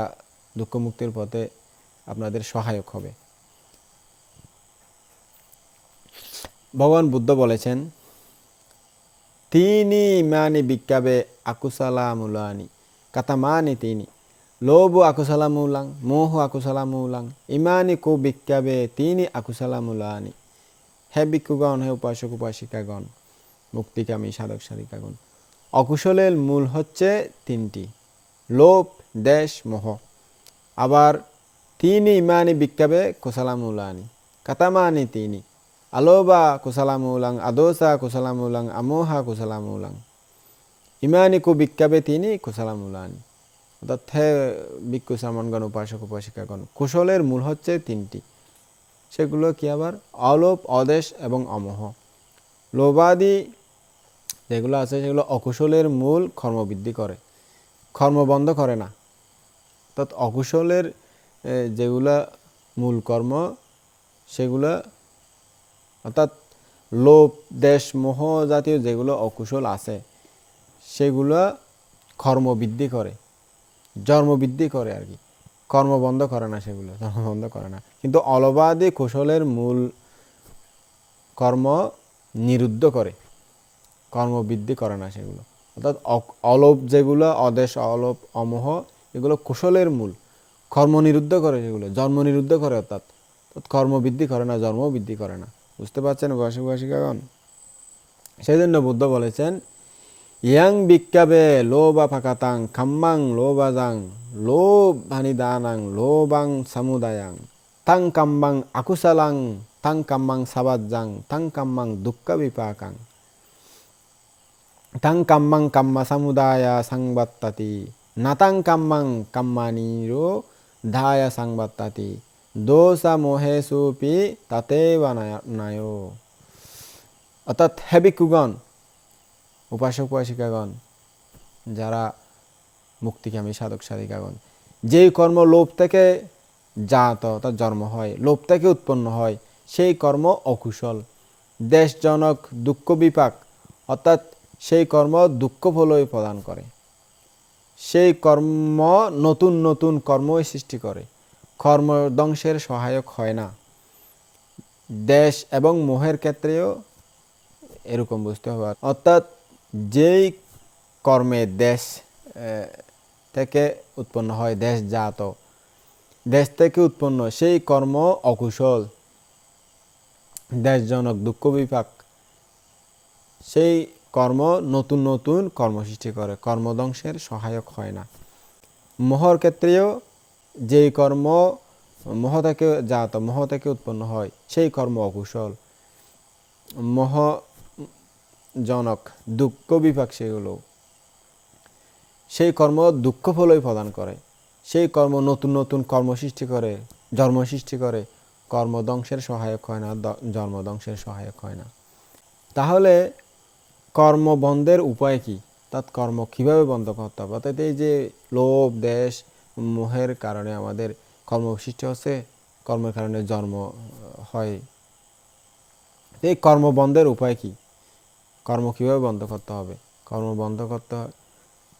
দুঃখমুক্তির পথে আপনাদের সহায়ক হবে। ভগবান বুদ্ধ বলেছেন, তিনি ইমানি বিক্কাবে আকুশালা মূলানি কাতামানি তিনি লোভ আকুশালা মূলাং মোহ আকুশালা মূলাং ইমানি কো বিক্কাবে তিনি আকুশালা মূলানি। হে ভিক্ষুগণ, হে উপাসক উপাসিকাগণ, মুক্তিকামী সাধক সাধিকাগণ, অকুশলের মূল হচ্ছে তিনটি, লোভ, দেশ, মোহ। আবার তিনি ইমানি বিক্কাবে কুশলা মূলানি কাতামানি তিনি আলোবা কুশলা মূলাং আদোসা কুশলা মূলাং আমোহা কুশলা মূলাং ইমানি কো বিক্কাবে তিনি কুশলা মূলানি। অর্থাৎ হে ভিক্ষু শ্রামণগণ, উপাসক উপাসিকাগণ, কুশলের মূল হচ্ছে তিনটি, সেগুলো কি? আবার অলোভ, অদেশ এবং অমোহ। লোভাদি যেগুলো আছে সেগুলো অকুশলের মূল, কর্মবৃদ্ধি করে, কর্ম বন্ধ করে না। অর্থাৎ অকুশলের যেগুলা মূল কর্ম সেগুলো, অর্থাৎ লোভ, দেশ, মোহ জাতীয় যেগুলো অকুশল আছে সেগুলো কর্মবৃদ্ধি করে, জন্মবৃদ্ধি করে আর কি, কর্ম বন্ধ করে না, সেগুলো কর্ম বন্ধ করে না। কিন্তু অলোভাদি কুশলের মূল কর্ম নিরুদ্ধ করে, কর্মবৃদ্ধি করে না সেগুলো। অর্থাৎ অলোভ যেগুলো, অদেশ, অলোভ, অমোহ, এগুলো কুশলের মূল, কর্ম নিরুদ্ধ করে, সেগুলো জন্ম নিরুদ্ধ করে, অর্থাৎ কর্মবৃদ্ধি করে না, জন্ম বৃদ্ধি করে না। বুঝতে পারছেন উপাসক উপাসিকাগণ? সেই জন্য বুদ্ধ বলেছেন, ইয়াং বিক্কাবে লোবা ফাকাতাং খাম্মাং লোবাজাং লোভানি দানাং লোবাং সামুদায়াং তাং কাম্বাং আকুশালাং তাং কাম্বাং সাবাজ্জাং তাং কাম্বাং দুঃখ বিপাকাং তাং কাম্মাং কাম্মা সামুদায়া সংবাত্তাতি নাতাং কাম্মাং কাম্মানিরো ধায়া সংবাত্তাতি দোষা মোহেসুপি তাতেবা নায়ো। অর্থাৎ হে ভিক্ষুগণ, উপাসক উপাসিকাগণ, যারা মুক্তিকামী সাধক সাধিকাগণ, যেই কর্ম লোভ থেকে জাত অর্থাৎ জন্ম হয়, লোভ থেকে উৎপন্ন হয়, সেই কর্ম অকুশল, দেশজনক, দুঃখ বিপাক, অর্থাৎ সেই কর্ম দুঃখ ফলই প্রদান করে, সেই কর্ম নতুন নতুন কর্মই সৃষ্টি করে, কর্মধ্বংসের সহায়ক হয় না। দেশ এবং মোহের ক্ষেত্রেও এরকম বুঝতে হবে। অর্থাৎ যেই কর্মে দেশ থেকে উৎপন্ন হয়, দেশজাত, দেশ থেকে উৎপন্ন, সেই কর্ম অকুশল, দেশজনক, দুঃখ বিপাক, সেই কর্ম নতুন নতুন কর্ম সৃষ্টি করে, কর্মধ্বংসের সহায়ক হয় না। মোহর ক্ষেত্রেও যেই কর্ম মোহ থেকে জাত, মোহ থেকে উৎপন্ন হয়, সেই কর্ম অকুশল, মোহজনক, দুঃখ বিপাক, সেগুলো সেই কর্ম দুঃখ ফলই প্রদান করে, সেই কর্ম নতুন নতুন কর্ম সৃষ্টি করে, জন্ম সৃষ্টি করে, কর্মধ্বংসের সহায়ক হয় না, জন্মধ্বংসের সহায়ক হয় না। তাহলে কর্ম বন্ধের উপায় কি? অর্থাৎ কর্ম কিভাবে বন্ধ করতে হবে? অর্থাৎ এই যে লোভ, দেশ, মোহের কারণে আমাদের কর্ম সৃষ্টি হচ্ছে, কর্মের কারণে জন্ম হয়, এই কর্ম বন্ধের উপায় কি? কর্ম কিভাবে বন্ধ করতে হবে? কর্ম বন্ধ করতে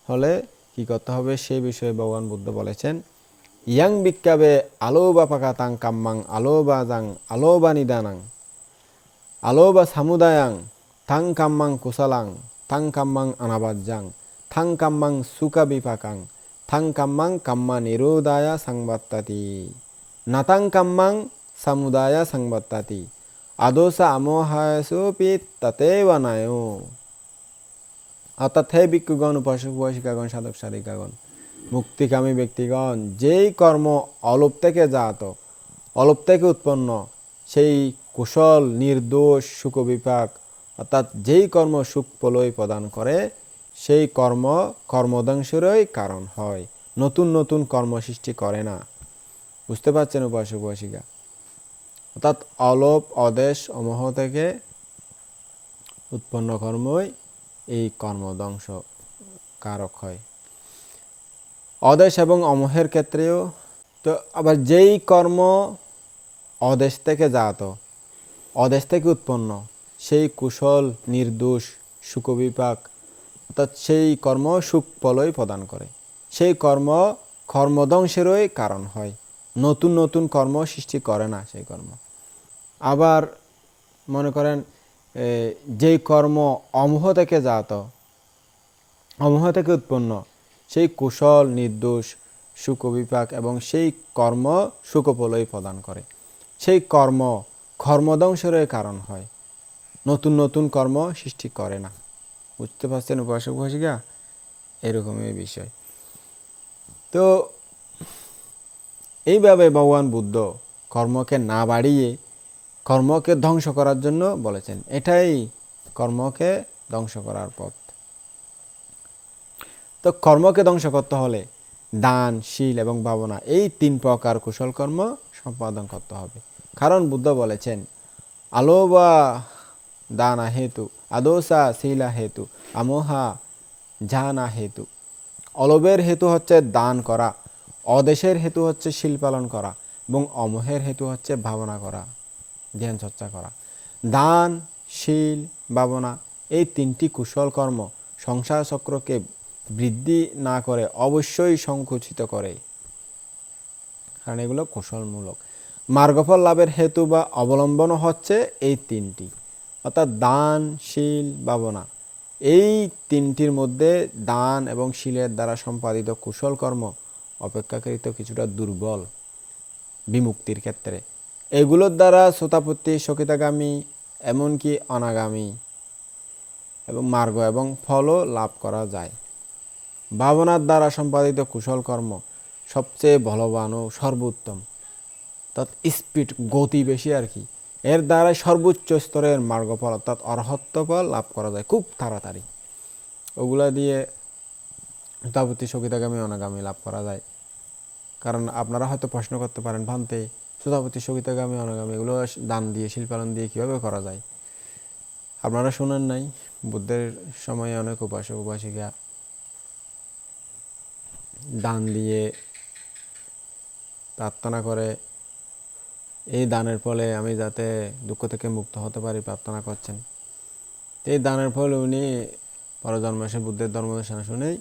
হলে কি করতে হবে সেই বিষয়ে ভগবান বুদ্ধ বলেছেন, ইয়াং বিক্কাবে আলোবা পাকাতাং কাম্মাং আলোবা জাং আলোবা নিদানাং আলোবা সামুদায়াং থাং কাম্মাং কুশালাং থাং কাম্মাং অনাবাজ্জাং থাং কাম্মাং সুকা বিপাকাং থাং কাম্মাং কাম্মা নিরোধায়া সংবাত্তাতি নাতাং কাম্মাং সামুদায়া সংবাত্তাতি আদোসা আমোহায়সোপি তাতেবা নায়ো। অর্থাৎ হে ভিক্ষুগণ, উপাসক উপাসিকাগণ, সাধক সাধিকাগণ, মুক্তিকামী ব্যক্তিগণ, যেই কর্ম অলোভ থেকে জাত, অলোভ থেকে উৎপন্ন, সেই কুশল, নির্দোষ, সুখ বিপাক, অর্থাৎ যেই কর্ম সুখ প্রলয় প্রদান করে, সেই কর্ম কর্মধ্বংসেরই কারণ হয়, নতুন নতুন কর্ম সৃষ্টি করে না। বুঝতে পারছেন উপাসক উপাসিকা? অর্থাৎ অলোভ, অদেশ, অমোহ থেকে উৎপন্ন কর্মই এই কর্মধ্বংস কারক হয়। অদেশ এবং অমোহের ক্ষেত্রেও তো আবার যেই কর্ম অদেশ থেকে জাত, অদেশ থেকে উৎপন্ন সেই কুশল নির্দোষ সুখবিপাক, অর্থাৎ সেই কর্ম সুখ ফলই প্রদান করে। সেই কর্ম কর্মধ্বংসেরই কারণ হয়, নতুন নতুন কর্ম সৃষ্টি করে না সেই কর্ম। আবার মনে করেন যেই কর্ম অমোহ থেকে জাত, অমোহ থেকে উৎপন্ন, সেই কুশল নির্দোষ সুখবিপাক এবং সেই কর্ম সুখফলই প্রদান করে। সেই কর্ম কর্মধ্বংসেরই কারণ হয়, নতুন নতুন কর্ম সৃষ্টি করে না। বুঝতে পারছেন উপাসক উপাসিকা? এরকমই বিষয়। তো এইভাবে ভগবান বুদ্ধ কর্মকে না বাড়িয়ে কর্মকে ধ্বংস করার জন্য বলেছেন। এটাই কর্মকে ধ্বংস করার পথ। তো কর্মকে ধ্বংস করতে হলে দান, শীল এবং ভাবনা, এই 3 প্রকার কুশল কর্ম সম্পাদন করতে হবে। কারণ বুদ্ধ বলেছেন, আলোবা দানা হেতু, আদোসা শীলা হেতু, আমোহা জানা হেতু। অলোভের হেতু হচ্ছে দান করা, অদেশের হেতু হচ্ছে শীল পালন করা এবং অমোহের হেতু হচ্ছে ভাবনা করা, ধ্যান চর্চা করা। দান, শীল, ভাবনা, এই 3টি কুশল কর্ম সংসার চক্রকে বৃদ্ধি না করে অবশ্যই সংকুচিত করে, কারণ এগুলো কুশলমূলক। মার্গফল লাভের হেতু বা অবলম্বন হচ্ছে এই 3টি, অর্থাৎ দান, শীল, ভাবনা। এই 3টির মধ্যে দান এবং শীলের দ্বারা সম্পাদিত কুশল কর্ম অপেক্ষাকৃত কিছুটা দুর্বল বিমুক্তির ক্ষেত্রে। এগুলোর দ্বারা শ্রোতাপত্তি, সকিতাগামী, এমনকি অনাগামী এবং মার্গ এবং ফলও লাভ করা যায়। ভাবনার দ্বারা সম্পাদিত কুশল কর্ম সবচেয়ে বলবান ও সর্বোত্তম, অর্থাৎ স্পিড, গতি বেশি আর কি। এর দ্বারা সর্বোচ্চ স্তরের মার্গফল অর্থাৎ অরহত্ত ফল লাভ করা যায় খুব তাড়াতাড়ি। ওগুলা দিয়ে শ্রোতাপত্তি, সকিতাগামী, অনাগামী লাভ করা যায়। কারণ আপনারা হয়তো প্রশ্ন করতে পারেন, ভান্তে শ্রোতাপত্তি, সকিতাগামী, অনাগামী এগুলো দান দিয়ে, শীল পালন দিয়ে কীভাবে করা যায়? আপনারা শুনেন নাই, বুদ্ধের সময়ে অনেক উপাসক উপাসিকা দান দিয়ে প্রার্থনা করে, এই দানের ফলে আমি যাতে দুঃখ থেকে মুক্ত হতে পারি প্রার্থনা করছেন। এই দানের ফলে উনি পরজন্মে এসে বুদ্ধের ধর্মদেশনা শুনেই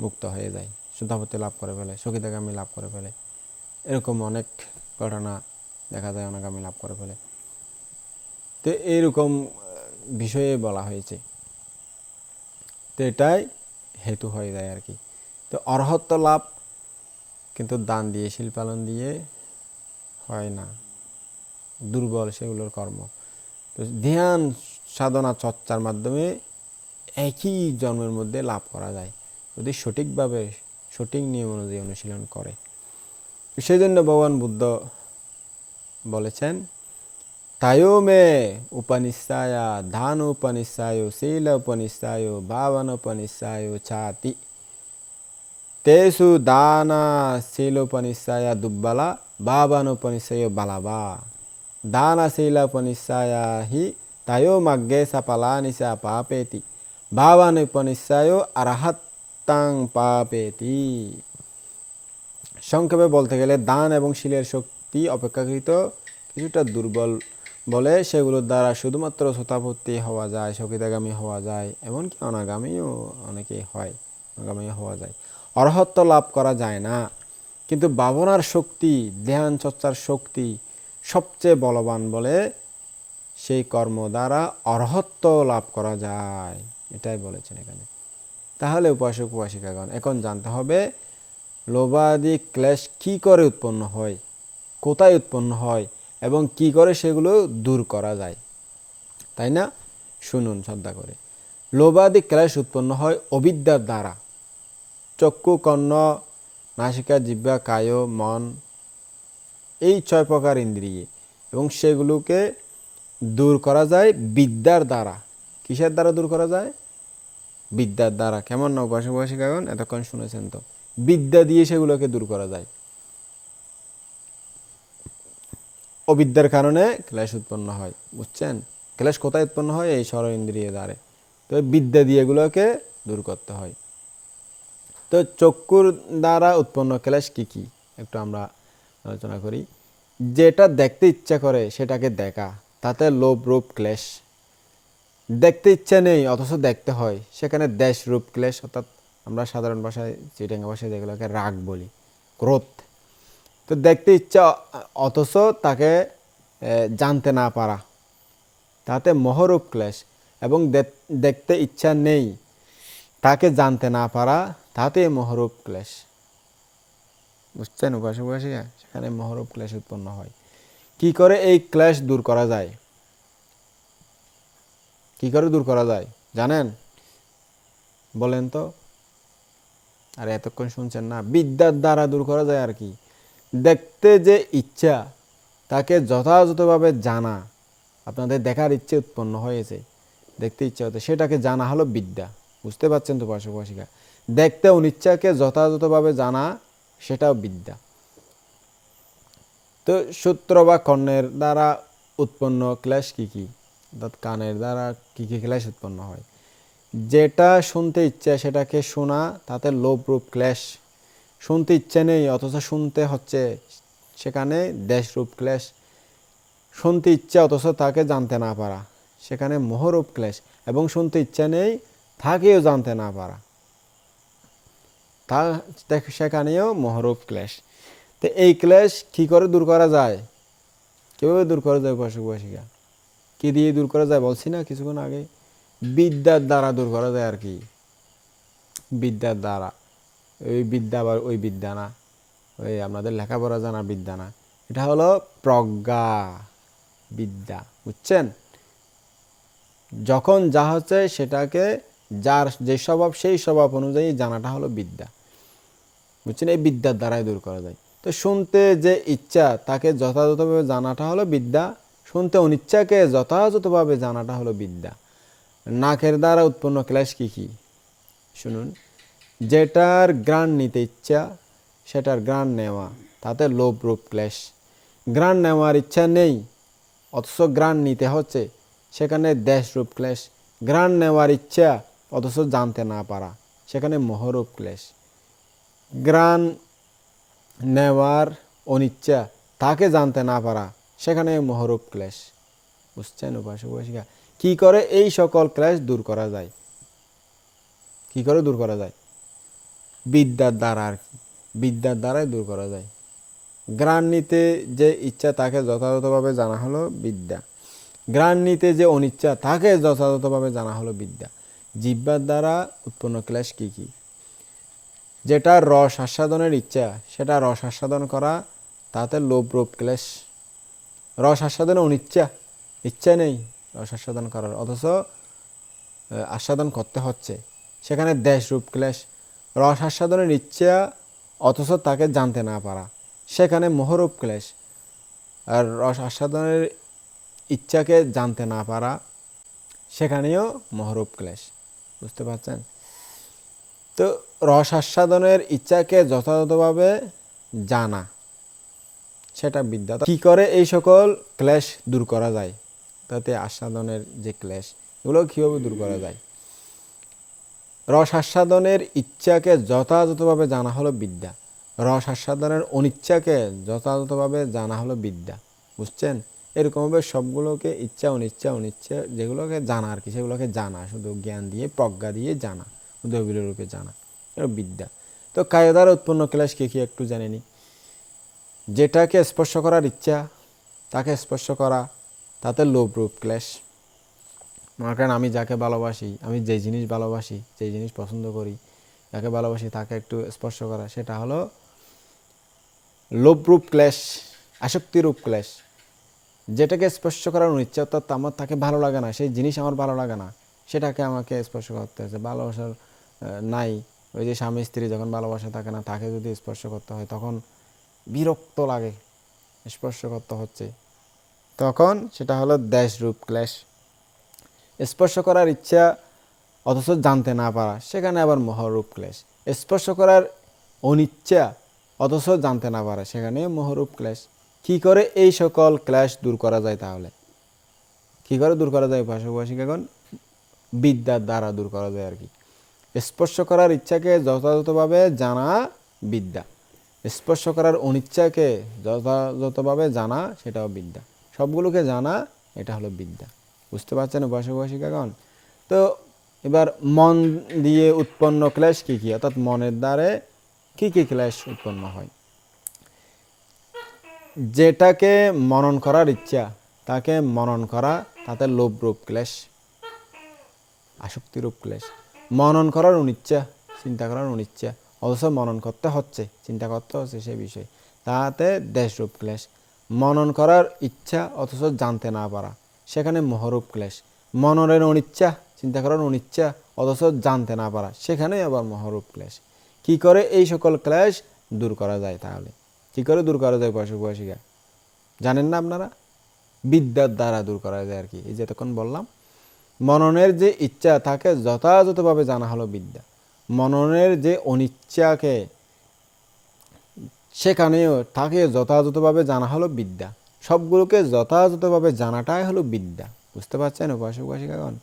মুক্ত হয়ে যায়, শ্রোতাপত্তি লাভ করে ফেলে, সকিতাগামী লাভ করে ফেলে। এরকম অনেক ঘটনা দেখা যায়, অনাগামী লাভ করে ফেলে। তো এইরকম বিষয়ে বলা হয়েছে। তো এটাই হেতু হয়ে যায় আর কি। তো অরহত্ত লাভ কিন্তু দান দিয়ে, শীল পালন দিয়ে হয় না, দুর্বল সেগুলোর কর্ম। তো ধ্যান সাধনা চর্চার মাধ্যমে একই জন্মের মধ্যে লাভ করা যায়, যদি সঠিকভাবে সঠিক নিয়ম অনুযায়ী অনুশীলন করে। সেই জন্য ভগবান বুদ্ধ বলেছেন, তায়ো মে উপনিষায় ধান উপনিষায় শীল উপনিষায় ভাবন উপনিষায় চাতি তেসু দানা শীলোপনিষায় দুব্বালা ভাবানোপনিষায় বালাবা দানা শীলোপনিষায় হি তায়ো মাগ্গে সাপালানিসা পাপেতি ভাবানোপনিষায় আরহাত্তাং পাপেতি। সংক্ষেপে বলতে গেলে দান এবং শীলের শক্তি অপেক্ষাকৃত কিছুটা দুর্বল বলে সেগুলোর দ্বারা শুধুমাত্র শ্রোতাপত্তি হওয়া যায়, সকিতাগামী হওয়া যায়, এমনকি অনাগামীও অনেকে হয়, অনাগামী হওয়া যায়। অরহত্ত লাভ করা যায় না, কিন্তু ভাবনার শক্তি, ধ্যান চর্চার শক্তি সবচেয়ে বলবান বলে সেই কর্ম দ্বারা অরহত্ত লাভ করা যায়, এটাই বলেছেন এখানে। তাহলে উপাসক উপাসিকাগণ এখন জানতে হবে লোভাদি ক্লেশ কি করে উৎপন্ন হয়, কোথায় উৎপন্ন হয় এবং কি করে সেগুলো দূর করা যায়, তাই না? শুনুন শ্রদ্ধা করে। লোভাদি ক্লেশ উৎপন্ন হয় অবিদ্যার দ্বারা, চক্ষু, কর্ণ, নাসিকা, জিহ্বা, কায়, মন, এই 6 প্রকার ইন্দ্রিয়ে, এবং সেগুলোকে দূর করা যায় বিদ্যার দ্বারা। কিসের দ্বারা দূর করা যায়? বিদ্যার দ্বারা। কেমন না উপাসক উপাসিকাগণ, এতক্ষণ শুনেছেন তো, বিদ্যা দিয়ে সেগুলোকে দূর করা যায়। অবিদ্যার কারণে ক্লেশ উৎপন্ন হয়, বুঝছেন? ক্লেশ কোথায় উৎপন্ন হয়? এই ষড় ইন্দ্রিয় দ্বারে। তো বিদ্যা দিয়ে এগুলোকে দূর করতে হয়। তো চক্ষুর দ্বারা উৎপন্ন ক্লেশ কি কি একটু আমরা আলোচনা করি। যেটা দেখতে ইচ্ছা করে সেটাকে দেখা, তাতে লোভ রূপ ক্লেশ। দেখতে ইচ্ছা নেই অথচ দেখতে হয়, সেখানে দেশ রূপ ক্লেশ, অর্থাৎ আমরা সাধারণ ভাষায় চিটাঙ্গা ভাষায় যেগুলোকে রাগ বলি, ক্রোধ। তো দেখতে ইচ্ছা অথচ তাকে জানতে না পারা, তাতে মোহরূপ ক্লেশ। এবং দেখতে ইচ্ছা নেই তাকে জানতে না পারা, তাতে মোহরূপ ক্লেশ। বুঝছেন উপাসক উপাসিকা? সেখানে মোহরূপ ক্লেশ উৎপন্ন হয়। কি করে এই ক্লেশ দূর করা যায়? কি করে দূর করা যায় জানেন? বলেন তো। আর এতক্ষণ শুনছেন না? বিদ্যার দ্বারা দূর করা যায় আর কি। দেখতে যে ইচ্ছা তাকে যথাযথভাবে জানা, আপনাদের দেখার ইচ্ছে উৎপন্ন হয়েছে, দেখতে ইচ্ছা হতে, সেটাকে জানা হলো বিদ্যা। বুঝতে পারছেন তো উপাসক উপাসিকা? দেখতে অনিচ্ছাকে যথাযথভাবে জানা, সেটাও বিদ্যা। তো সূত্র বা কর্ণের দ্বারা উৎপন্ন ক্লেশ কি কি, অর্থাৎ কানের দ্বারা কি কি ক্লেশ উৎপন্ন হয়? যেটা শুনতে ইচ্ছা সেটাকে শোনা, তাতে লোভ রূপ ক্লেশ। শুনতে ইচ্ছে নেই অথচ শুনতে হচ্ছে, সেখানে দেশ রূপ ক্লেশ। শুনতে ইচ্ছা অথচ তাকে জানতে না পারা, সেখানে মোহরূপ ক্লেশ। এবং শুনতে ইচ্ছা নেই তাকেও জানতে না পারা, তা সেখানেও মোহরূপ ক্লেশ। তো এই ক্লেশ কি করে দূর করা যায়? কিভাবে দূর করা যায় উপাসক উপাসিকা? কি দিয়ে দূর করা যায় বলছি না কিছুক্ষণ আগে? বিদ্যার দ্বারা দূর করা যায় আর কি। বিদ্যার দ্বারা। ওই বিদ্যা আবার ওই বিদ্যা না, ওই আপনাদের লেখাপড়া জানা বিদ্যা না, এটা হলো প্রজ্ঞা বিদ্যা। বুঝছেন? যখন যা হচ্ছে সেটাকে, যার যে স্বভাব সেই স্বভাব অনুযায়ী জানাটা হলো বিদ্যা। বুঝছেন? এই বিদ্যার দ্বারাই দূর করা যায়। তো শুনতে যে ইচ্ছা তাকে যথাযথভাবে জানাটা হলো বিদ্যা, শুনতে অনিচ্ছাকে যথাযথভাবে জানাটা হলো বিদ্যা। নাকের দ্বারা উৎপন্ন ক্লেশ কি কি শুনুন। যেটার ঘ্রাণ নিতে ইচ্ছা সেটার ঘ্রাণ নেওয়া, তাতে লোভ রূপ ক্লেশ। ঘ্রাণ নেওয়ার ইচ্ছা নেই অথচ ঘ্রাণ নিতে হচ্ছে, সেখানে দেশ রূপ ক্লেশ। ঘ্রাণ নেওয়ার ইচ্ছা অথচ জানতে না পারা, সেখানে মোহরূপ ক্লেশ। ঘ্রাণ নেওয়ার অনিচ্ছা, তাকে জানতে না পারা, সেখানে মোহরূপ ক্লেশ। বুঝছেন উপাসক উপাসিকা? কি করে এই সকল ক্লেশ দূর করা যায়? কি করে দূর করা যায়? বিদ্যার দ্বারা আর কি। বিদ্যার দ্বারাই দূর করা যায়। ঘ্রাণ নিতে যে ইচ্ছা তাকে যথাযথভাবে জানা হলো বিদ্যা। ঘ্রাণ নিতে যে অনিচ্ছা তাকে যথাযথভাবে জানা হলো বিদ্যা। জিহ্বার দ্বারা উৎপন্ন ক্লেশ কি কি? যেটা রস আস্বাদনের ইচ্ছা সেটা রস আস্বাদন করা, তাতে লোভ রূপ ক্লেশ। রস আস্বাদনের অনিচ্ছা, ইচ্ছা নেই রস আস্বাদন করার, অথচ আস্বাদন করতে হচ্ছে, সেখানে দেশ রূপ ক্লেশ। রস আস্বাদনের ইচ্ছা অথচ তাকে জানতে না পারা, সেখানে মোহরূপ ক্লেশ। আর রস আস্বাদনের ইচ্ছাকে জানতে না পারা, সেখানেও মোহরূপ ক্লেশ। বুঝতে পারছেন? তো রস আস্বাদনের ইচ্ছাকে যথাযথভাবে জানা, সেটা বিদ্যা। কি করে এই সকল ক্লেশ দূর করা যায়? তাতে আস্বাদনের যে ক্লেশ, এগুলো কীভাবে দূর করা যায়? রস আস্বাদনের ইচ্ছাকে যথাযথভাবে জানা হলো বিদ্যা। রস আস্বাদনের অনিচ্ছাকে যথাযথভাবে জানা হলো বিদ্যা। বুঝছেন? এরকমভাবে সবগুলোকে ইচ্ছা অনিচ্ছা অনিচ্ছা যেগুলোকে জানা আর কি, সেগুলোকে জানা, শুধু জ্ঞান দিয়ে প্রজ্ঞা দিয়ে জানা, উদয়বিল রূপে জানা, এটা বিদ্যা। তো কায়দার উৎপন্ন ক্লেশ কি কি একটু জেনে নি। যেটাকে স্পর্শ করার ইচ্ছা তাকে স্পর্শ করা, তাতে লোভ রূপ ক্লেশ। মনে করেন আমি যাকে ভালোবাসি, আমি যে জিনিস ভালোবাসি, যে জিনিস পছন্দ করি, যাকে ভালোবাসি তাকে একটু স্পর্শ করা, সেটা হলো লোভ রূপ ক্লেশ, আসক্তি রূপ ক্লেশ। যেটাকে স্পর্শ করার ইচ্ছা, অর্থাৎ আমার তাকে ভালো লাগে না, সেই জিনিস আমার ভালো লাগে না, সেটাকে আমাকে স্পর্শ করতে হচ্ছে। ভালোবাসার নাই, ওই যে স্বামী স্ত্রী যখন ভালোবাসা থাকে না, তাকে যদি স্পর্শ করতে হয় তখন বিরক্ত লাগে, স্পর্শ করতে হচ্ছে, তখন সেটা হলো দেশ রূপ ক্লেশ। স্পর্শ করার ইচ্ছা অথচ জানতে না পারা, সেখানে আবার মোহরূপ ক্লেশ। স্পর্শ করার অনিচ্ছা অথচ জানতে না পারা, সেখানে মোহরূপ ক্লেশ। কি করে এই সকল ক্লেশ দূর করা যায়? তাহলে কি করে দূর করা যায় উপাসক উপাসিকাগণ? বিদ্যার দ্বারা দূর করা যায় আর কি। স্পর্শ করার ইচ্ছাকে যথাযথভাবে জানা বিদ্যা, স্পর্শ করার অনিচ্ছাকে যথাযথভাবে জানা, সেটাও বিদ্যা। সবগুলোকে জানা এটা হলো বিদ্যা। বুঝতে পারছেন উপাসক উপাসিকাগণ? তো এবার মন দিয়ে উৎপন্ন ক্লেশ কী কী, অর্থাৎ মনের দ্বারে কী কী ক্লেশ উৎপন্ন হয়? যেটাকে মনন করার ইচ্ছা তাকে মনন করা, তাতে লোভরূপ ক্লেশ, আসক্তিরূপ ক্লেশ। মনন করার অনিচ্ছা, চিন্তা করার অনিচ্ছা, অথচ মনন করতে হচ্ছে, চিন্তা করতে হচ্ছে সে বিষয়, তাতে দেশরূপ ক্লেশ। মনন করার ইচ্ছা অথচ জানতে না পারা, সেখানে মোহরূপ ক্লেশ। মননের অনিচ্ছা, চিন্তা করার অনিচ্ছা অথচ জানতে না পারা, সেখানে আবার মোহরূপ ক্লেশ। কি করে এই সকল ক্লেশ দূর করা যায়? তাহলে কি করে দূর করা যায় উপাসক উপাসিকা? জানেন না আপনারা? বিদ্যার দ্বারা দূর করা যায় আর কি। এই যে তখন বললাম, মননের যে ইচ্ছা তাকে যথাযথভাবে জানা হলো বিদ্যা। মননের যে অনিচ্ছাকে সেখানেও তাকে যথাযথভাবে জানা হলো বিদ্যা। সবগুলোকে যথাযথভাবে জানাটাই হলো বিদ্যা। বুঝতে পারছেন উপাসক উপাসিকাগণ?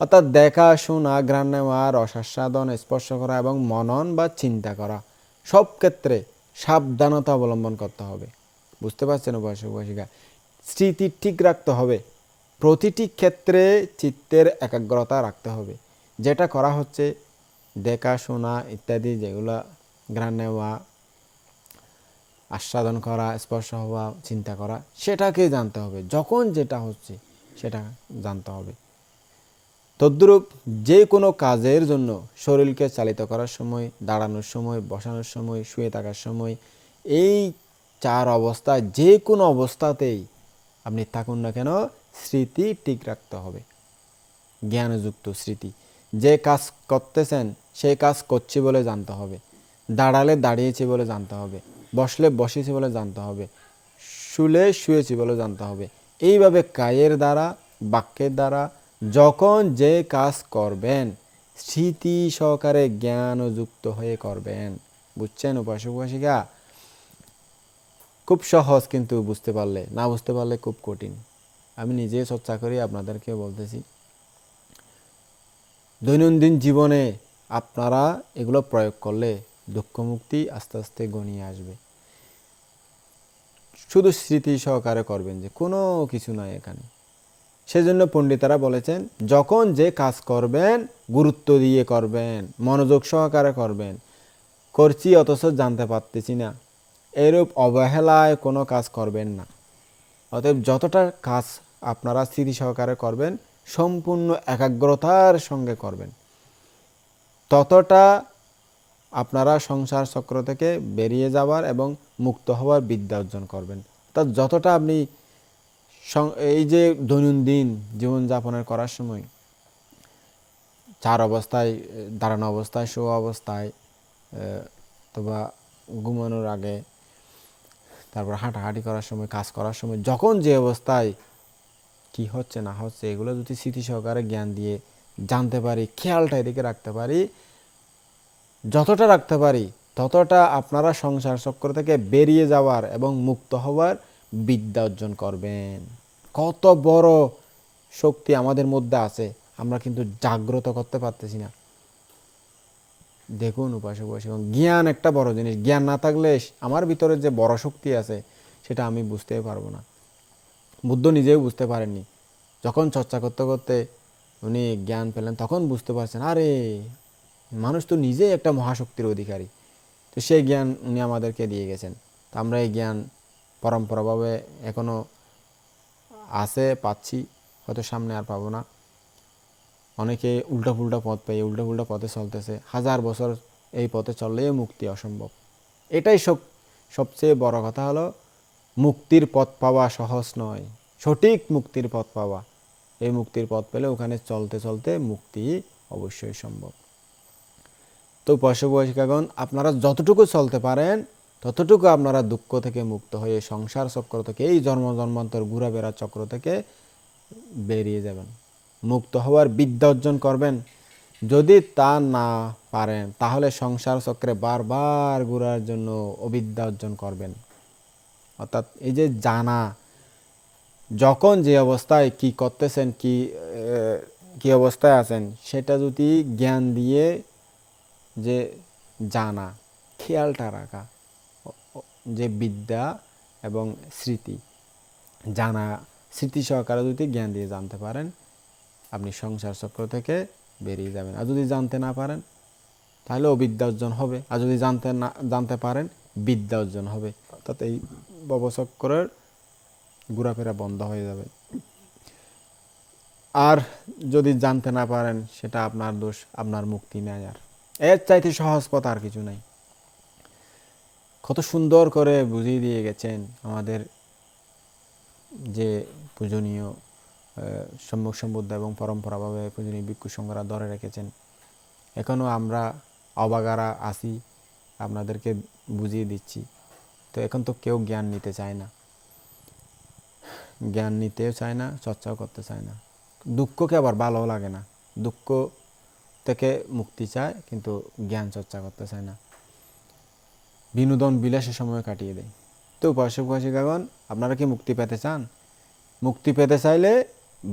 অর্থাৎ দেখা, শোনা, ঘ্রাণ নেওয়া, রসাস্বাদন, স্পর্শ করা এবং মনন বা চিন্তা করা, সব ক্ষেত্রে সাবধানতা অবলম্বন করতে হবে। বুঝতে পারছেন উপাসক উপাসিকা? স্মৃতি ঠিক রাখতে হবে, প্রতিটি ক্ষেত্রে চিত্তের একাগ্রতা রাখতে হবে। যেটা করা হচ্ছে, দেখা, শোনা ইত্যাদি, যেগুলো ঘ্রাণ নেওয়া, আস্বাদন করা, স্পর্শ হওয়া, চিন্তা করা, সেটাকে জানতে হবে। যখন যেটা হচ্ছে সেটা জানতে হবে। তদ্রূপ যে কোনো কাজের জন্য শরীরকে চালিত করার সময়, দাঁড়ানোর সময়, বসানোর সময়, শুয়ে থাকার সময়, এই চার অবস্থায় যে কোনো অবস্থাতেই আপনি থাকুন না কেন, স্মৃতি ঠিক রাখতে হবে, জ্ঞানযুক্ত স্মৃতি। যে কাজ করতেছেন সেই কাজ করছি বলে জানতে হবে, দাঁড়ালে দাঁড়িয়েছি বলে জানতে হবে, বসলে বসেছি বলে জানতে হবে, শুলে শুয়েছি বলে জানতে হবে। এইভাবে কায়ের দ্বারা, বাক্যের দ্বারা যখন যে কাজ করবেন, স্মৃতি সহকারে জ্ঞানযুক্ত হয়ে করবেন। বুঝছেন উপাসক উপাসিকা? খুব সহজ, কিন্তু বুঝতে পারলে, না বুঝতে পারলে খুব কঠিন। আমি নিজে চর্চা করি, আপনাদেরকে বলতেছি। দৈনন্দিন জীবনে আপনারা এগুলো প্রয়োগ করলে দুঃখমুক্তি আস্তে আস্তে ঘনিয়ে আসবে। শুধু স্মৃতি সহকারে করবেন, যে কোনো কিছু নাই এখানে। সেজন্য পণ্ডিতেরা বলেছেন, যখন যে কাজ করবেন গুরুত্ব দিয়ে করবেন, মনোযোগ সহকারে করবেন। করছি অথচ জানতে পারতেছি না, এরূপ অবহেলায় কোনো কাজ করবেন না। অতএব যতটা কাজ আপনারা স্মৃতি সহকারে করবেন, সম্পূর্ণ একাগ্রতার সঙ্গে করবেন, ততটা আপনারা সংসার চক্র থেকে বেরিয়ে যাওয়ার এবং মুক্ত হওয়ার বিদ্যা অর্জন করবেন। অর্থাৎ যতটা আপনি এই যে দৈনন্দিন জীবনযাপনের করার সময় চার অবস্থায়, দাঁড়ানো অবস্থায়, শোয়া অবস্থায়, অথবা ঘুমানোর আগে, তারপর হাঁটাহাঁটি করার সময়, কাজ করার সময়, যখন যে অবস্থায় কি হচ্ছে না হচ্ছে, এগুলো যদি স্মৃতি সহকারে জ্ঞান দিয়ে জানতে পারি, খেয়ালটা এদিকে রাখতে পারি, যতটা রাখতে পারি ততটা আপনারা সংসার চক্র থেকে বেরিয়ে যাওয়ার এবং মুক্ত হওয়ার বিদ্যা অর্জন করবেন। কত বড় শক্তি আমাদের মধ্যে আছে, আমরা কিন্তু জাগ্রত করতে পারতেছি না। দেখুন উপাসক উপাসিকা, জ্ঞান একটা বড় জিনিস। জ্ঞান না থাকলে আমার ভিতরে যে বড় শক্তি আছে সেটা আমি বুঝতেই পারবো না। বুদ্ধ নিজেও বুঝতে পারেননি। যখন চর্চা করতে করতে উনি জ্ঞান পেলেন, তখন বুঝতে পারছেন, আরে মানুষ তো নিজেই একটা মহাশক্তির অধিকারী। তো সেই জ্ঞান উনি আমাদেরকে দিয়ে গেছেন। তো আমরা এই জ্ঞান পরম্পরাভাবে এখনও আছে, পাচ্ছি, হয়তো সামনে আর পাবো না। অনেকে উল্টাপুল্টা পথ পেয়ে উল্টাপুল্টা পথে চলতেছে। 1000 বছর এই পথে চললেও মুক্তি অসম্ভব। এটাই সবচেয়ে বড় কথা হলো, মুক্তির পথ পাওয়া সহজ নয়, সঠিক মুক্তির পথ পাওয়া। এই মুক্তির পথ পেলে ওখানে চলতে চলতে মুক্তি অবশ্যই সম্ভব। তো উপাসক উপাসিকাগণ, আপনারা যতটুকু চলতে পারেন ততটুকু আপনারা দুঃখ থেকে মুক্ত হয়ে সংসার চক্র থেকে, এই জন্ম জন্মান্তর ঘুরাফেরা চক্র থেকে বেরিয়ে যাবেন, মুক্ত হওয়ার বিদ্যা অর্জন করবেন। যদি তা না পারেন তাহলে সংসার চক্রে বারবার ঘুরার জন্য অবিদ্যা অর্জন করবেন। অর্থাৎ এই যে জানা, যখন যে অবস্থায় কি করতেছেন, কি অবস্থায় আছেন, সেটা যদি জ্ঞান দিয়ে যে জানা, খেয়ালটা রাখা, যে বিদ্যা এবং স্মৃতি, জানা স্মৃতি সহকারে যদি জ্ঞান দিয়ে জানতে পারেন, আপনি সংসার চক্র থেকে বেরিয়ে যাবেন। আর যদি জানতে না পারেন তাহলে অবিদ্যা অর্জন হবে, আর যদি জানতে পারেন বিদ্যা অর্জন হবে। অর্থাৎ এই ভবচক্রের ঘোরাফেরা বন্ধ হয়ে যাবে। আর যদি জানতে না পারেন সেটা আপনার দোষ, আপনার মুক্তি নেই। আর এর চাইতে সহজ পথ আর কিছু নাই। কত সুন্দর করে বুঝিয়ে দিয়ে গেছেন আমাদের যে পূজনীয় সম্মুখ সম্বুদ্ধ এবং পরম্পরাভাবে পূজনীয় ভিক্ষু সংঘরা ধরে রেখেছেন। এখনও আমরা অবাগারা আছি, আপনাদেরকে বুঝিয়ে দিচ্ছি। তো এখন তো কেউ জ্ঞান নিতে চায় না, জ্ঞান নিতেও চায় না, চর্চাও করতে চায় না। দুঃখকে আবার ভালো লাগে না, দুঃখ থেকে মুক্তি চায় কিন্তু জ্ঞান চর্চা করতে চায় না, বিনোদন বিলাসে সময় কাটিয়ে দেয়। তো উপাসক উপাসিকাগণ, আপনারা কি মুক্তি পেতে চান? মুক্তি পেতে চাইলে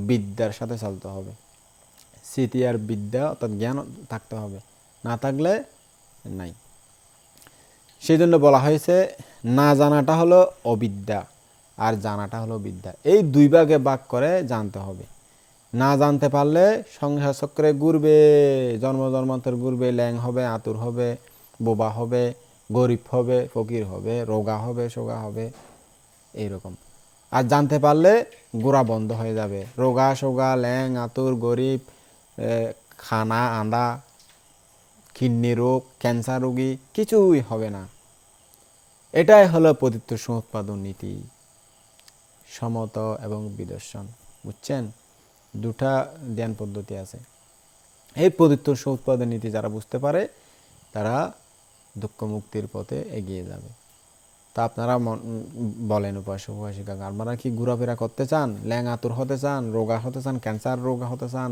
বিদ্যার সাথে চলতে হবে। স্মৃতি আর বিদ্যা অর্থাৎ জ্ঞান থাকতে হবে, না থাকলে নাই। সেই জন্য বলা হয়েছে না জানাটা হলো অবিদ্যা আর জানাটা হলো বিদ্যা। এই দুই ভাগে ভাগ করে জানতে হবে। না জানতে পারলে সংসার চক্রে ঘুরবে, জন্ম জন্মান্তর ঘুরবে, ল্যাং হবে, আতুর হবে, বোবা হবে, গরিব হবে, ফকির হবে, রোগা হবে, সোগা হবে, এইরকম। আর জানতে পারলে গোড়া বন্ধ হয়ে যাবে। রোগা সোগা, ল্যাং আতুর, গরিব, খানা আন্দা, কিডনি রোগ, ক্যান্সার রোগী কিছুই হবে না। এটাই হলো পতিত্ব সমুৎপাদন নীতি, সমত এবং বিদর্শন। বুঝছেন? দুটা ধ্যান পদ্ধতি আছে। এই পতিত্ব সমুৎপাদন নীতি যারা বুঝতে পারে তারা দুঃখ মুক্তির পথে এগিয়ে যাবে। তা আপনারা বলেন উপাসক উপাসিকা, আপনারা কি ঘোরাফেরা করতে চান, ল্যাং আতুর হতে চান, রোগা হতে চান, ক্যান্সার রোগা হতে চান,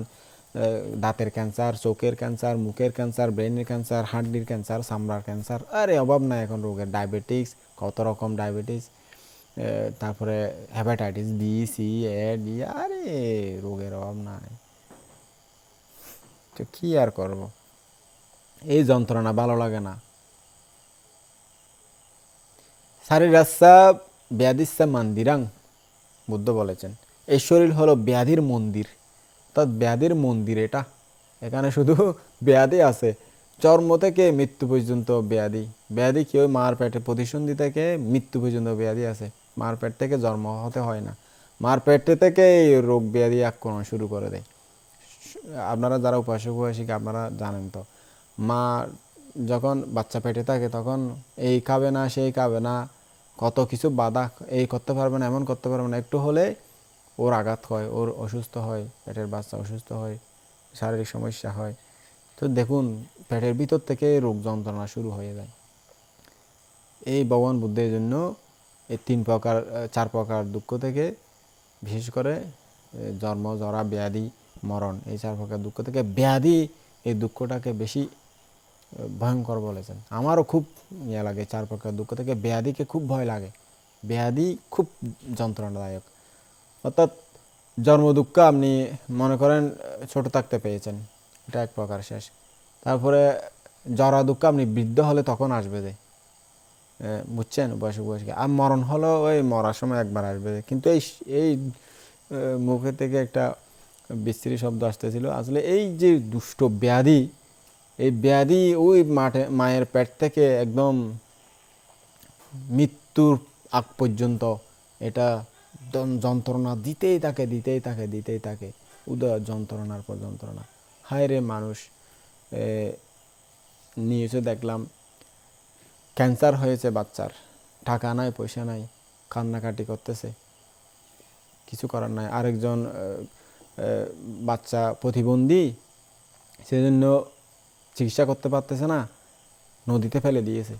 দাঁতের ক্যান্সার, চোখের ক্যান্সার, মুখের ক্যান্সার, ব্রেনের ক্যান্সার, হাড্ডির ক্যান্সার, চামড়ার ক্যান্সার, আরে অভাব নাই এখন রোগের। ডায়াবেটিস, কত রকম ডায়াবেটিস, তারপরে হেপাটাইটিস বি, সি, এ, ডি, আরে রোগের অভাব নাই। তো কি আর করব, এই যন্ত্রণা ভালো লাগে না। শারীরাচ্ছা ব্যাধিস্যা মন্দিরাং, বুদ্ধ বলেছেন এই শরীর হলো ব্যাধির মন্দির। অর্থাৎ ব্যাধির মন্দির এটা, এখানে শুধু ব্যাধি আছে, জন্ম থেকে মৃত্যু পর্যন্ত ব্যাধি। ব্যাধি কি? ওই মার পেটে প্রতিসন্ধি থেকে মৃত্যু পর্যন্ত ব্যাধি আছে। মার পেট থেকে জন্ম হতে হয় না, মার পেটে থেকে রোগ ব্যাধি আক্রমণ শুরু করে দেয়। আপনারা যারা উপাসক উপাসিকা আপনারা জানেন তো, মা যখন বাচ্চা পেটে থাকে তখন এই খাবে না, সেই খাবে না, কত কিছু বাধা, এই করতে পারবে না, এমন করতে পারবে না, একটু হলে ওর আঘাত হয়, ওর অসুস্থ হয়, পেটের বাচ্চা অসুস্থ হয়, শারীরিক সমস্যা হয়। তো দেখুন পেটের ভিতর থেকে রোগ যন্ত্রণা শুরু হয়ে যায়। এই ভগবান বুদ্ধের জন্য এই 4 প্রকার দুঃখ থেকে, বিশেষ করে জন্ম, জরা, ব্যাধি, মরণ, এই 4 প্রকার দুঃখ থেকে ব্যাধি, এই দুঃখটাকে বেশি ভয়ঙ্কর বলেছেন। আমারও খুব ইয়ে লাগে 4 প্রকার দুঃখ থেকে ব্যাধিকে খুব ভয় লাগে। ব্যাধি খুব যন্ত্রণাদায়ক। অর্থাৎ জন্ম দুঃখ আপনি মনে করেন ছোট থাকতে পেয়েছেন, এটা এক প্রকার শেষ। তারপরে জরা দুঃখ আপনি বৃদ্ধ হলে তখন আসবে যে, বুঝছেন বয়স বয়সকে। আর মরণ হলো ওই মরার সময় একবার আসবে। কিন্তু এই এই মুখে থেকে একটা বিশ্রী শব্দ আসতেছিল, আসলে এই যে দুষ্ট ব্যাধি, এই ব্যাধি ওই মায়ের পেট থেকে একদম মৃত্যুর আগ পর্যন্ত এটা যন্ত্রণা দিতেই থাকে, দিতেই থাকে, দিতেই থাকে, উদয় যন্ত্রণার পর যন্ত্রণা। হায় রে মানুষ, নিউজে দেখলাম ক্যান্সার হয়েছে বাচ্চার, টাকা নাই, পয়সা নাই, কান্নাকাটি করতেছে, কিছু করার নাই। আরেকজন বাচ্চা প্রতিবন্ধী, সেজন্য চিকিৎসা করতে পারতেছে না, নদীতে ফেলে দিয়েছে।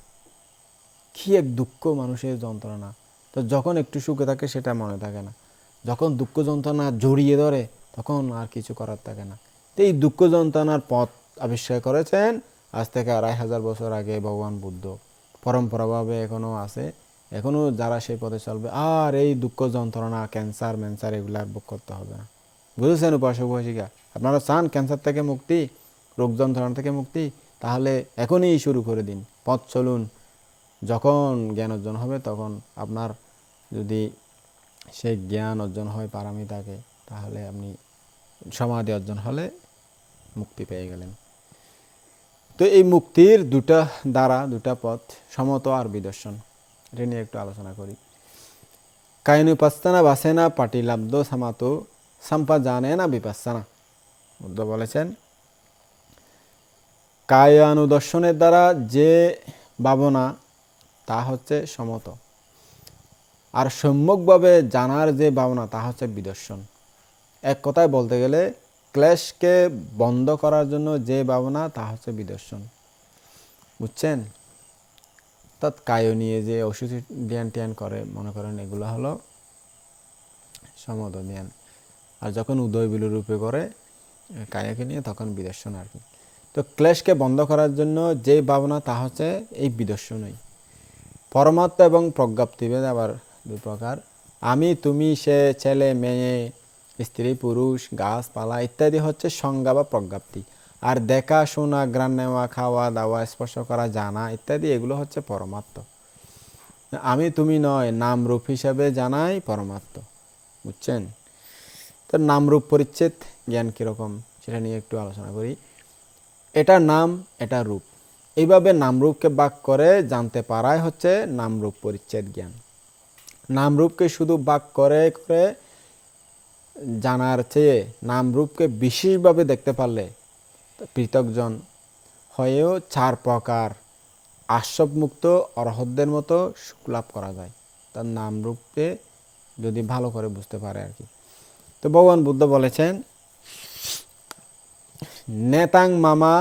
কি এক দুঃখ, মানুষের যন্ত্রণা। তো যখন একটু সুখে থাকে সেটা মনে থাকে না, যখন দুঃখ যন্ত্রণা জড়িয়ে ধরে তখন আর কিছু করার থাকে না। তো এই দুঃখ যন্ত্রণার পথ আবিষ্কার করেছেন আজ থেকে 2500 বছর আগে ভগবান বুদ্ধ। পরম্পরাভাবে এখনও আছে, এখনও যারা সেই পথে চলবে আর এই দুঃখ যন্ত্রণা, ক্যান্সার ম্যান্সার এগুলো আর ভোগ করতে হবে না। বুঝেছেন উপাসক উপাসিকা? আপনারা চান ক্যান্সার থেকে মুক্তি, রোগ যন্ত্রণা থেকে মুক্তি, তাহলে এখনই শুরু করে দিন, পথ চলুন। যখন জ্ঞান অর্জন হবে তখন আপনার যদি সেই জ্ঞান অর্জন হয় পারমিতাকে, তাহলে আপনি সমাধি অর্জন হলে মুক্তি পেয়ে গেলেন। তো এই মুক্তির দুটা দ্বারা, দুটা পথ, সমত আর বিদর্শন, এটা নিয়ে একটু আলোচনা করি। কায়নুপাসনা বাসেনা পাটিলাব্ধ সামাতো সাম্পা জানে না বিপাসনা। বুদ্ধ বলেছেন, কায়ানুদর্শনের দ্বারা যে ভাবনা তা হচ্ছে সমত, আর সম্যকভাবে জানার যে ভাবনা তা হচ্ছে বিদর্শন। এক কথায় বলতে গেলে ক্লেশকে বন্ধ করার জন্য যে ভাবনা তা হচ্ছে বিদর্শন। বুঝছেন? অর্থাৎ কায় নিয়ে যে ওষুধ ধ্যান ট্যান করে, মনে করেন এগুলো হলো সমত ধ্যান। আর যখন উদয় বিলু রূপে করে কায়াকে নিয়ে, তখন বিদর্শন আর কি। তো ক্লেশকে বন্ধ করার জন্য যে ভাবনা তা হচ্ছে এই বিদর্শনই। পরমাত্মা এবং প্রজ্ঞাপ্তিভেদ আবার দুই প্রকার। আমি, তুমি, সে, ছেলে, মেয়ে, স্ত্রী, পুরুষ, গাছপালা ইত্যাদি হচ্ছে সংজ্ঞা বা প্রজ্ঞাপ্তি। আর দেখা, শোনা, ঘ্রাণ নেওয়া, খাওয়া দাওয়া, স্পর্শ করা, জানা ইত্যাদি এগুলো হচ্ছে পরমাত্মা। আমি তুমি নয়, নাম রূপ হিসাবে জানাই পরমাত্মা। বুঝছেন? তো নাম রূপ পরিচ্ছেদ জ্ঞান কীরকম সেটা নিয়ে একটু আলোচনা করি। এটা নাম, এটা রূপ, এইভাবে নামরূপকে ভাগ করে জানতে পারাই হচ্ছে নামরূপ পরিচ্ছেদ জ্ঞান। নামরূপকে শুধু ভাগ করে করে জানার চেয়ে নামরূপকে বিশেষভাবে দেখতে পারলে পৃথকজন হয়েও 4 প্রকার আশ্রবমুক্ত অরহতদের মতো সুখ লাভ করা যায়, তার নামরূপকে যদি ভালো করে বুঝতে পারে আর কি। তো ভগবান বুদ্ধ বলেছেন, নেতাং মামা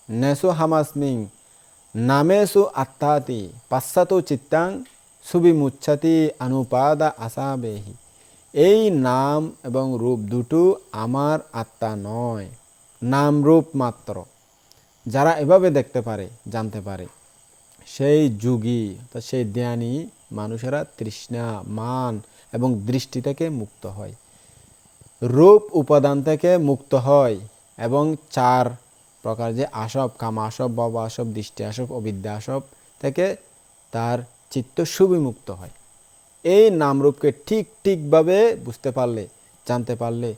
নেসু হামাসমিং নামেসু আত্মাতি পাশ্চাতো চিত্তাং সুবিমুচ্ছাতি অনুপাদা আসাবেহি। এই নাম এবং রূপ দুটো আমার আত্মা নয়, নাম রূপ মাত্র। যারা এভাবে দেখতে পারে, জানতে পারে, সেই যোগী, সেই জ্ঞানী মানুষেরা তৃষ্ণা, মান এবং দৃষ্টি থেকে মুক্ত হয়, রূপ উপাদান থেকে মুক্ত হয়, এবং 4 প্রকার যে আসব, কাম আসব, ভব আসব, দৃষ্টি আসব, অবিদ্যা আসব থেকে তার চিত্ত সুবিমুক্ত হয়। এই নামরূপকে ঠিকভাবে বুঝতে পারলে, জানতে পারলে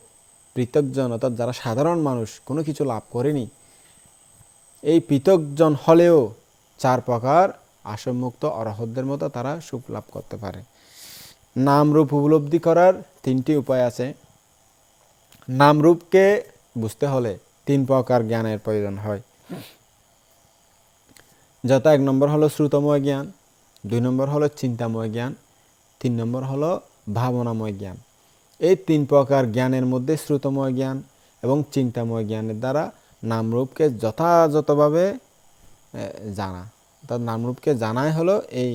পৃথকজন, অর্থাৎ যারা সাধারণ মানুষ, কোনো কিছু লাভ করেনি, এই পৃথকজন হলেও 4 প্রকার আসবমুক্ত অরহতদের মতো তারা সুখ লাভ করতে পারে। নামরূপ উপলব্ধি করার 3টি উপায় আছে। নামরূপকে বুঝতে হলে 3 প্রকার জ্ঞানের প্রয়োজন হয়, যথা 1 নম্বর হলো শ্রুতময় জ্ঞান, 2 নম্বর হলো চিন্তাময় জ্ঞান, 3 নম্বর হলো ভাবনাময় জ্ঞান। এই 3 প্রকার জ্ঞানের মধ্যে শ্রুতময় জ্ঞান এবং চিন্তাময় জ্ঞানের দ্বারা নামরূপকে যথাযথভাবে জানা, অর্থাৎ নামরূপকে জানাই হলো এই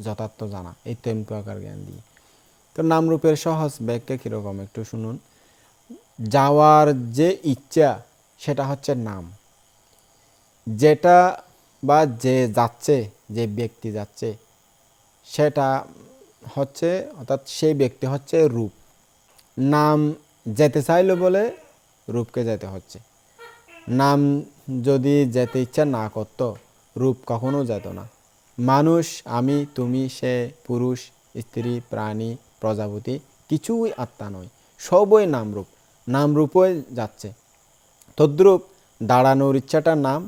যথার্থ জানা, এই 3 প্রকার জ্ঞান দিয়ে। তো নামরূপের সহজ ব্যাখ্যা কীরকম একটু শুনুন। যাওয়ার যে ইচ্ছা সেটা হচ্ছে নাম, যেটা বা যে যাচ্ছে, যে ব্যক্তি যাচ্ছে সেটা হচ্ছে, অর্থাৎ সেই ব্যক্তি হচ্ছে রূপ। নাম যেতে চাইলো বলে রূপকে যেতে হচ্ছে। নাম যদি যেতে ইচ্ছা না করত, রূপ কখনো যেত না। মানুষ, আমি, তুমি, সে, পুরুষ, স্ত্রী, প্রাণী, প্রজাপতি কিছুই আত্মা নয়, সবই নামরূপ, নামরূপই যাচ্ছে। তদ্রূপ দাঁড়ানোর ইচ্ছাটার নাম,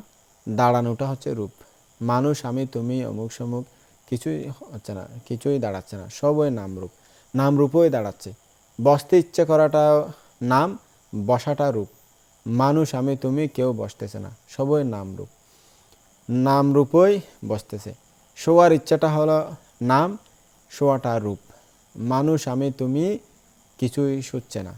দাঁড়ানোটা হচ্ছে রূপ। মানুষ, আমি, তুমি, অমুক সমুক কিছুই হচ্ছে না, কিছুই দাঁড়াচ্ছে না, সবই নামরূপ, নামরূপই দাঁড়াচ্ছে। বসতে ইচ্ছে করাটা নাম, বসাটা রূপ। মানুষ, আমি, তুমি কেউ বসতেছে না, সবই নামরূপ, নামরূপই বসতেছে। শোয়ার ইচ্ছাটা হলো নাম, শোয়াটা রূপ। মানুষ, আমি, তুমি কিছুই শুচ্ছে না,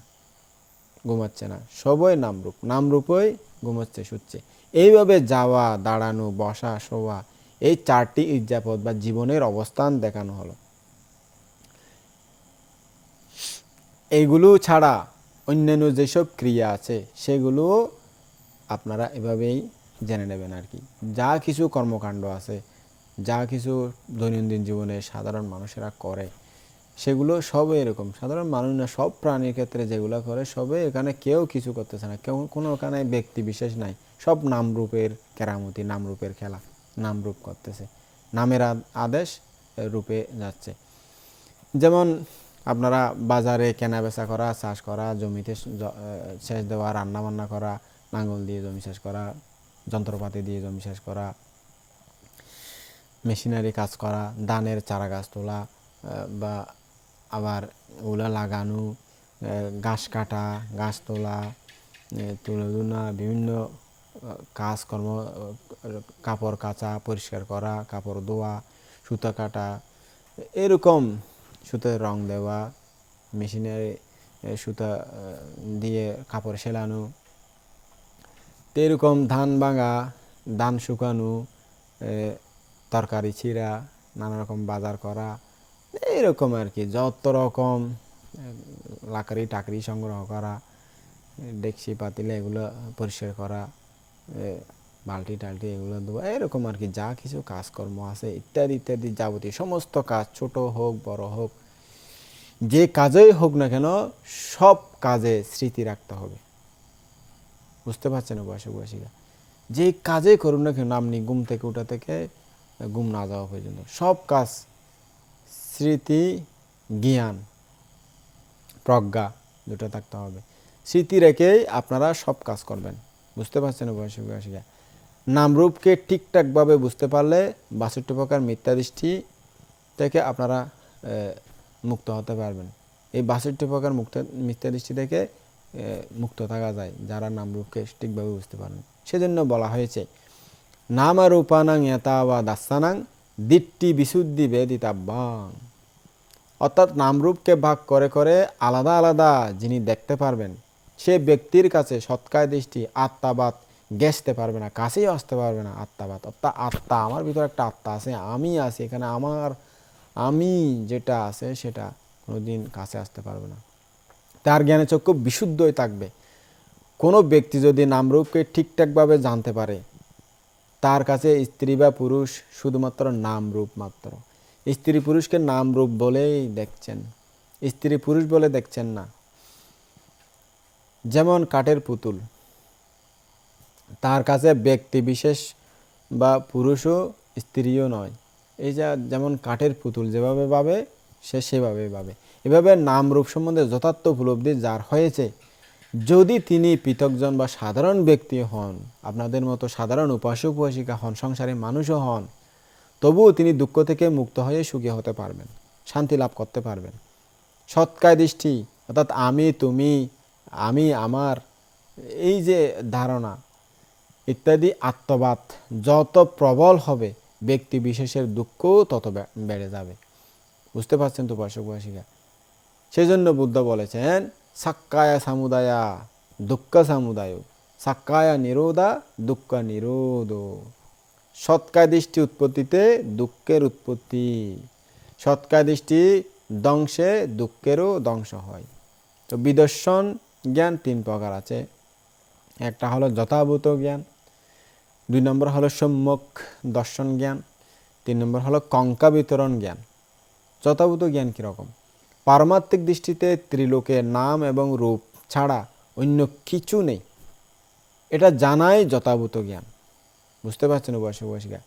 ঘুমাচ্ছে না, সবই নামরূপ, নামরূপই ঘুমাচ্ছে, শুচ্ছে। এইভাবে যাওয়া, দাঁড়ানো, বসা, শোয়া, এই 4টি ইজ্জাপদ বা জীবনের অবস্থান দেখানো হলো। এইগুলো ছাড়া অন্যান্য যেসব ক্রিয়া আছে সেগুলো আপনারা এভাবেই জেনে নেবেন আর কি। যা কিছু কর্মকাণ্ড আছে, যা কিছু দৈনন্দিন জীবনে সাধারণ মানুষেরা করে, সেগুলো সবই এরকম। সাধারণ মানুষ না, সব প্রাণীর ক্ষেত্রে যেগুলো করে সবে, এখানে কেউ কিছু করতেছে না, কেউ কোনো ওখানে ব্যক্তি বিশেষ নাই, সব নামরূপের কেরামতি, নামরূপের খেলা, নামরূপ করতেছে, নামের আদেশ রূপে যাচ্ছে। যেমন আপনারা বাজারে কেনা বেচা করা, চাষ করা, জমিতে সেচ দেওয়া, রান্না বান্না করা, নাঙ্গল দিয়ে জমি চাষ করা, যন্ত্রপাতি দিয়ে জমি চাষ করা, মেশিনারি কাজ করা, ধানের চারা গাছ তোলা, বা আবার ওগুলা লাগানো, ঘাস কাটা, গাছ তোলা, তুলে দুনা, বিভিন্ন কাজকর্ম, কাপড় কাচা, পরিষ্কার করা, কাপড় ধোয়া, সুতা কাটা, এরকম সুতার রং দেওয়া, মেশিনে সুতা দিয়ে কাপড় সেলানো, তো এরকম ধান ভাঙা, ধান শুকানো, তরকারি ছিঁড়া, নানা রকম বাজার করা, এইরকম আর কি। যত রকম লাকড়ি টাকড়ি সংগ্রহ করা, ডেকচি পাতিলে এগুলো পরিষ্কার করা, বালতি টালটি এগুলো দেওয়া, এরকম আর কি। যা কিছু কাজকর্ম আছে ইত্যাদি ইত্যাদি যাবতীয় সমস্ত কাজ, ছোট হোক বড় হোক, যে কাজেই হোক না কেন, সব কাজে স্মৃতি রাখতে হবে। বুঝতে পারছেন বয়সে বয়সীরা? যে কাজেই করুন না কেন, আপনি ঘুম থেকে ওঠা থেকে ঘুম না যাওয়া পর্যন্ত সব কাজ স্মৃতি, জ্ঞান, প্রজ্ঞা দুটো থাকতে হবে। স্মৃতি রেখেই আপনারা সব কাজ করবেন। বুঝতে পারছেন বয়সে বয়সীরা? নামরূপকে ঠিকঠাকভাবে বুঝতে পারলে ৬২ প্রকার মিথ্যা দৃষ্টি থেকে আপনারা মুক্ত হতে পারবেন। এই ৬২ প্রকার মিথ্যা দৃষ্টি থেকে মুক্ত থাকা যায় যারা নামরূপকে ঠিকভাবে বুঝতে পারেন। সেজন্য বলা হয়েছে নামরূপানাং যথা দাস্যানাং দিট্ঠি বিশুদ্ধি বেদিতব্যাং। অর্থাৎ নামরূপকে ভাগ করে করে আলাদা আলাদা যিনি দেখতে পারবেন, সে ব্যক্তির কাছে সৎকায় দৃষ্টি আত্মাবাদ গেছতে পারবে না, কাছেই আসতে পারবে না। আত্মাবাদ অর্থাৎ আত্মা, আমার ভিতরে একটা আত্মা আছে, আমি আছি এখানে, আমার আমি যেটা আছে সেটা কোনোদিন কাছে আসতে পারবে না। তার জ্ঞানের চক্ষু বিশুদ্ধই থাকবে। কোনো ব্যক্তি যদি নামরূপকে ঠিকঠাকভাবে জানতে পারে, তার কাছে স্ত্রী বা পুরুষ শুধুমাত্র নামরূপ মাত্র। স্ত্রী পুরুষকে নামরূপ বলেই দেখছেন, স্ত্রী পুরুষ বলে দেখছেন না। যেমন কাঠের পুতুল, তার কাছে ব্যক্তি বিশেষ বা পুরুষও স্ত্রীও নয়। এই যেমন কাঠের পুতুল যেভাবে ভাবে সে সেভাবেই ভাবে। এভাবে নামরূপ সম্বন্ধে যথার্থ উপলব্ধি যার হয়েছে, যদি তিনি পৃথকজন বা সাধারণ ব্যক্তি হন, আপনাদের মতো সাধারণ উপাসক উপাসিকা হন, সংসারী মানুষও হন, তবুও তিনি দুঃখ থেকে মুক্ত হয়ে সুখী হতে পারবেন, শান্তি লাভ করতে পারবেন। সৎকায় দৃষ্টি অর্থাৎ আমি তুমি, আমি আমার, এই যে ধারণা ইত্যাদি আত্মবাদ যত প্রবল হবে, ব্যক্তি বিশেষের দুঃখ তত বেড়ে যাবে। বুঝতে পারছেন তো উপাসক উপাসিকা? সেই জন্য বুদ্ধ বলেছেন সাক্কায়া সামুদায়া দুঃখ সামুদায়, সাক্কায়া নিরোধা দুঃখ নিরোধ। সৎকায় দৃষ্টি উৎপত্তিতে দুঃখের উৎপত্তি, সৎকায় দৃষ্টি ধ্বংসে দুঃখেরও ধ্বংস হয়। তো বিদর্শন জ্ঞান ৩ প্রকার আছে। একটা হলো যথাভূত জ্ঞান, ২ নম্বর হলো সম্যক দর্শন জ্ঞান, ৩ নম্বর হলো কঙ্কা বিতরণ জ্ঞান। যথাভূত জ্ঞান কীরকম? পারমাত্মিক দৃষ্টিতে ত্রিলোকের নাম এবং রূপ ছাড়া অন্য কিছু নেই, এটা জানাই যথাভূত জ্ঞান। বুঝতে পারছেন উপাসক উপাসিকা?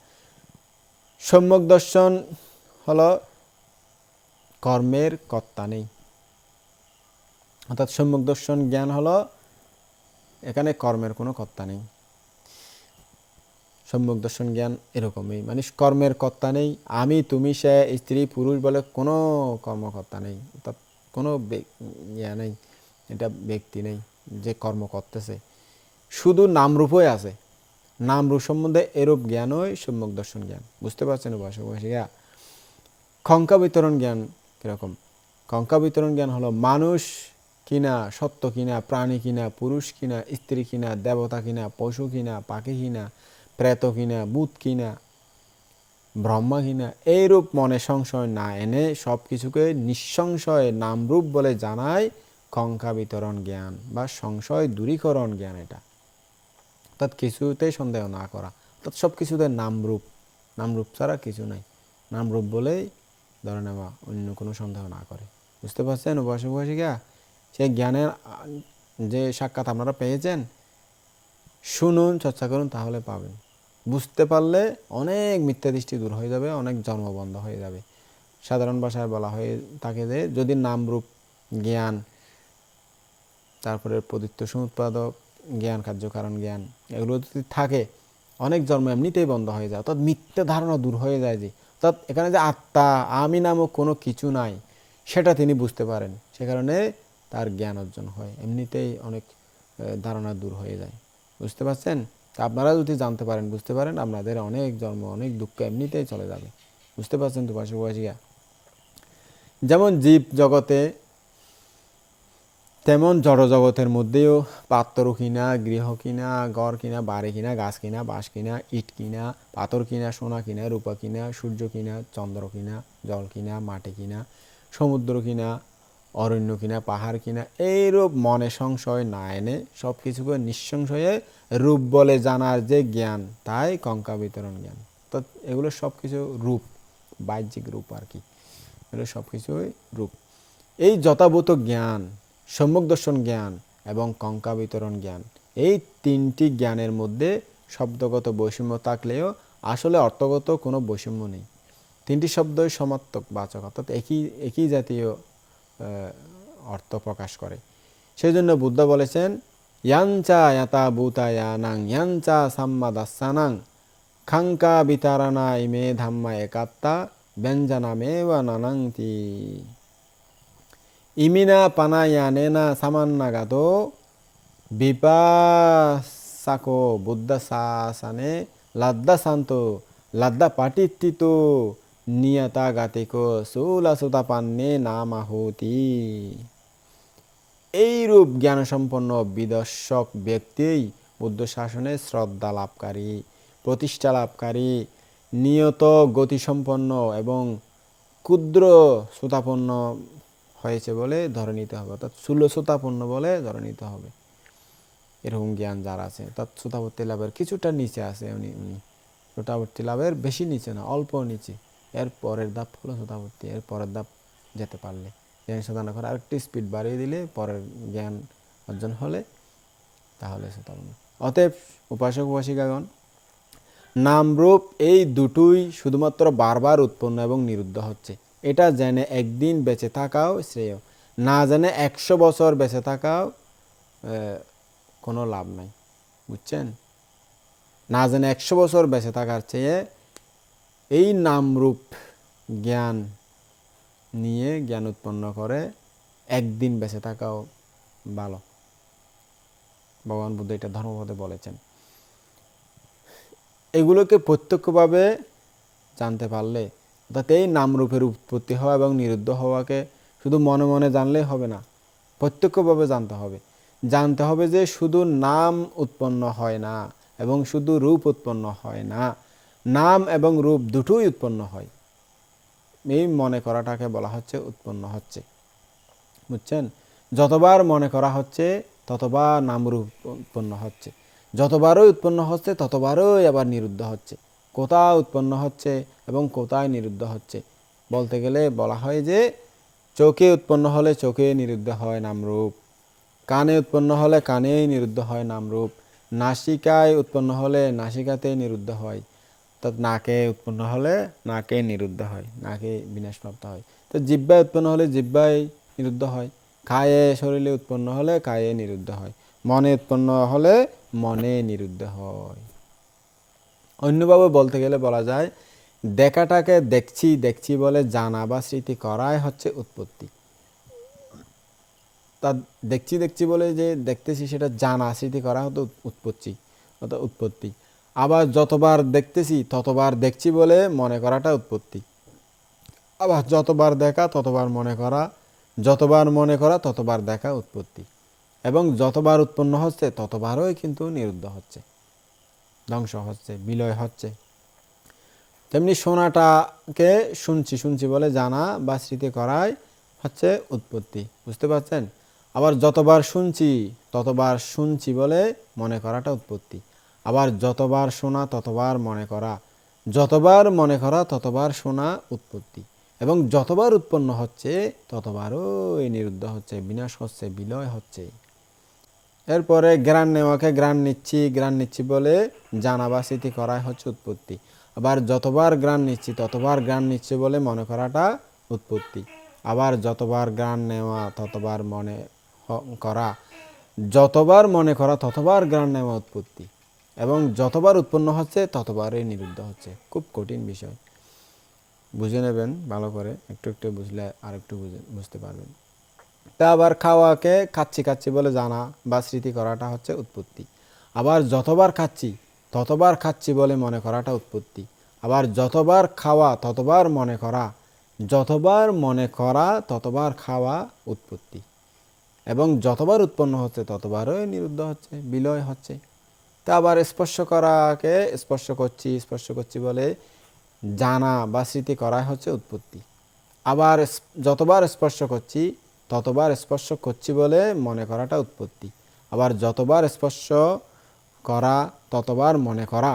সম্যক দর্শন হলো কর্মের কর্তা নেই, অর্থাৎ সম্যক দর্শন জ্ঞান হলো এখানে কর্মের কোনো কর্তা নেই। সম্যক দর্শন জ্ঞান এরকমই, মানে কর্মের কর্তা নেই, আমি তুমি সে স্ত্রী পুরুষ বলে কোনো কর্মকর্তা নেই, অর্থাৎ কোনো ইয়া নেই, এটা ব্যক্তি নেই যে কর্ম করতেছে, শুধু নামরূপই আছে। নামরূপ সম্বন্ধে এরূপ জ্ঞানই সম্যক দর্শন জ্ঞান। বুঝতে পারছেন উপাসক উপাসিকা? কঙ্কা বিতরণ জ্ঞান কীরকম? কঙ্কা বিতরণ জ্ঞান হলো মানুষ কিনা, সত্য কিনা, প্রাণী কিনা, পুরুষ কিনা, স্ত্রী কিনা, দেবতা কিনা, পশু কিনা, পাখি কিনা, প্রেত কিনা, ভূত কিনা, ব্রহ্মা কিনা, এইরূপ মনে সংশয় না এনে সব কিছুকে নিঃসংশয়ে নামরূপ বলে জানায় কঙ্কা বিতরণ জ্ঞান বা সংশয় দূরীকরণ জ্ঞান। এটা অর্থাৎ কিছুতে সন্দেহ না করা, অর্থাৎ সব কিছুতে নামরূপ, নামরূপ ছাড়া কিছু নাই, নামরূপ বলেই ধরে নেওয়া, অন্য কোনো সন্দেহ না করে। বুঝতে পারছেন উপাসক উপাসিকা? সেই জ্ঞানের যে সাক্ষাৎ আপনারা পেয়েছেন, শুনুন, চর্চা করুন, তাহলে পাবেন। বুঝতে পারলে অনেক মিথ্যা দৃষ্টি দূর হয়ে যাবে, অনেক জন্ম বন্ধ হয়ে যাবে। সাধারণ ভাষায় বলা হয়ে থাকে যে যদি নামরূপ জ্ঞান, তারপরে প্রতীত্য সমুৎপাদক জ্ঞান, কার্যকারণ জ্ঞান এগুলো যদি থাকে, অনেক জন্ম এমনিতেই বন্ধ হয়ে যায়, অর্থাৎ মিথ্যা ধারণা দূর হয়ে যায়। যে অর্থাৎ এখানে যে আত্মা, আমি নামক কোনো কিছু নাই, সেটা তিনি বুঝতে পারেন, সে কারণে তার জ্ঞান অর্জন হয়, এমনিতেই অনেক ধারণা দূর হয়ে যায়। বুঝতে পারছেন? তা আপনারা যদি জানতে পারেন, বুঝতে পারেন, আপনাদের অনেক জন্ম, অনেক দুঃখ এমনিতেই চলে যাবে। বুঝতে পারছেন তো পাশাপাশিয়া? যেমন জীব জগতে, তেমন জড় জগতের মধ্যেও পাত্র কিনা, গৃহ কিনা, ঘর কিনা, বাড়ি কিনা, গাছ কিনা, বাঁশ কিনা, ইট কিনা, পাথর কিনা, সোনা কিনা, রূপা কিনা, সূর্য কিনা, চন্দ্র কিনা, জল কিনা, মাটি কিনা, সমুদ্র কিনা, অরণ্য কিনা, পাহাড় কিনা, এইরূপ মনে সংশয় না এনে সব কিছুকে নিঃসংশয়ে রূপ বলে জানার যে জ্ঞান, তাই কঙ্কা বিতরণ জ্ঞান। তো এগুলো সব কিছু রূপ, বাহ্যিক রূপ আর কি, এগুলো সব কিছুই রূপ। এই যথাভূত জ্ঞান, সম্যক দর্শন জ্ঞান এবং কঙ্কা বিতরণ জ্ঞান, এই তিনটি জ্ঞানের মধ্যে শব্দগত বৈষম্য থাকলেও আসলে অর্থগত কোনো বৈষম্য নেই। তিনটি শব্দই সমার্থক বাচক, অর্থাৎ একই জাতীয় অর্থ প্রকাশ করে। সেই জন্য বুদ্ধ বলেছেন, ইয়াঞ্চা ইয়াতা ভূতায়ানাং ইয়াঞ্চা সাম্মাদাসানাং খাঙ্কা বিতারানা ইমে ধাম্মা একাত্তা ব্যঞ্জনামেবা নানাংতি। ইমিনা পানায়ানেনা সামান্নাগাতো বিপাসাকো বুদ্ধ শাসনে লাদ্দা শান্ত লাদ্দা পাটিত্তিত নিয়তা গাতিকো সুলাসুতা পান্নে নামাহুতি। এইরূপ জ্ঞানসম্পন্ন বিদর্শক ব্যক্তিই বুদ্ধ শাসনে শ্রদ্ধা লাভকারী, প্রতিষ্ঠা লাভকারী, নিয়ত গতিসম্পন্ন এবং ক্ষুদ্র শ্রোতাপন্ন হয়েছে বলে ধরে নিতে হবে, অর্থাৎ স্থূলশ্রোতাপন্ন বলে ধরে নিতে হবে। এরকম জ্ঞান যার আছে, অর্থাৎ শ্রোতাবর্তী লাভের কিছুটা নিচে আছে, উনি শ্রোতাবর্তী লাভের বেশি নিচে না, অল্প নিচে। এর পরের ধাপ হলো শ্রোতাবর্তী, এর পরের ধাপ যেতে পারলে, জ্ঞান সাধনা করে আরেকটি স্পিড বাড়িয়ে দিলে, পরের জ্ঞান অর্জন হলে, তাহলে শ্রোতাপন্ন। অতএব উপাসক উপাসিকাগণ, নামরূপ এই দুটোই শুধুমাত্র বারবার উৎপন্ন এবং নিরুদ্ধ হচ্ছে, এটা জেনে একদিন বেঁচে থাকাও শ্রেয়, না জেনে 100 বছর বেঁচে থাকাও কোনো লাভ নাই। বুঝছেন? না জেনে 100 বছর বেঁচে থাকার চেয়ে এই নামরূপ জ্ঞান নিয়ে জ্ঞান উৎপন্ন করে একদিন বেঁচে থাকাও ভালো। ভগবান বুদ্ধ এটা ধর্মপদে বলেছেন। এগুলোকে প্রত্যক্ষভাবে জানতে পারলে, অর্থাৎ এই নামরূপের উৎপত্তি হওয়া এবং নিরুদ্ধ হওয়াকে শুধু মনে মনে জানলেই হবে না, প্রত্যক্ষভাবে জানতে হবে। জানতে হবে যে শুধু নাম উৎপন্ন হয় না এবং শুধু রূপ উৎপন্ন হয় না, নাম এবং রূপ দুটোই উৎপন্ন হয়। এই মনে করাটাকে বলা হচ্ছে উৎপন্ন হচ্ছে। বুঝছেন? যতবার মনে করা হচ্ছে ততবার নামরূপ উৎপন্ন হচ্ছে, যতবারই উৎপন্ন হচ্ছে ততবারই আবার নিরুদ্ধ হচ্ছে। কোথায় উৎপন্ন হচ্ছে এবং কোথায় নিরুদ্ধ হচ্ছে বলতে গেলে বলা হয় যে চোখে উৎপন্ন হলে চোখে নিরুদ্ধ হয় নামরূপ, কানে উৎপন্ন হলে কানেই নিরুদ্ধ হয় নামরূপ, নাসিকায় উৎপন্ন হলে নাসিকাতেই নিরুদ্ধ হয়, অর্থাৎ নাকে উৎপন্ন হলে নাকে নিরুদ্ধ হয়, নাকে বিনাশপ্রাপ্ত হয়। তো জিহ্বায় উৎপন্ন হলে জিহ্বায় নিরুদ্ধ হয়, কায়ে শরীরে উৎপন্ন হলে কায়ে নিরুদ্ধ হয়, মনে উৎপন্ন হলে মনে নিরুদ্ধ হয়। অন্যভাবে বলতে গেলে বলা যায়, দেখাটাকে দেখছি দেখছি বলে জানা বা স্মৃতি করাই হচ্ছে উৎপত্তি। তা দেখছি দেখছি বলে যে দেখতেছি সেটা জানা স্মৃতি করা হতো উৎপত্তি, অর্থাৎ উৎপত্তি। আবার যতবার দেখতেছি ততবার দেখছি বলে মনে করাটা উৎপত্তি। আবার যতবার দেখা ততবার মনে করা, যতবার মনে করা ততবার দেখা উৎপত্তি। এবং যতবার উৎপন্ন হচ্ছে ততবারই কিন্তু নিরুদ্ধ হচ্ছে, ধ্বংস হচ্ছে, বিলয় হচ্ছে। তেমনি শোনাটাকে শুনছি শুনছি বলে জানা বা স্মৃতি করাই হচ্ছে উৎপত্তি। বুঝতে পারছেন? আবার যতবার শুনছি ততবার শুনছি বলে মনে করাটা উৎপত্তি। আবার যতবার শোনা ততবার মনে করা, যতবার মনে করা ততবার শোনা উৎপত্তি। এবং যতবার উৎপন্ন হচ্ছে ততবারও নিরুদ্ধ হচ্ছে, বিনাশ হচ্ছে, বিলয় হচ্ছে। এরপরে জ্ঞান নেওয়াকে জ্ঞান নিচ্ছি বলে জানা বা স্মৃতি করাই হচ্ছে উৎপত্তি। আবার যতবার জ্ঞান নিচ্ছি ততবার জ্ঞান নিচ্ছে বলে মনে করাটা উৎপত্তি। আবার যতবার ঘ্রাণ নেওয়া ততবার মনে করা, যতবার মনে করা ততবার ঘ্রাণ নেওয়া উৎপত্তি, এবং যতবার উৎপন্ন হচ্ছে ততবারই নিরুদ্ধ হচ্ছে। খুব কঠিন বিষয়, বুঝে নেবেন ভালো করে, একটু একটু বুঝলে আর একটু বুঝতে পারবেন। তা আবার খাওয়াকে খাচ্ছি খাচ্ছি বলে জানা বা স্মৃতি করাটা হচ্ছে উৎপত্তি। আবার যতবার খাচ্ছি ততবার খাচ্ছি বলে মনে করাটা উৎপত্তি। আবার যতবার খাওয়া ততবার মনে করা, যতবার মনে করা ততবার খাওয়া উৎপত্তি, এবং যতবার উৎপন্ন হচ্ছে ততবারই নিরুদ্ধ হচ্ছে, বিলয় হচ্ছে। তা আবার স্পর্শ করাকে স্পর্শ করছি বলে জানা বা স্মৃতি করা হচ্ছে উৎপত্তি। আবার যতবার স্পর্শ করছি ততবার স্পর্শ করছি বলে মনে করাটা উৎপত্তি। আবার যতবার স্পর্শ করা ততবার মনে করা,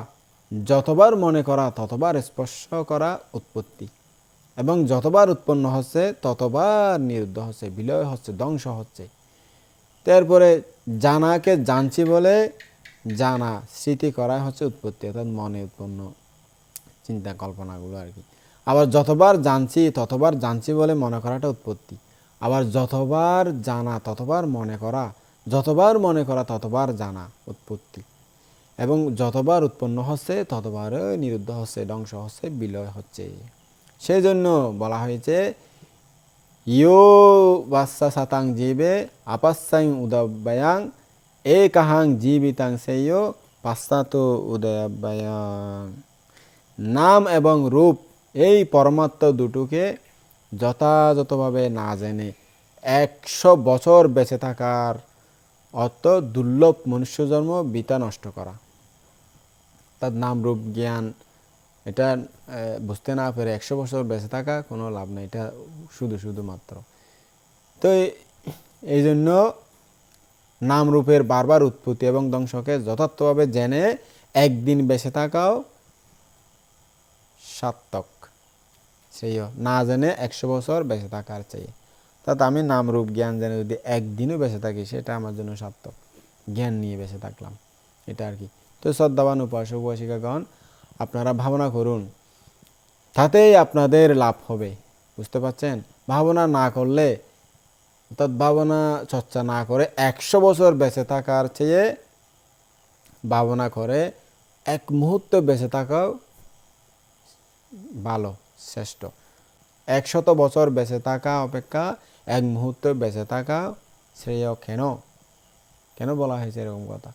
যতবার মনে করা ততবার স্পর্শ করা উৎপত্তি, এবং যতবার উৎপন্ন হচ্ছে ততবার নিরুদ্ধ হচ্ছে, বিলয় হচ্ছে, ধ্বংস হচ্ছে। তারপরে জানাকে জানছি বলে জানা স্মৃতি করা হচ্ছে উৎপত্তি, অর্থাৎ মনে উৎপন্ন চিন্তা কল্পনাগুলো আর কি। আবার যতবার জানছি বলে মনে করাটা উৎপত্তি। আবার যতবার জানা ততবার মনে করা, যতবার মনে করা ততবার জানা উৎপত্তি, এবং যতবার উৎপন্ন হচ্ছে ততবার নিরুদ্ধ হচ্ছে, ধ্বংস হচ্ছে, বিলয় হচ্ছে। সেই জন্য বলা হয়েছে ইয়ো বাচ্চা সাতাং জীবে আপাসাং উদব্যায়াং এ কাহাং জীবিতাং সেয় পাশ্চাত উদয়াব্যায়াং। নাম এবং রূপ এই পরমাত্ম দুটোকে যথাযথভাবে না জেনে 100 বছর বেঁচে থাকার অর্থ দুর্লভ মনুষ্যজন্ম বৃথা নষ্ট করা। তার নাম রূপ জ্ঞান এটা বুঝতে না পেরে 100 বছর বেঁচে থাকা কোনো লাভ নেই, এটা শুধু মাত্র। তো এই জন্য নাম রূপের বারবার উৎপত্তি এবং ধ্বংসকে যথার্থভাবে জেনে একদিন বেঁচে থাকাও সার্থক, সেই না জেনে 100 বছর বেঁচে থাকার চাই। অর্থাৎ আমি নাম রূপ জ্ঞান জেনে যদি একদিনও বেঁচে থাকি সেটা আমার জন্য সার্থক, জ্ঞান নিয়ে বেঁচে থাকলাম, এটা আর কি। তো শ্রদ্ধাবান উপাসক উপাসিকাগণ, আপনারা ভাবনা করুন, তাতেই আপনাদের লাভ হবে, বুঝতে পারছেন? ভাবনা না করলে, অর্থাৎ ভাবনা চর্চা না করে 100 বছর বেঁচে থাকার চেয়ে ভাবনা করে এক মুহূর্ত বেঁচে থাকাও ভালো, শ্রেষ্ঠ। 100 বছর বেঁচে থাকা অপেক্ষা এক মুহূর্ত বেঁচে থাকা শ্রেয়। কেন বলা হয়েছে এরকম কথা?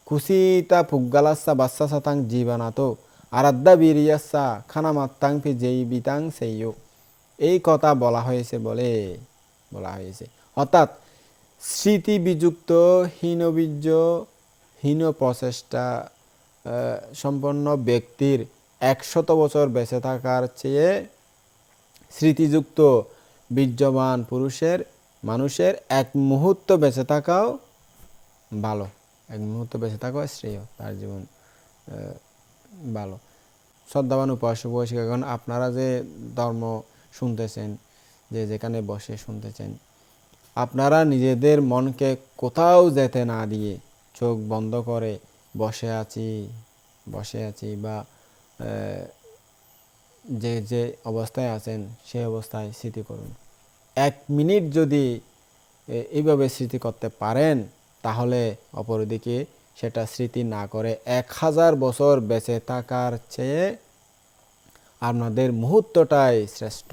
কুসিতা পুগ্গালাসা বাচ্চা সাতাং জীবনাতো আরাধ্যা বীরিয়াসা খানামাত্তাং ফি জৈবিতাং সেইয়। এই কথা বলা হয়েছে অর্থাৎ স্মৃতি বিযুক্ত হীনবীর্য হীন প্রচেষ্টা সম্পন্ন ব্যক্তির 100 বছর বেঁচে থাকার চেয়ে স্মৃতিযুক্ত বীর্যবান মানুষের এক মুহূর্ত বেঁচে থাকাও ভালো, এক মুহূর্ত বেঁচে থাকাও শ্রেয়, তার জীবন ভালো। শ্রদ্ধাবান উপাসক উপাসিকাগণ, আপনারা যে ধর্ম শুনতেছেন, যে যেখানে বসে শুনতেছেন, আপনারা নিজেদের মনকে কোথাও যেতে না দিয়ে চোখ বন্ধ করে বসে আছি বা যে অবস্থায় আছেন সেই অবস্থায় স্মৃতি করুন। 1 মিনিট যদি এইভাবে স্মৃতি করতে পারেন, তাহলে অপরদিকে সেটা স্মৃতি না করে 1000 বছর বেঁচে থাকার চেয়ে আপনাদের মুহূর্তটাই শ্রেষ্ঠ।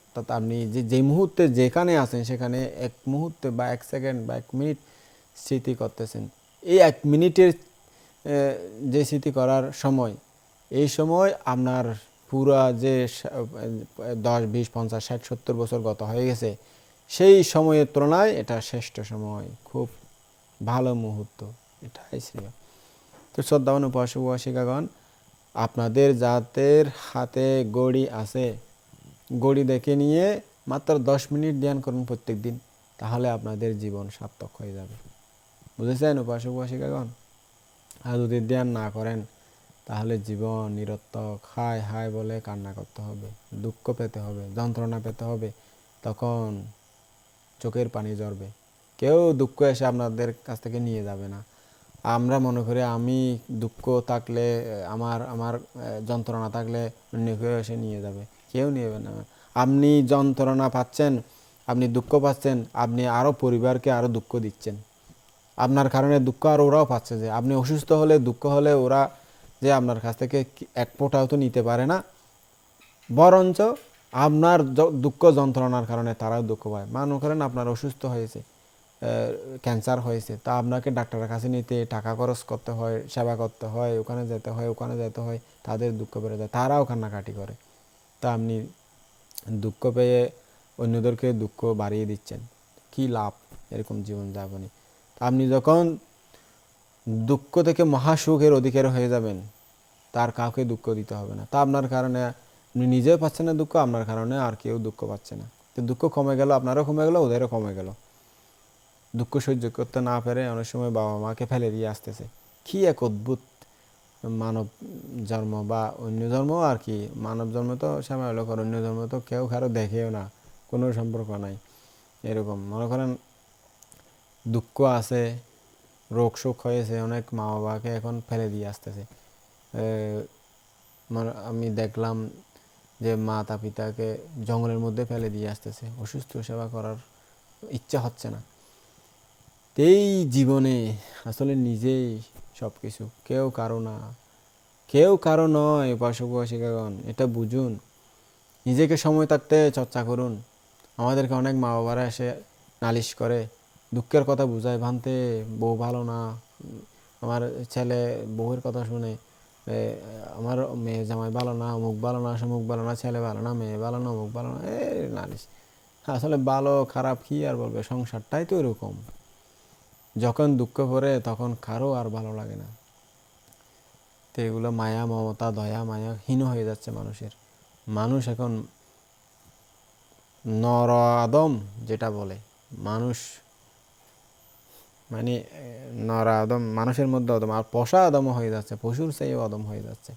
অর্থাৎ আপনি যে মুহূর্তে যেখানে আছেন সেখানে 1 মুহূর্তে বা 1 সেকেন্ড বা 1 মিনিট স্মৃতি করতেছেন, এই 1 মিনিটের যে স্মৃতি করার সময়, এই সময় আপনার পুরা যে 10, 20, 50, 60, 70 বছর গত হয়ে গেছে, সেই সময়ের তুলনায় এটা শ্রেষ্ঠ সময়, খুব ভালো মুহূর্ত, এটাই শ্রেয়। তো শ্রদ্ধাবান উপাসক উপাসিকাগণ, আপনাদের যাদের হাতে ঘড়ি আছে, ঘড়ি দেখে নিয়ে মাত্র 10 মিনিট ধ্যান করুন প্রত্যেক দিন, তাহলে আপনাদের জীবন সার্থক হয়ে যাবে, বুঝেছেন উপাসক উপাসিকাগণ? আর যদি ধ্যান না করেন তাহলে জীবন নিরর্থক, হায় বলে কান্না করতে হবে, দুঃখ পেতে হবে, যন্ত্রণা পেতে হবে, তখন চোখের পানি ঝরবে। কেউ দুঃখ এসে আপনাদের কাছ থেকে নিয়ে যাবে না। আমরা মনে করি আমি দুঃখ থাকলে, আমার যন্ত্রণা থাকলে অন্য কেউ এসে নিয়ে যাবে, কেউ নেবে না। আপনি যন্ত্রণা পাচ্ছেন, আপনি দুঃখ পাচ্ছেন, আপনি আরও পরিবারকে আরও দুঃখ দিচ্ছেন। আপনার কারণে দুঃখ আর ওরাও পাচ্ছে, যে আপনি অসুস্থ হলে দুঃখ হলে ওরা যে আপনার কাছ থেকে এক ফোঁটাও তো নিতে পারে না, বরঞ্চ আপনার দুঃখ যন্ত্রণার কারণে তারাও দুঃখ পায়। মনে করেন আপনার অসুস্থ হয়েছে, ক্যান্সার হয়েছে, তা আপনাকে ডাক্তারের কাছে নিতে টাকা খরচ করতে হয়, সেবা করতে হয়, ওখানে যেতে হয়, ওখানে যেতে হয়, তাদের দুঃখ বেড়ে যায়, তারাও কান্নাকাটি করে। তা আপনি দুঃখ পেয়ে অন্যদেরকে দুঃখ বাড়িয়ে দিচ্ছেন, কি লাভ এরকম জীবনযাপনে? আপনি যখন দুঃখ থেকে মহাসুখের অধিকারী হয়ে যাবেন, তার কাউকে দুঃখ দিতে হবে না। তা আপনার কারণে আপনি নিজেও পাচ্ছেন না দুঃখ, আপনার কারণে আর কেউ দুঃখ পাচ্ছে না। তো দুঃখ কমে গেল, আপনারও কমে গেল, ওদেরও কমে গেল। দুঃখ সহ্য করতে না পেরে অনেক সময় বাবা মাকে ফেলে দিয়ে আসতেছে। কি এক অদ্ভুত মানব জন্ম, বা অন্য জন্ম আর কি। মানব জন্ম তো সামান্য, অন্য জন্ম তো কেউ কারো দেখেও না, কোনো সম্পর্ক নাই। এরকম মনে করেন দুঃখ আছে, রোগ শোক হয়েছে, অনেক মা বাবাকে এখন ফেলে দিয়ে আসতেছে। আমি দেখলাম যে মাতা পিতাকে জঙ্গলের মধ্যে ফেলে দিয়ে আসতেছে, অসুস্থ সেবা করার ইচ্ছা হচ্ছে না। এই জীবনে আসলে নিজেই সব কিছু, কেউ কারো না, কেউ কারো নয়। উপাসক উপাসিকাগণ, এটা বুঝুন। নিজেকে সময় থাকতে চর্চা করুন। আমাদেরকে অনেক মা বাবারা এসে নালিশ করে, দুঃখের কথা বুঝায়, ভানতে বউ ভালো না, আমার ছেলে বউয়ের কথা শুনে, আমার মেয়ে জামাই ভালো না, অমুক ভালো না, সমুক ভালো না, ছেলে ভালো না, মেয়ে ভালো না, অমুক ভালো না, নালিশ। আসলে ভালো খারাপ কি আর বলবে, সংসারটাই তো এরকম। যখন দুঃখ পড়ে তখন কারো আর ভালো লাগে না। তো এগুলো মায়া মমতা দয়া মায়া হীন হয়ে যাচ্ছে মানুষের। মানুষ এখন নর আদম যেটা বলে, মানুষ মানে নর আদম, মানুষের মধ্যে আদম, আর পশা আদমও হয়ে যাচ্ছে, পশুর চেয়েও আদম হয়ে যাচ্ছে।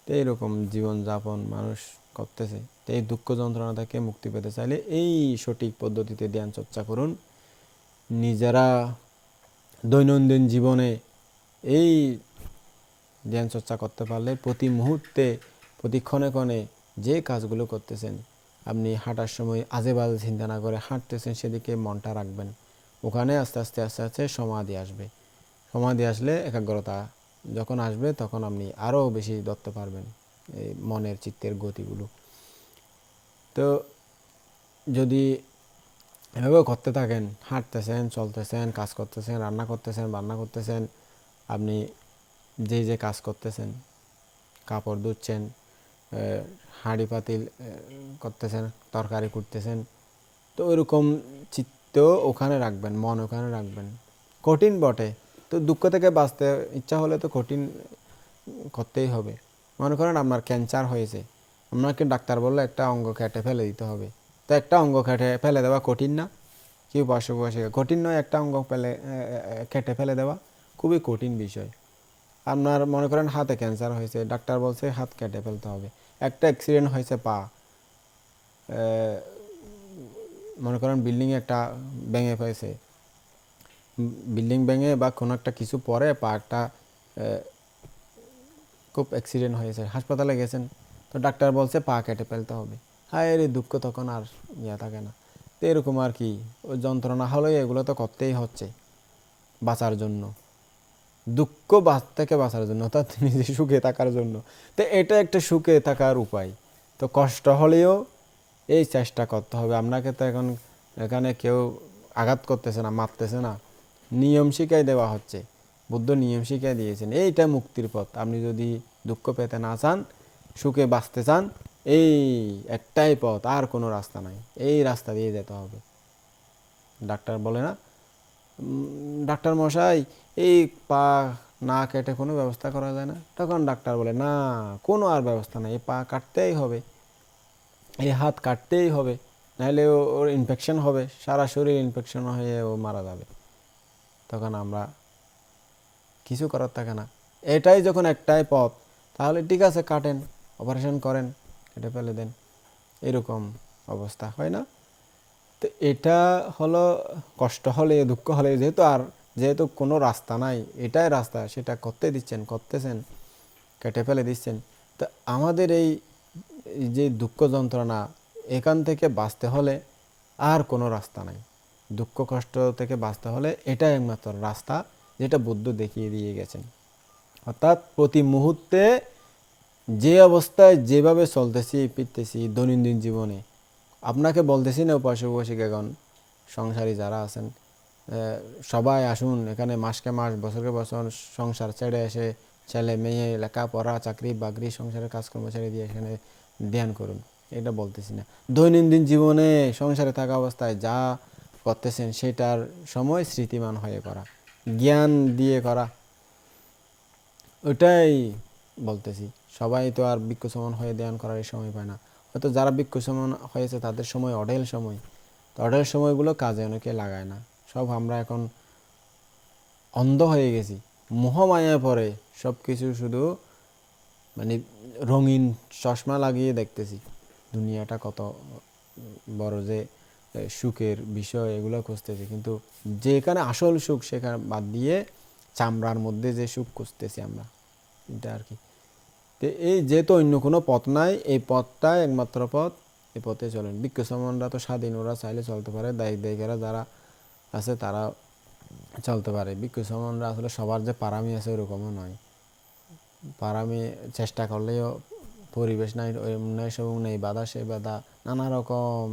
তো এইরকম জীবনযাপন মানুষ করতেছে। তো এই দুঃখ যন্ত্রণা থেকে মুক্তি পেতে চাইলে এই সঠিক পদ্ধতিতে ধ্যান চর্চা করুন। নিজেরা দৈনন্দিন জীবনে এই ধ্যান চর্চা করতে পারলে প্রতি মুহূর্তে, প্রতি ক্ষণে ক্ষণে যে কাজগুলো করতেছেন, আপনি হাঁটার সময় আজে বাজে চিন্তা না করে হাঁটতেছেন, সেদিকে মনটা রাখবেন। ওখানে আস্তে আস্তে আস্তে আস্তে সমাধি আসবে। সমাধি আসলে একাগ্রতা যখন আসবে, তখন আপনি আরও বেশি ধরতে পারবেন এই মনের চিত্তের গতিগুলো। তো যদি এভাবে করতে থাকেন, হাঁটতেছেন, চলতেছেন, কাজ করতেছেন, রান্না করতেছেন, বান্না করতেছেন, আপনি যে যে কাজ করতেছেন, কাপড় ধুচ্ছেন, হাঁড়ি পাতিল করতেছেন, তরকারি কুটতেছেন, তো ওইরকম চিত্ত ওখানে রাখবেন, মন ওখানে রাখবেন। কঠিন বটে, তো দুঃখ থেকে বাঁচতে ইচ্ছা হলে তো কঠিন করতেই হবে। মনে করেন আপনার ক্যান্সার হয়েছে, আপনাকে ডাক্তার বললো একটা অঙ্গ কেটে ফেলে দিতে হবে। তো একটা অঙ্গ কেটে ফেলে দেওয়া কঠিন না? কি উপাসক উপাসিকা, কঠিন নয় একটা অঙ্গ কেটে ফেলে দেওয়া? খুবই কঠিন বিষয়। আপনার মনে করেন হাতে ক্যান্সার হয়েছে, ডাক্তার বলছে হাত কেটে ফেলতে হবে। একটা অ্যাক্সিডেন্ট হয়েছে, পা মনে করেন বিল্ডিং একটা ভেঙে ফেলেছে, বিল্ডিং ভেঙে বা কোনো একটা কিছু পরে পা একটা খুব অ্যাক্সিডেন্ট হয়েছে, হাসপাতালে গেছেন, তো ডাক্তার বলছে পা কেটে ফেলতে হবে। হায় রে দুঃখ, তখন আর থাকে না। তো এরকম আর কি, ওই যন্ত্রণা হলেই এগুলো তো করতেই হচ্ছে বাঁচার জন্য, দুঃখ থেকে বাঁচার জন্য, অর্থাৎ নিজে সুখে থাকার জন্য। তো এটা একটা সুখে থাকার উপায়। তো কষ্ট হলেও এই চেষ্টা করতে হবে। আপনাকে তো এখন এখানে কেউ আঘাত করতেছে না, মারতেছে না, নিয়ম শিখাই দেওয়া হচ্ছে। বুদ্ধ নিয়ম শিখাই দিয়েছেন, এইটা মুক্তির পথ। আপনি যদি দুঃখ পেতে না চান, সুখে বাঁচতে চান, এই একটাই পথ, আর কোনো রাস্তা নাই, এই রাস্তা দিয়ে যেতে হবে। ডাক্তার বলে না, ডাক্তার মশাই এই পা না কেটে কোনো ব্যবস্থা করা যায় না? তখন ডাক্তার বলে না, কোনো আর ব্যবস্থা নাই, এই পা কাটতেই হবে, এই হাত কাটতেই হবে, নাহলে ওর ইনফেকশন হবে, সারা শরীর ইনফেকশন হয়ে ও মারা যাবে। তখন আমরা কিছু করার থাকে না। এটাই যখন একটাই পথ, তাহলে ঠিক আছে, কাটেন, অপারেশন করেন, কেটে ফেলে দেন, এরকম অবস্থা হয় না? তো এটা হলো, কষ্ট হলে দুঃখ হলে যেহেতু কোনো রাস্তা নাই, এটাই রাস্তা, সেটা করতেছেন, কেটে ফেলে দিচ্ছেন। তো আমাদের এই এই যে দুঃখ যন্ত্রণা, এখান থেকে বাঁচতে হলে আর কোনো রাস্তা নাই। দুঃখ কষ্ট থেকে বাঁচতে হলে এটাই একমাত্র রাস্তা, যেটা বুদ্ধ দেখিয়ে দিয়ে গেছেন। অর্থাৎ প্রতি মুহূর্তে যে অবস্থায় যেভাবে চলতেছি ফিরতেছি দৈনন্দিন জীবনে, আপনাকে বলতেছি না উপাসক উপাসিকাগণ, সংসারী যারা আছেন, সবাই আসুন এখানে, মাসকে মাস বছরকে বছর সংসার ছেড়ে এসে ছেলে মেয়ে লেখাপড়া চাকরি বাকরি সংসারের কাজকর্ম ছেড়ে দিয়ে এখানে ধ্যান করুন, এটা বলতেছি না। দৈনন্দিন জীবনে সংসারে থাকা অবস্থায় যা করতেছেন সেটার সময় স্মৃতিমান হয়ে করা, জ্ঞান দিয়ে করা, ওটাই বলতেছি। সবাই তো আর বৃক্ষসমান হয়ে ধ্যান করার সময় পায় না। হয়তো যারা বৃক্ষসমান হয়েছে তাদের সময় অঢেল সময়, তো অঢেল সময়গুলো কাজে অনেকে লাগায় না। সব আমরা এখন অন্ধ হয়ে গেছি, মোহমায়ায় পড়ে সব কিছু শুধু মানে রঙিন চশমা লাগিয়ে দেখতেছি দুনিয়াটা কত বড় যে সুখের বিষয়, এগুলো খুঁজতেছি। কিন্তু যেখানে আসল সুখ সেখানে বাদ দিয়ে চামড়ার মধ্যে যে সুখ খুঁজতেছি আমরা, এটা আর কি। তো এই যেহেতু অন্য কোনো পথ নাই, এই পথটাই একমাত্র পথ, এই পথে চলেন। বৃক্ষসমানরা তো স্বাধীন, ওরা চাইলে চলতে পারে, দায়িক দায়িকারা যারা আছে তারা চলতে পারে। বৃক্ষসমানরা আসলে সবার যে পারামি আছে ওরকমও নয়। পারামি চেষ্টা করলেও পরিবেশ নাই, নয় সব নেই, বাধা সে বাধা নানা রকম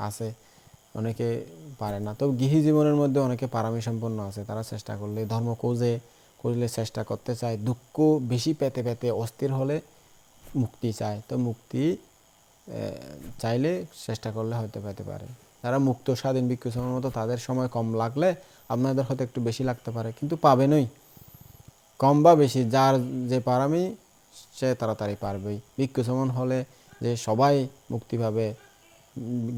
আছে, অনেকে পারে না। তবে গৃহী জীবনের মধ্যে অনেকে পারামি সম্পন্ন আছে, তারা চেষ্টা করলে ধর্ম খুঁজলে চেষ্টা করতে চায়, দুঃখ বেশি পেতে পেতে অস্থির হলে মুক্তি চায়, তো মুক্তি চাইলে চেষ্টা করলে হয়তো পেতে পারে। যারা মুক্ত স্বাধীন বৃক্ষসমানের মতো, তাদের সময় কম লাগলে আপনাদের হয়তো একটু বেশি লাগতে পারে, কিন্তু পাবেনই। কম বা বেশি যার যে পারামি সে তাড়াতাড়ি পারবেই। বৃক্ষসমান হলে যে সবাই মুক্তি পাবে,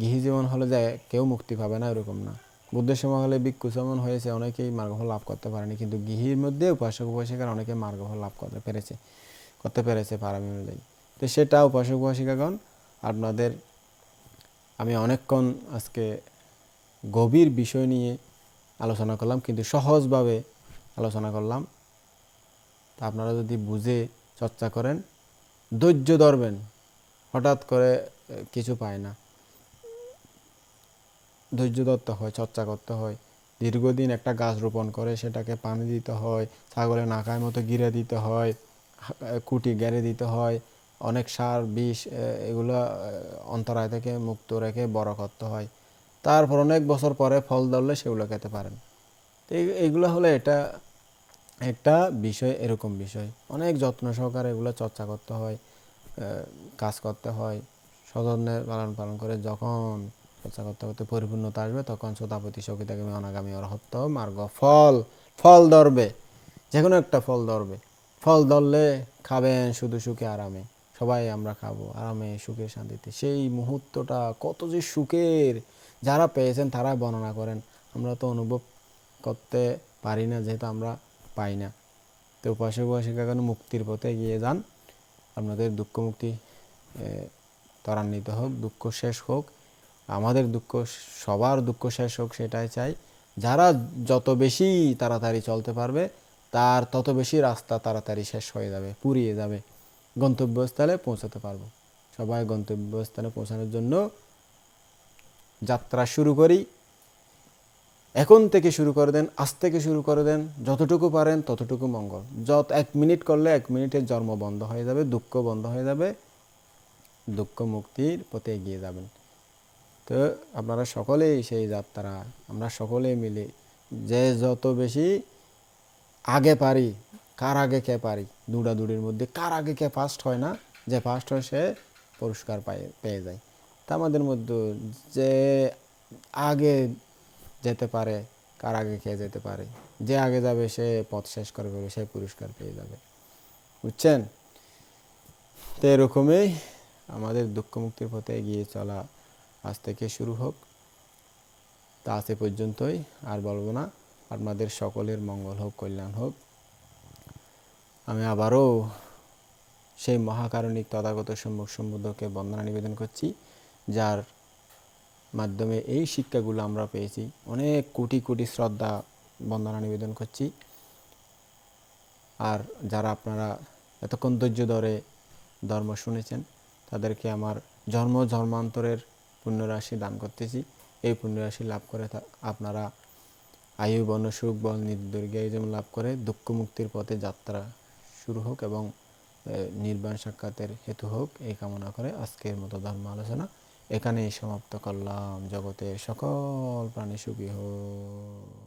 গৃহী জীবন হলে যে কেউ মুক্তি পাবে না, এরকম না। বুদ্ধের সময় হলে বৃক্ষসমান হয়েছে, অনেকেই মার্গফল লাভ করতে পারেনি, কিন্তু গৃহীর মধ্যে উপাসক উপাসিকার অনেকে মার্গফল লাভ করতে পেরেছে পারামি অনুযায়ী। তো সেটা উপাসক উপাসিকাগণ আপনাদের, আমি অনেকক্ষণ আজকে গভীর বিষয় নিয়ে আলোচনা করলাম, কিন্তু সহজভাবে আলোচনা করলাম। তা আপনারা যদি বুঝে চর্চা করেন, ধৈর্য ধরবেন, হঠাৎ করে কিছু পায় না, ধৈর্য ধরতে হয়, চর্চা করতে হয়। দীর্ঘদিন একটা গাছ রোপণ করে সেটাকে পানি দিতে হয়, ছাগলে না খায় মতো গিরে দিতে হয়, কুটি গেড়ে দিতে হয়, অনেক সার বিষ এগুলো অন্তরায় থেকে মুক্ত রেখে বড় করতে হয়। তারপর অনেক বছর পরে ফল ধরলে সেগুলো খেতে পারেন। তো এইগুলো হলো এটা একটা বিষয়, এরকম বিষয় অনেক যত্ন সহকারে এগুলো চর্চা করতে হয়, কাজ করতে হয়, সযত্নে পালন করে যখন চর্চা করতে করতে পরিপূর্ণতা আসবে, তখন সোতাপতি সকিতাগামী অনাগামী অরহত্ত মার্গ ফল ধরবে, যে কোনো একটা ফল ধরবে। ফল ধরলে খাবেন শুধু সুখে আরামে, সবাই আমরা খাবো আরামে সুখে শান্তিতে। সেই মুহূর্তটা কত যে সুখের, যারা পেয়েছেন তারা বর্ণনা করেন, আমরা তো অনুভব করতে পারি না, যেহেতু আমরা পাই না। তো উপাসক উপাসিকাগণ মুক্তির পথে এগিয়ে যান, আপনাদের দুঃখ মুক্তি ত্বরান্বিত হোক, দুঃখ শেষ হোক, আমাদের দুঃখ, সবার দুঃখ শেষ হোক, সেটাই চাই। যারা যত বেশি তাড়াতাড়ি চলতে পারবে, তার তত বেশি রাস্তা তাড়াতাড়ি শেষ হয়ে যাবে, পুড়িয়ে যাবে, গন্তব্যস্থলে পৌঁছাতে পারবো। সবাই গন্তব্যস্থলে পৌঁছানোর জন্য যাত্রা শুরু করি। এখন থেকে শুরু করে দেন, আজ থেকে শুরু করে দেন, যতটুকু পারেন ততটুকু মঙ্গল। এক মিনিট করলে 1 মিনিটের জন্ম বন্ধ হয়ে যাবে, দুঃখ বন্ধ হয়ে যাবে, দুঃখ মুক্তির পথে এগিয়ে যাবেন। তো আপনারা সকলেই সেই যাত্রা, আমরা সকলেই মিলে যে যত বেশি আগে পারি, কার আগে কে পারি, দৌড়াদৌড়ির মধ্যে কার আগে কে ফার্স্ট হয় না, যে ফার্স্ট হয় সে পুরস্কার পেয়ে যায়। তা আমাদের মধ্যে যে আগে যেতে পারে, কার আগে কে যেতে পারে, যে আগে যাবে সে পথ শেষ করে ফেলবে, সে পুরস্কার পেয়ে যাবে, বুঝছেন? তো এরকমই আমাদের দুঃখ মুক্তির পথে এগিয়ে চলা আজ থেকে শুরু হোক। তা আজ এ পর্যন্তই, আর বলবো না। আপনাদের সকলের মঙ্গল হোক, কল্যাণ হোক। আমি আবারও সেই মহাকারণিক তথাগত সম্মুখ সম্বুদ্ধকে বন্দনা নিবেদন করছি, যার মাধ্যমে এই শিক্ষাগুলো আমরা পেয়েছি। অনেক কোটি কোটি শ্রদ্ধা বন্দনা নিবেদন করছি। আর যারা আপনারা এতক্ষণ ধৈর্য ধরে ধর্ম শুনেছেন, তাদেরকে আমার জন্মান্তরের পুণ্যরাশি দান করতেছি। এই পুণ্যরাশি লাভ করে আপনারা আয়ু বর্ণ সুখ বল নির্দৈর্ঘ্য যেমন লাভ করে দুঃখ মুক্তির পথে যাত্রা শুরু হোক এবং নির্বাণ সাক্ষাতের হেতু হোক, এই কামনা করে আজকের মতো ধর্ম আলোচনা এখানেই সমাপ্ত করলাম। জগতের সকল প্রাণী সুখী হোক।